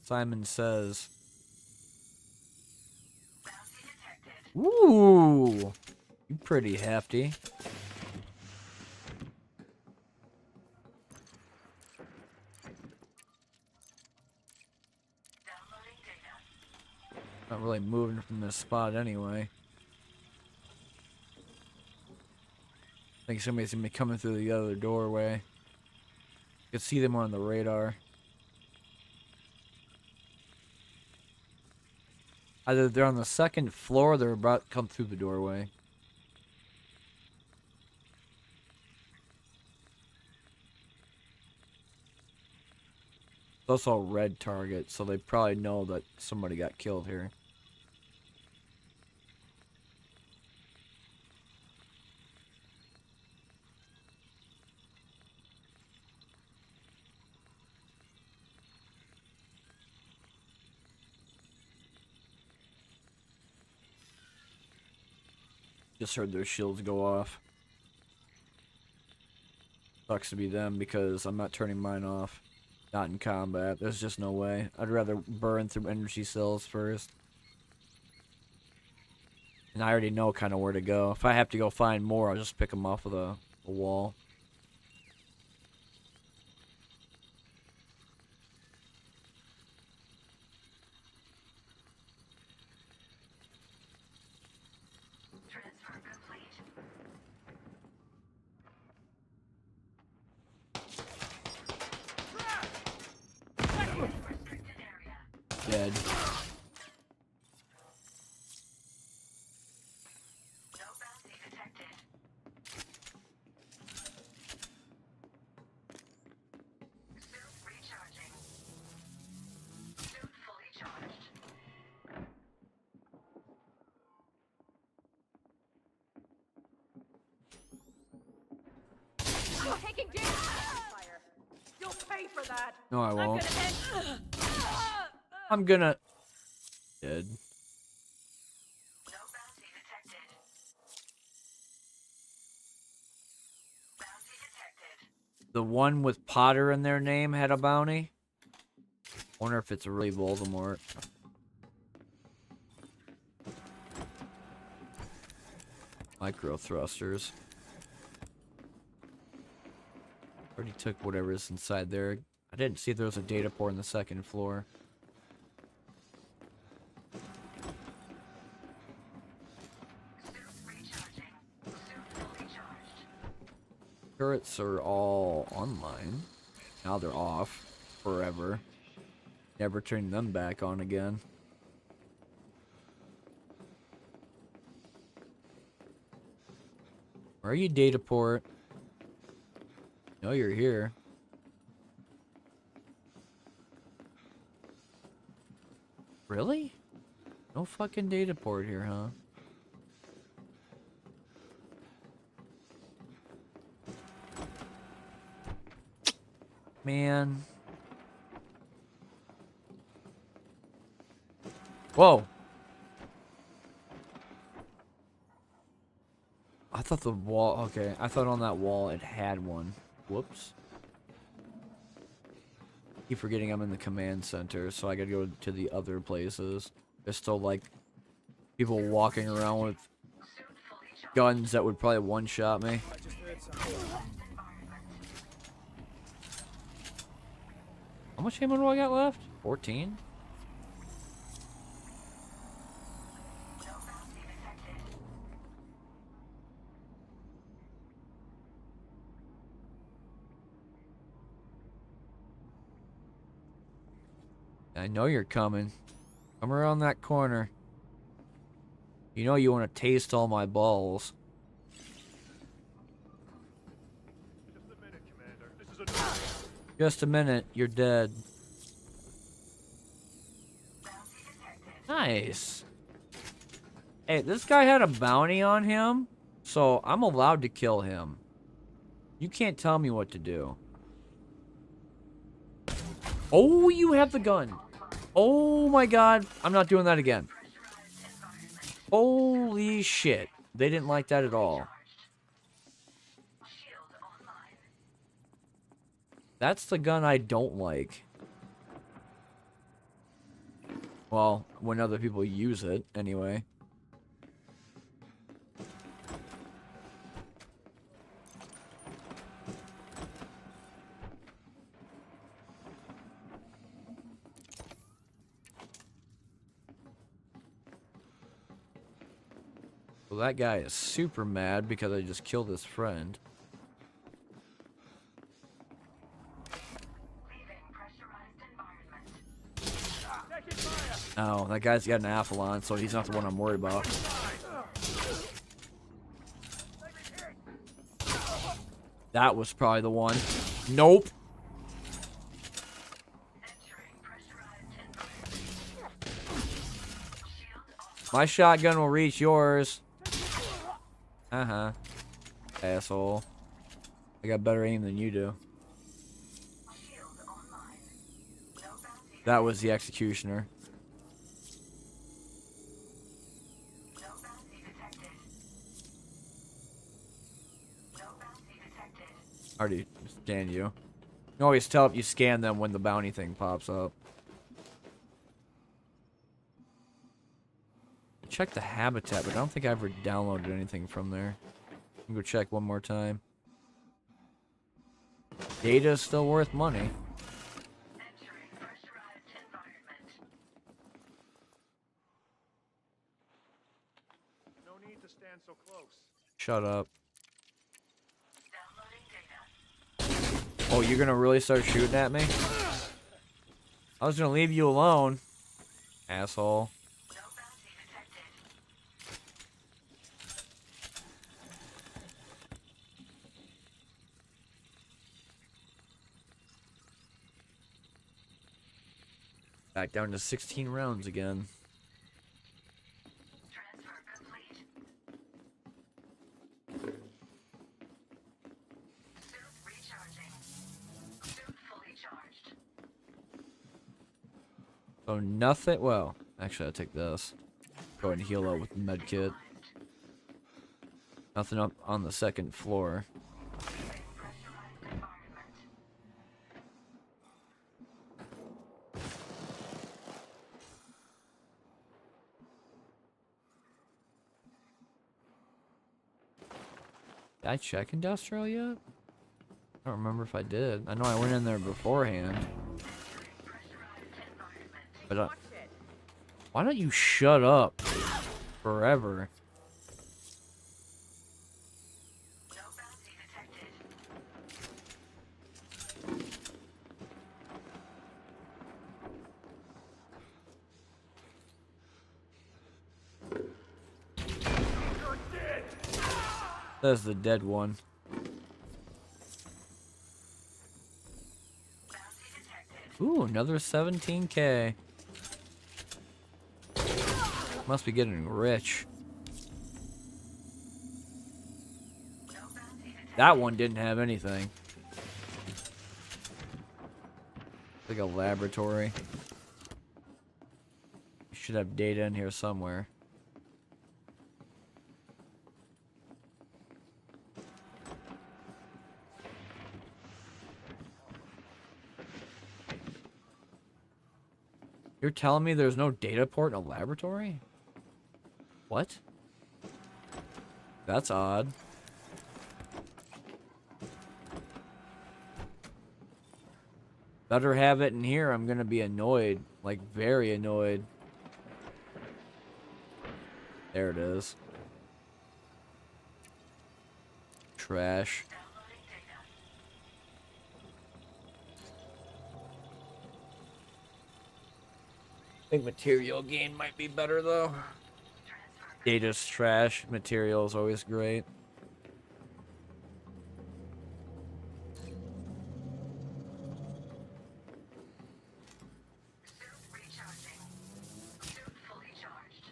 Simon says. Bounty detected. Ooh, you pretty hefty. Downloading data. Not really moving from this spot anyway. I think somebody's gonna be coming through the other doorway. You can see them on the radar. Either they're on the second floor or they're about to come through the doorway. It's also a red target, so they probably know that somebody got killed here. Just heard their shields go off. Sucks to be them because I'm not turning mine off. Not in combat. There's just no way. I'd rather burn through energy cells first. And I already know kind of where to go. If I have to go find more, I'll just pick them off of the wall. Transfer complete. Restricted area. Dead. No bounty detected. Suit recharging. Suit fully charged. I'm taking damage. Fire. You'll pay for that. No, I I'm won't. gonna end. I'm gonna... Dead. No bounty detected. Bounty detected. The one with Potter in their name had a bounty? Wonder if it's really Voldemort. Micro thrusters. Already took whatever's inside there. I didn't see if there was a data port on the second floor. Suit recharging. Suit fully charged. Turrets are all online. Now they're off forever. Never turning them back on again. Where are you, data port? No, you're here. Really? No fucking data port here, huh? Man. Whoa. I thought the wall... Okay, I thought on that wall it had one. Whoops. Keep forgetting I'm in the command center, so I gotta go to the other places. There's still, like, people walking around with guns that would probably one-shot me. I just heard something. How much ammo do I got left? 14? I know you're coming. Come around that corner. You know you want to taste all my balls. Just a minute, Commander. This is a Just a minute, you're dead. Nice. Hey, this guy had a bounty on him, so I'm allowed to kill him. You can't tell me what to do. Oh, you have the gun. Oh my god, I'm not doing that again. Holy shit. They didn't like that at all. That's the gun I don't like. Well, when other people use it, anyway. Well, that guy is super mad because I just killed his friend. Oh, that guy's got an Athlon, so he's not the one I'm worried about. That was probably the one. Nope. My shotgun will reach yours. Uh-huh. Asshole. I got better aim than you do. That was the executioner. Already scanned you. You can always tell if you scan them when the bounty thing pops up. Check the habitat, but I don't think I ever downloaded anything from there. I can go check one more time. Data is still worth money. no need to stand so close. Shut up. Oh, you're gonna really start shooting at me? I was gonna leave you alone, asshole. Back down to 16 rounds again. Transfer complete. Suit recharging. Suit fully charged. So nothing. Well, actually, I'll take this. Go ahead and heal up with the med kit. Nothing up on the second floor. Pressurized environment. Did I check industrial yet? I don't remember if I did. I know I went in there beforehand. But why don't you shut up forever? No bounty detected. That's the dead one. Ooh, another 17K. Must be getting rich. That one didn't have anything. Like a laboratory. Should have data in here somewhere. You're telling me there's no data port in a laboratory? What? That's odd. Better have it in here. I'm gonna be annoyed. Like, very annoyed. There it is. Trash. I think material gain might be better though. Data's trash. Material is always great. Suit recharging. Suit fully charged.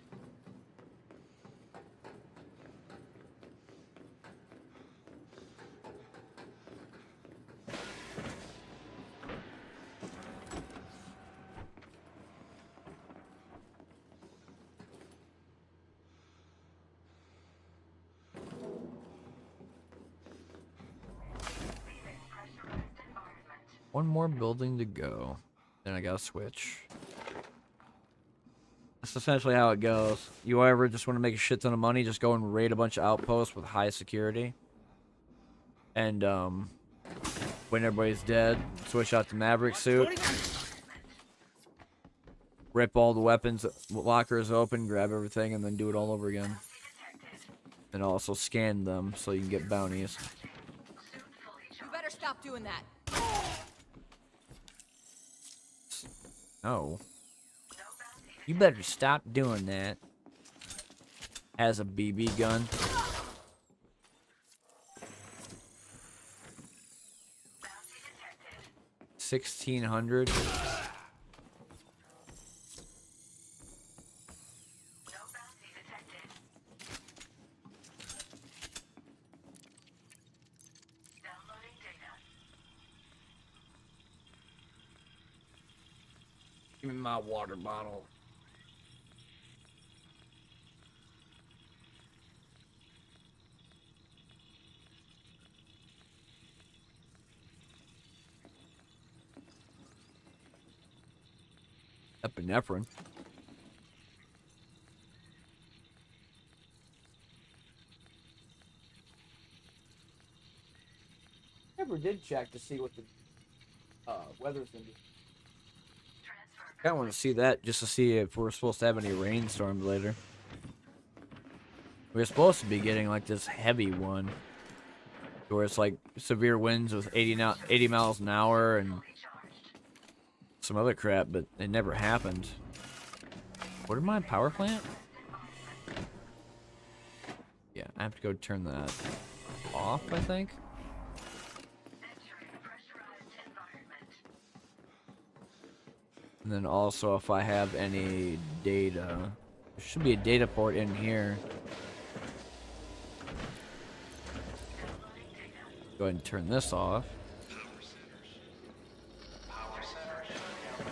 Leaving pressurized environment. One more building to go. Then I gotta switch. That's essentially how it goes. You ever just want to make a shit ton of money, just go and raid a bunch of outposts with high security. And, when everybody's dead, switch out the Maverick suit. Rip all the weapons lockers open, grab everything, and then do it all over again. And also scan them so you can get bounties. You better stop doing that. No. You better stop doing that. As a BB gun. Bounty detected. 1600. No bounty detected. Downloading data. Give me my water bottle. Epinephrine. Never did check to see what the weather's gonna be. I want to see that just to see if we're supposed to have any rainstorms later. We're supposed to be getting like this heavy one, where it's like severe winds with 80 miles an hour and some other crap, but it never happened. What am I, power plant? Yeah, I have to go turn that off, I think. Entering pressurized environment. And then also if I have any data. There should be a data port in here. Go ahead and turn this off. Power center shutdown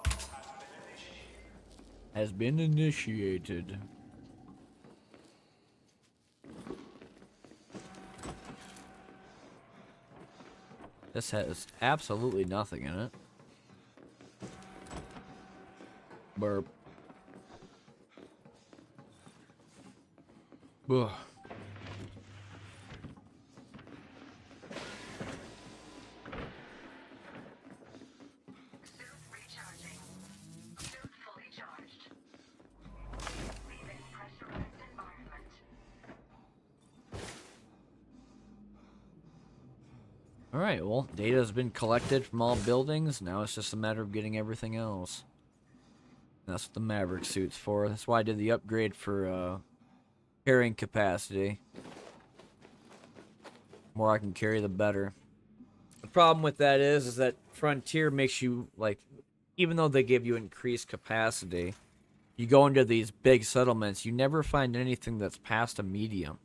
protocol Has been initiated. This has absolutely nothing in it. Burp. Ugh. Suit recharging. Suit fully charged. Leaving pressurized environment. Alright, well, data has been collected from all buildings. Now it's just a matter of getting everything else. That's what the Maverick suit's for. That's why I did the upgrade for carrying capacity. The more I can carry, the better. The problem with that is that Frontier makes you, like, even though they give you increased capacity, you go into these big settlements, you never find anything that's past a medium.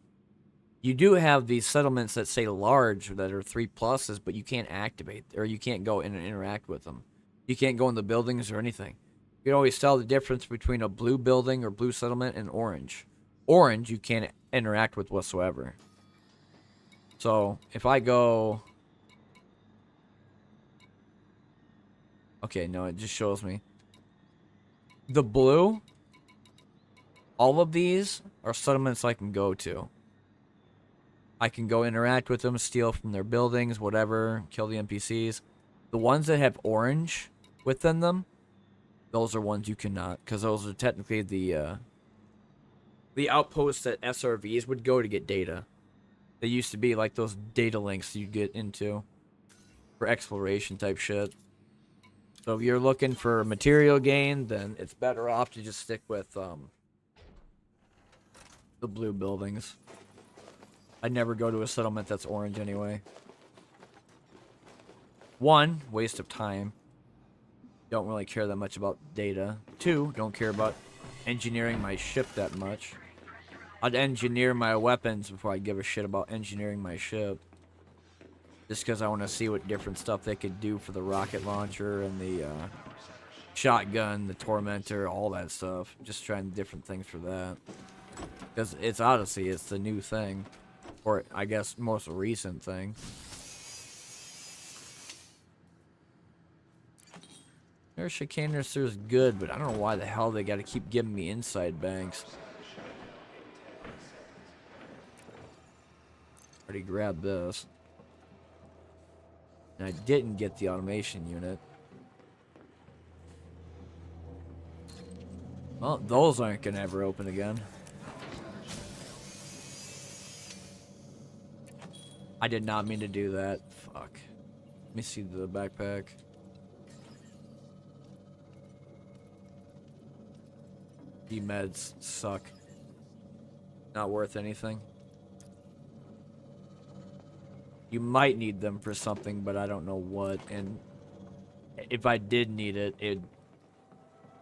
You do have these settlements that say large, that are 3+s, but you can't activate, or you can't go in and interact with them. You can't go in the buildings or anything. You can always tell the difference between a blue building or blue settlement and orange. Orange, you can't interact with whatsoever. So, if I go... Okay, no, it just shows me. The blue, all of these are settlements I can go to. I can go interact with them, steal from their buildings, whatever, kill the NPCs. The ones that have orange within them, those are ones you cannot, because those are technically the outposts that SRVs would go to get data. They used to be like those data links you'd get into for exploration type shit. So if you're looking for material gain, then it's better off to just stick with the blue buildings. I'd never go to a settlement that's orange anyway. One, waste of time. Don't really care that much about data. Two, don't care about engineering my ship that much. I'd engineer my weapons before I give a shit about engineering my ship. Just because I want to see what different stuff they could do for the rocket launcher and the shotgun, the tormentor, all that stuff. Just trying different things for that. Because it's Odyssey, it's the new thing. Or, I guess, most recent thing. Their Chicaneer is good, but I don't know why the hell they gotta keep giving me inside banks. Already grabbed this. And I didn't get the automation unit. Well, those aren't gonna ever open again. I did not mean to do that. Fuck. Let me see the backpack. E-meds suck. Not worth anything. You might need them for something, but I don't know what. And if I did need it, it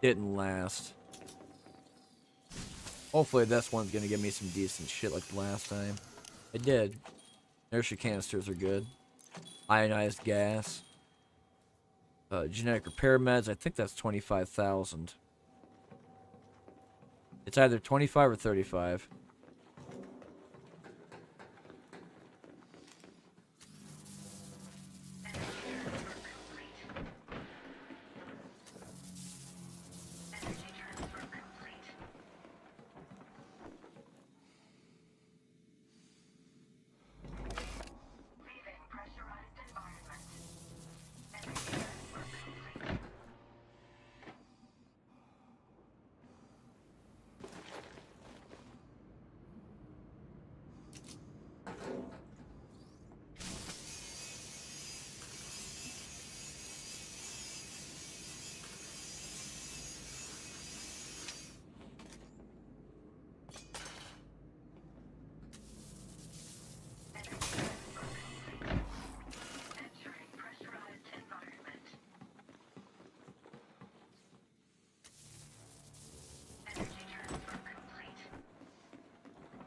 didn't last. Hopefully this one's gonna give me some decent shit like the last time. It did. Inertia canisters are good. Ionized gas. Genetic repair meds. I think that's 25,000. It's either 25 or 35.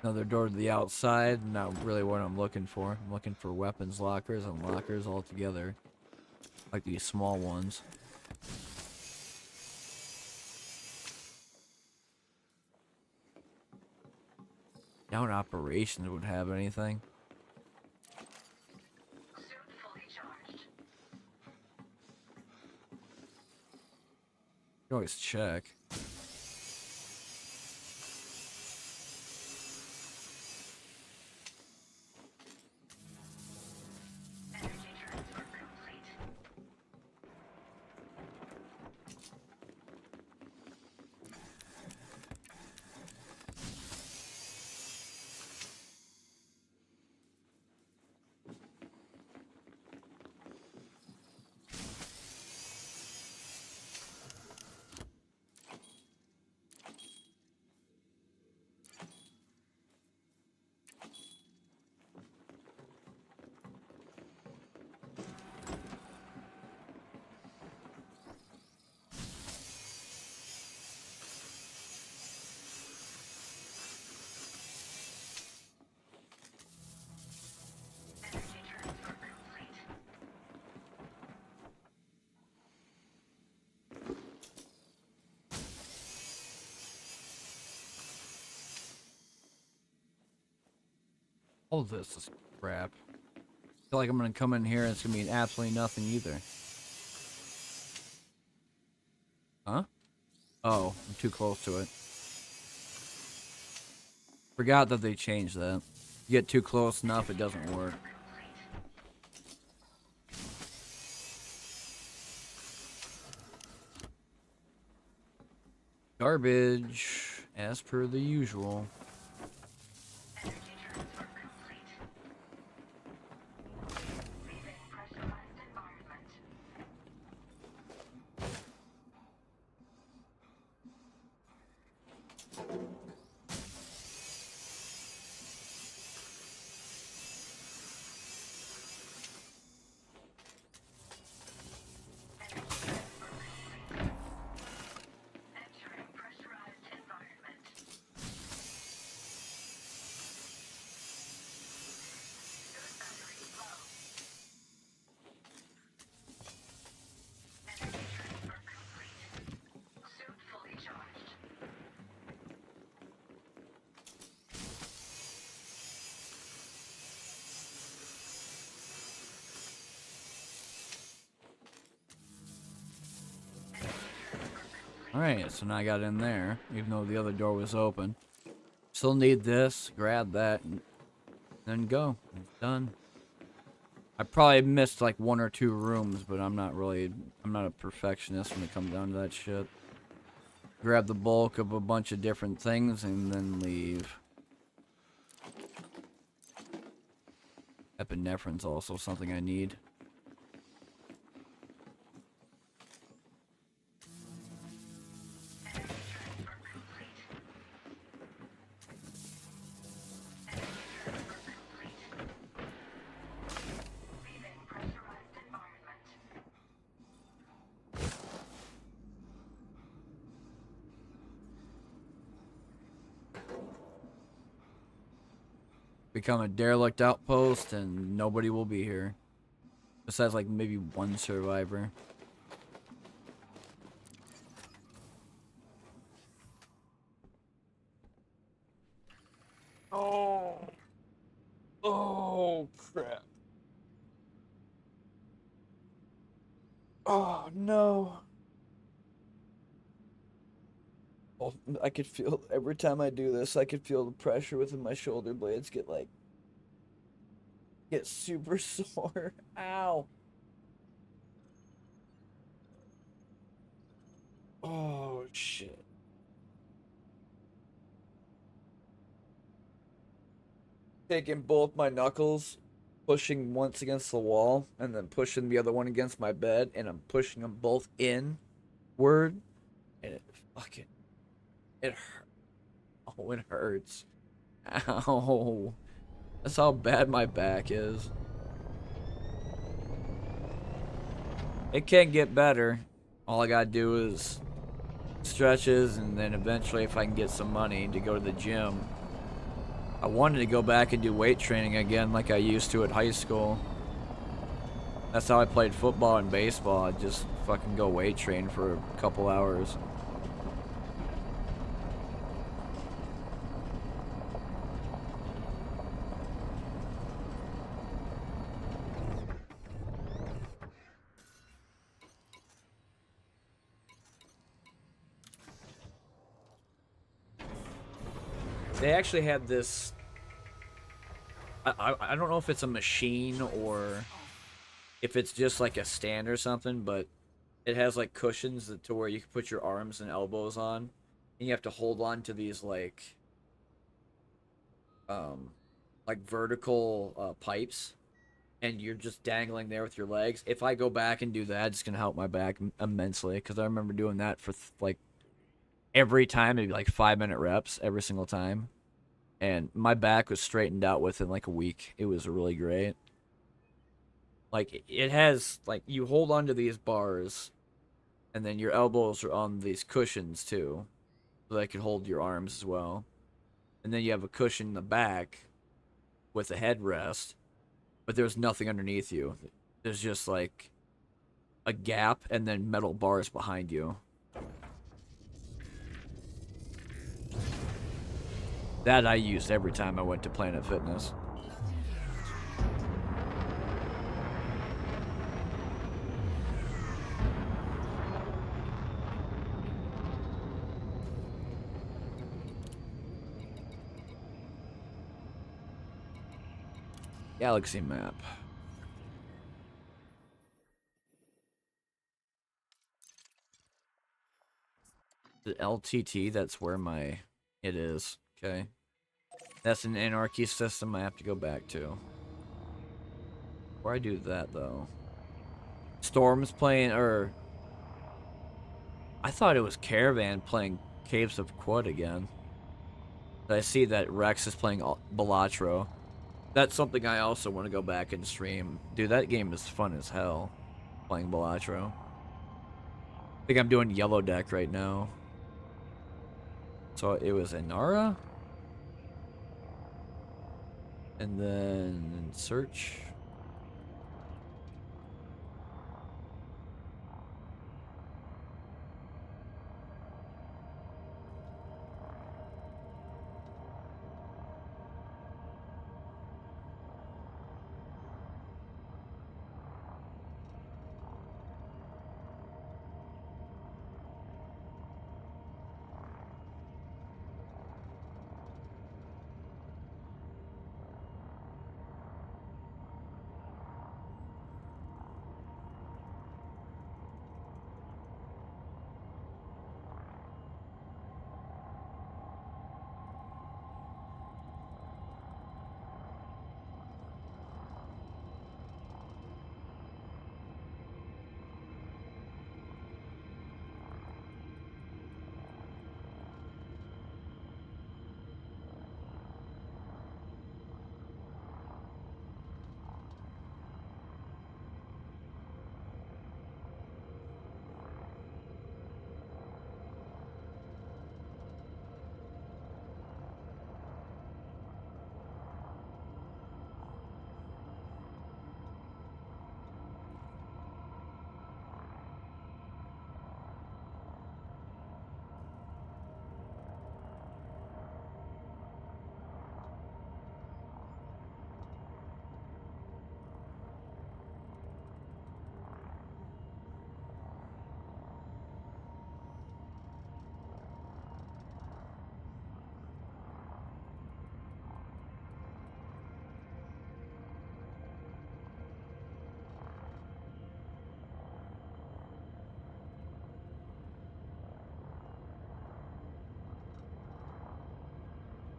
Another door to the outside. Not really what I'm looking for. I'm looking for weapons lockers and lockers all together. Like these small ones. Down operations would have anything. Suit fully charged. You can always check. Energy transfer complete. All this is crap. I feel like I'm gonna come in here and it's gonna be absolutely nothing either. Huh? Oh, I'm too close to it. Forgot that they changed that. You get too close enough, it doesn't work. Garbage, as per the usual. Energy transfer complete. Leaving pressurized environment. Entering pressurized environment. Suit battery low. Energy transfer complete. Suit fully charged. Alright, so now I got in there, even though the other door was open. Still need this, grab that, and then go. It's done. I probably missed like 1 or 2 rooms, but I'm not a perfectionist when it comes down to that shit. Grab the bulk of a bunch of different things and then leave. Epinephrine's also something I need. Leaving pressurized environment. Become a derelict outpost and nobody will be here. Besides like maybe 1 survivor. Oh crap. Oh no. Oh, I could feel every time I do this, I could feel the pressure within my shoulder blades get super sore. Ow. Oh shit. Taking both my knuckles, pushing once against the wall, and then pushing the other one against my bed, and I'm pushing them both inward, and it hurt. Oh, it hurts. Ow. That's how bad my back is. It can get better. All I gotta do is stretches, and then eventually if I can get some money to go to the gym. I wanted to go back and do weight training again like I used to at high school. That's how I played football and baseball. I'd just fucking go weight train for a couple hours. They actually had this. I don't know if it's a machine or if it's just like a stand or something, but it has like cushions to where you can put your arms and elbows on, and you have to hold on to these like vertical pipes, and you're just dangling there with your legs. If I go back and do that, it's gonna help my back immensely because I remember doing that for like every time, maybe like 5-minute reps every single time. And my back was straightened out within like a week. It was really great. Like it has like you hold onto these bars and then your elbows are on these cushions too. So they can hold your arms as well. And then you have a cushion in the back with a headrest, but there's nothing underneath you. There's just like a gap and then metal bars behind you. That I used every time I went to Planet Fitness. Galaxy map. The LTT, that's where it is. Okay. That's an anarchy system I have to go back to. Before I do that, though. Storm's playing, or... I thought it was Caravan playing Caves of Quad again. I see that Rex is playing Balatro. That's something I also want to go back and stream. Dude, that game is fun as hell. Playing Balatro. I think I'm doing Yellow Deck right now. So it was Inara. And then search.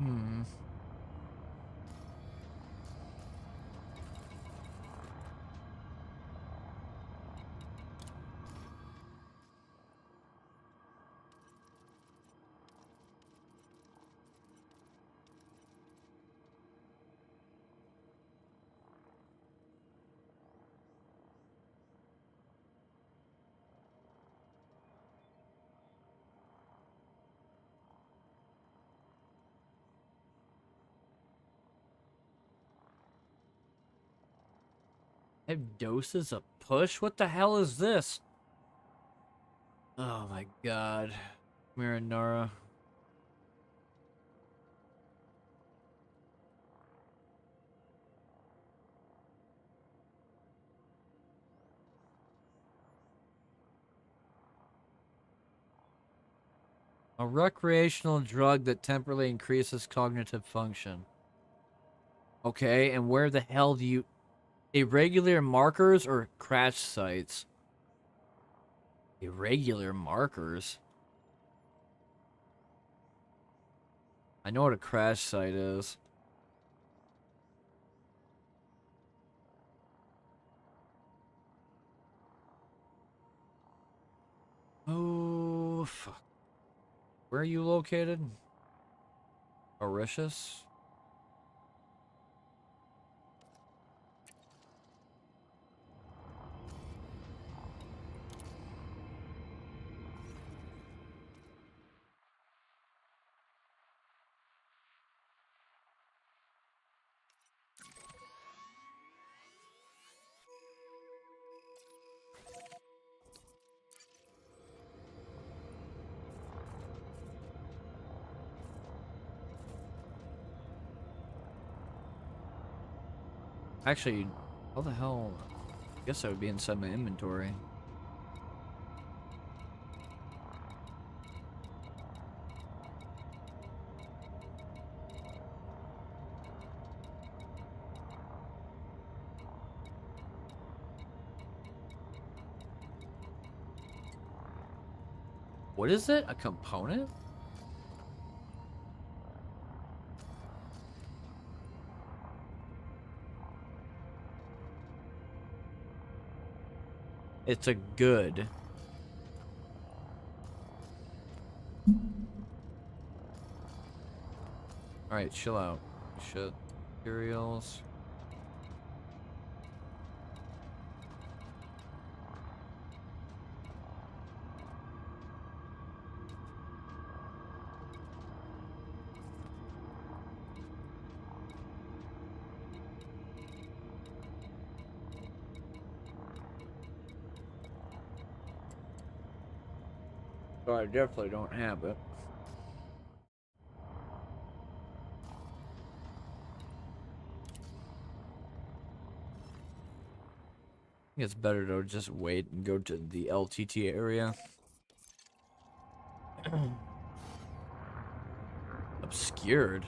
Hmm. Have doses of push? What the hell is this? Oh my god. Marinara. A recreational drug that temporarily increases cognitive function. Okay, and where the hell do you... Irregular markers or crash sites? Irregular markers? I know what a crash site is. Oh, fuck. Where are you located? Mauritius? Actually, how the hell... I guess that would be inside my inventory. What is it? A component? It's a good. Alright, chill out. Shit. Materials. So I definitely don't have it. I think it's better to just wait and go to the LTT area. Obscured.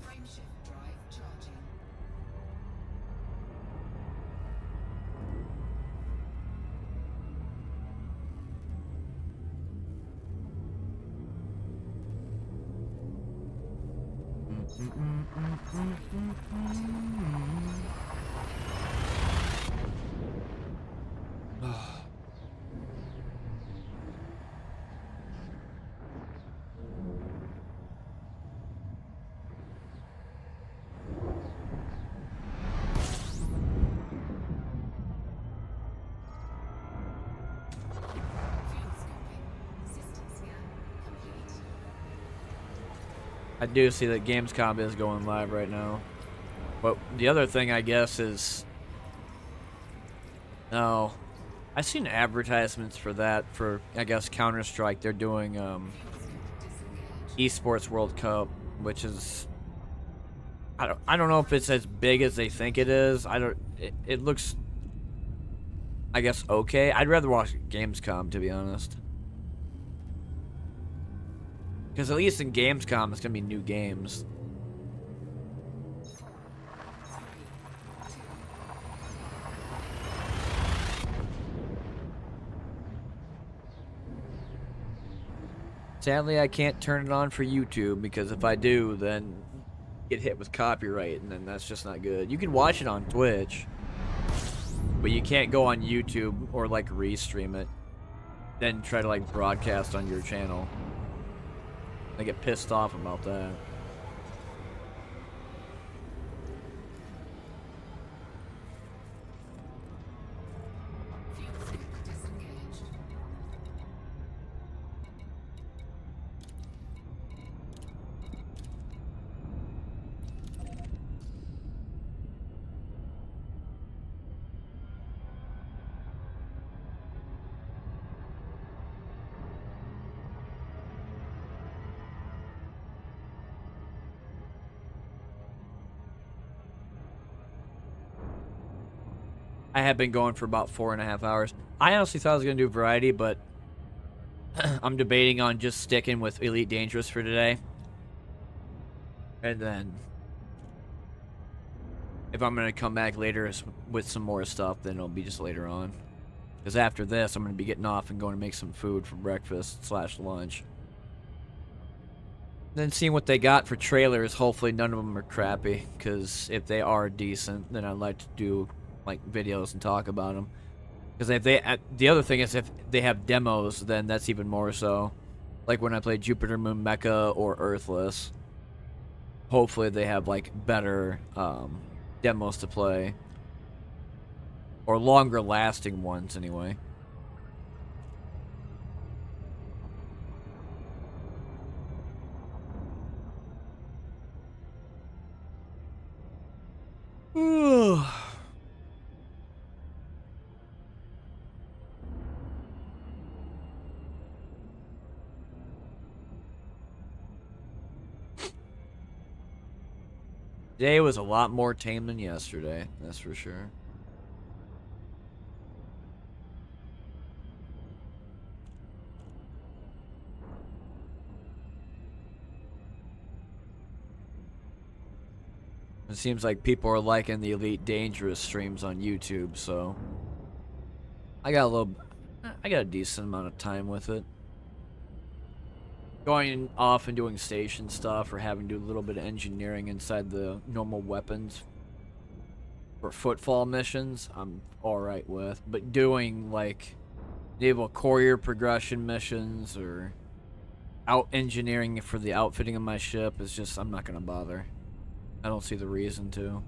Frameshift drive charging. I do see that Gamescom is going live right now. But the other thing, I guess, is... No. I've seen advertisements for that, for, I guess, Counter-Strike. They're doing, Esports World Cup, which is... I don't know if it's as big as they think it is. It looks, I guess, okay. I'd rather watch Gamescom, to be honest. Because at least in Gamescom, it's going to be new games. Sadly, I can't turn it on for YouTube, because if I do, then get hit with copyright, and then that's just not good. You can watch it on Twitch, but you can't go on YouTube or, like, restream it, then try to, like, broadcast on your channel. I get pissed off about that. I have been going for about 4.5 hours. I honestly thought I was going to do variety, but I'm debating on just sticking with Elite Dangerous for today. And then, if I'm going to come back later with some more stuff, then it'll be just later on. Because after this, I'm going to be getting off and going to make some food for breakfast / lunch. Then seeing what they got for trailers, hopefully none of them are crappy. Because if they are decent, then I'd like to do like videos and talk about them. Because if they, the other thing is if they have demos, then that's even more so. Like when I play Jupiter Moon Mecha or Earthless. Hopefully they have like better demos to play. Or longer lasting ones anyway. Today was a lot more tame than yesterday, that's for sure. It seems like people are liking the Elite Dangerous streams on YouTube, so I got a decent amount of time with it. Going off and doing station stuff or having to do a little bit of engineering inside the normal weapons for footfall missions, I'm alright with. But doing like naval courier progression missions or out engineering for the outfitting of my ship is just, I'm not gonna bother. I don't see the reason to.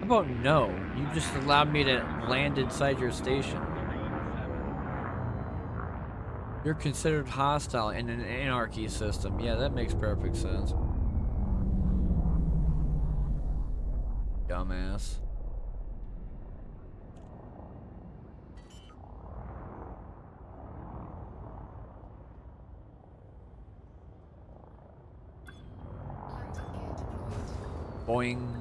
How about no? You just allowed me to land inside your station. You're considered hostile in an anarchy system. Yeah, that makes perfect sense. Dumbass. Boing.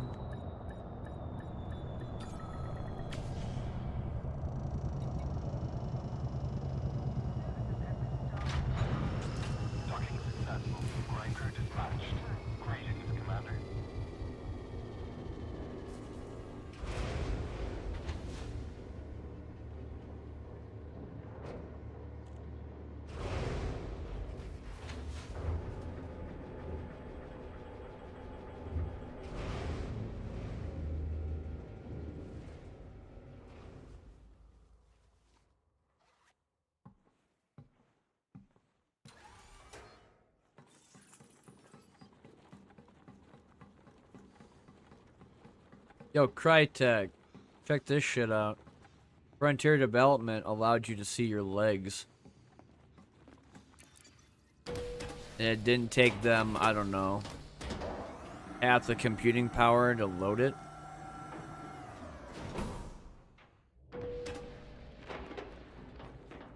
Docking successful. Grind crew dispatched. Greetings, Commander. Yo, Crytek, check this shit out. Frontier Development allowed you to see your legs. And it didn't take them, I don't know, half the computing power to load it.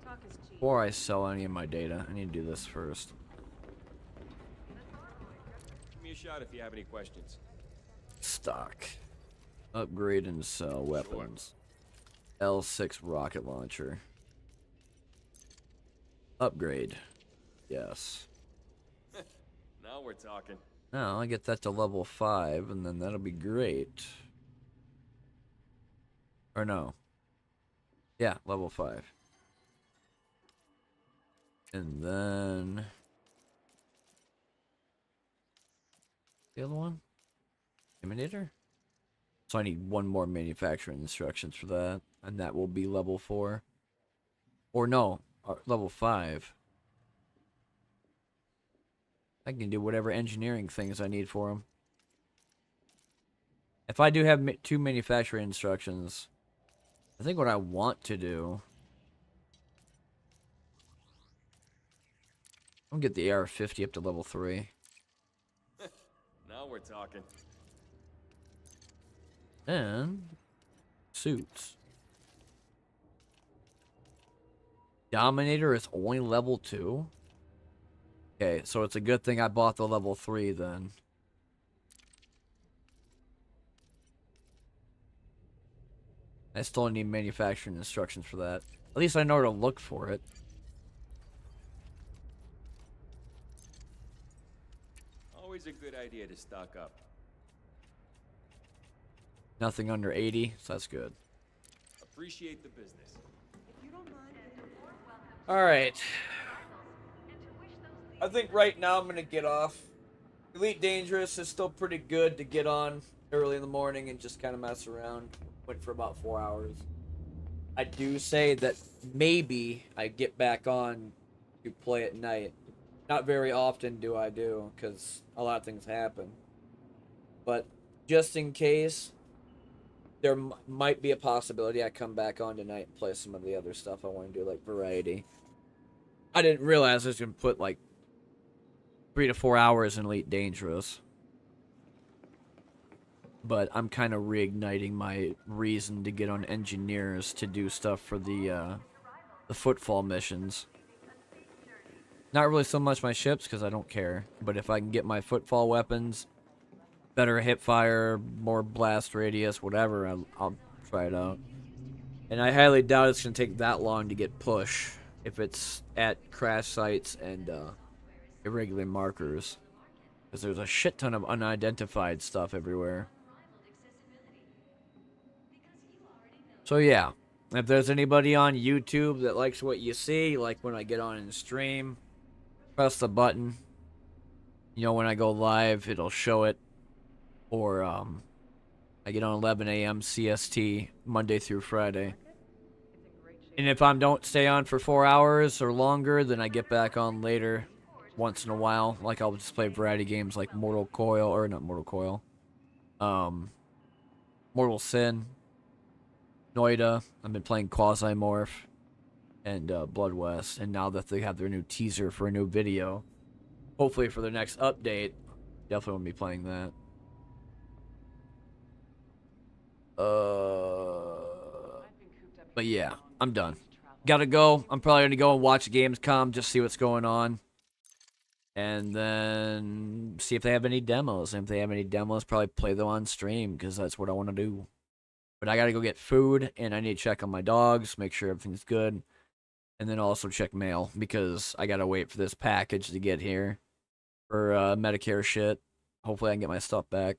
Talk is cheap. Before I sell any of my data, I need to do this first. Give me a shout if you have any questions. Stock. Upgrade and sell weapons. L6 rocket launcher. Upgrade. Yes. Now we're talking. Now I get that to level 5, and then that'll be great. Or no. Yeah, level 5. And then... the other one? Intimidator? So I need one more manufacturing instructions for that, and that will be level 4. Or no, level 5. I can do whatever engineering things I need for them. If I do have 2 manufacturing instructions, I think what I want to do... I'm gonna get the AR-50 up to level 3. we're talking. And suits. Dominator is only level 2. Okay, so it's a good thing I bought the level 3 then. I still need manufacturing instructions for that. At least I know where to look for it. Always a good idea to stock up. Nothing under 80, so that's good. Appreciate the business. Alright. I think right now I'm going to get off. Elite Dangerous is still pretty good to get on early in the morning and just kind of mess around. Went for about 4 hours. I do say that maybe I get back on to play at night. Not very often do I do, because a lot of things happen. But just in case, there might be a possibility I come back on tonight and play some of the other stuff I want to do, like variety. I didn't realize I was going to put like 3 to 4 hours in Elite Dangerous. But I'm kind of reigniting my reason to get on Engineers to do stuff for the footfall missions. Not really so much my ships, because I don't care. But if I can get my footfall weapons, better hip fire, more blast radius, whatever, I'll try it out. And I highly doubt it's going to take that long to get push if it's at crash sites and irregular markers. Because there's a shit ton of unidentified stuff everywhere. So yeah, if there's anybody on YouTube that likes what you see, like when I get on and stream, press the button. You know, when I go live, it'll show it. Or I get on 11 a.m. CST, Monday through Friday. And if I don't stay on for 4 hours or longer, then I get back on later, once in a while. Like I'll just play variety games like Mortal Coil, or not Mortal Coil. Mortal Sin. Noida. I've been playing Quasimorph and Blood West, and now that they have their new teaser for a new video, hopefully for their next update, definitely won't be playing that. But yeah, I'm done. Gotta go. I'm probably gonna go and watch Gamescom, just see what's going on, and then see if they have any demos. And if they have any demos, probably play them on stream, because that's what I want to do. But I gotta go get food, and I need to check on my dogs, make sure everything's good. And then also check mail, because I gotta wait for this package to get here for Medicare shit. Hopefully I can get my stuff back.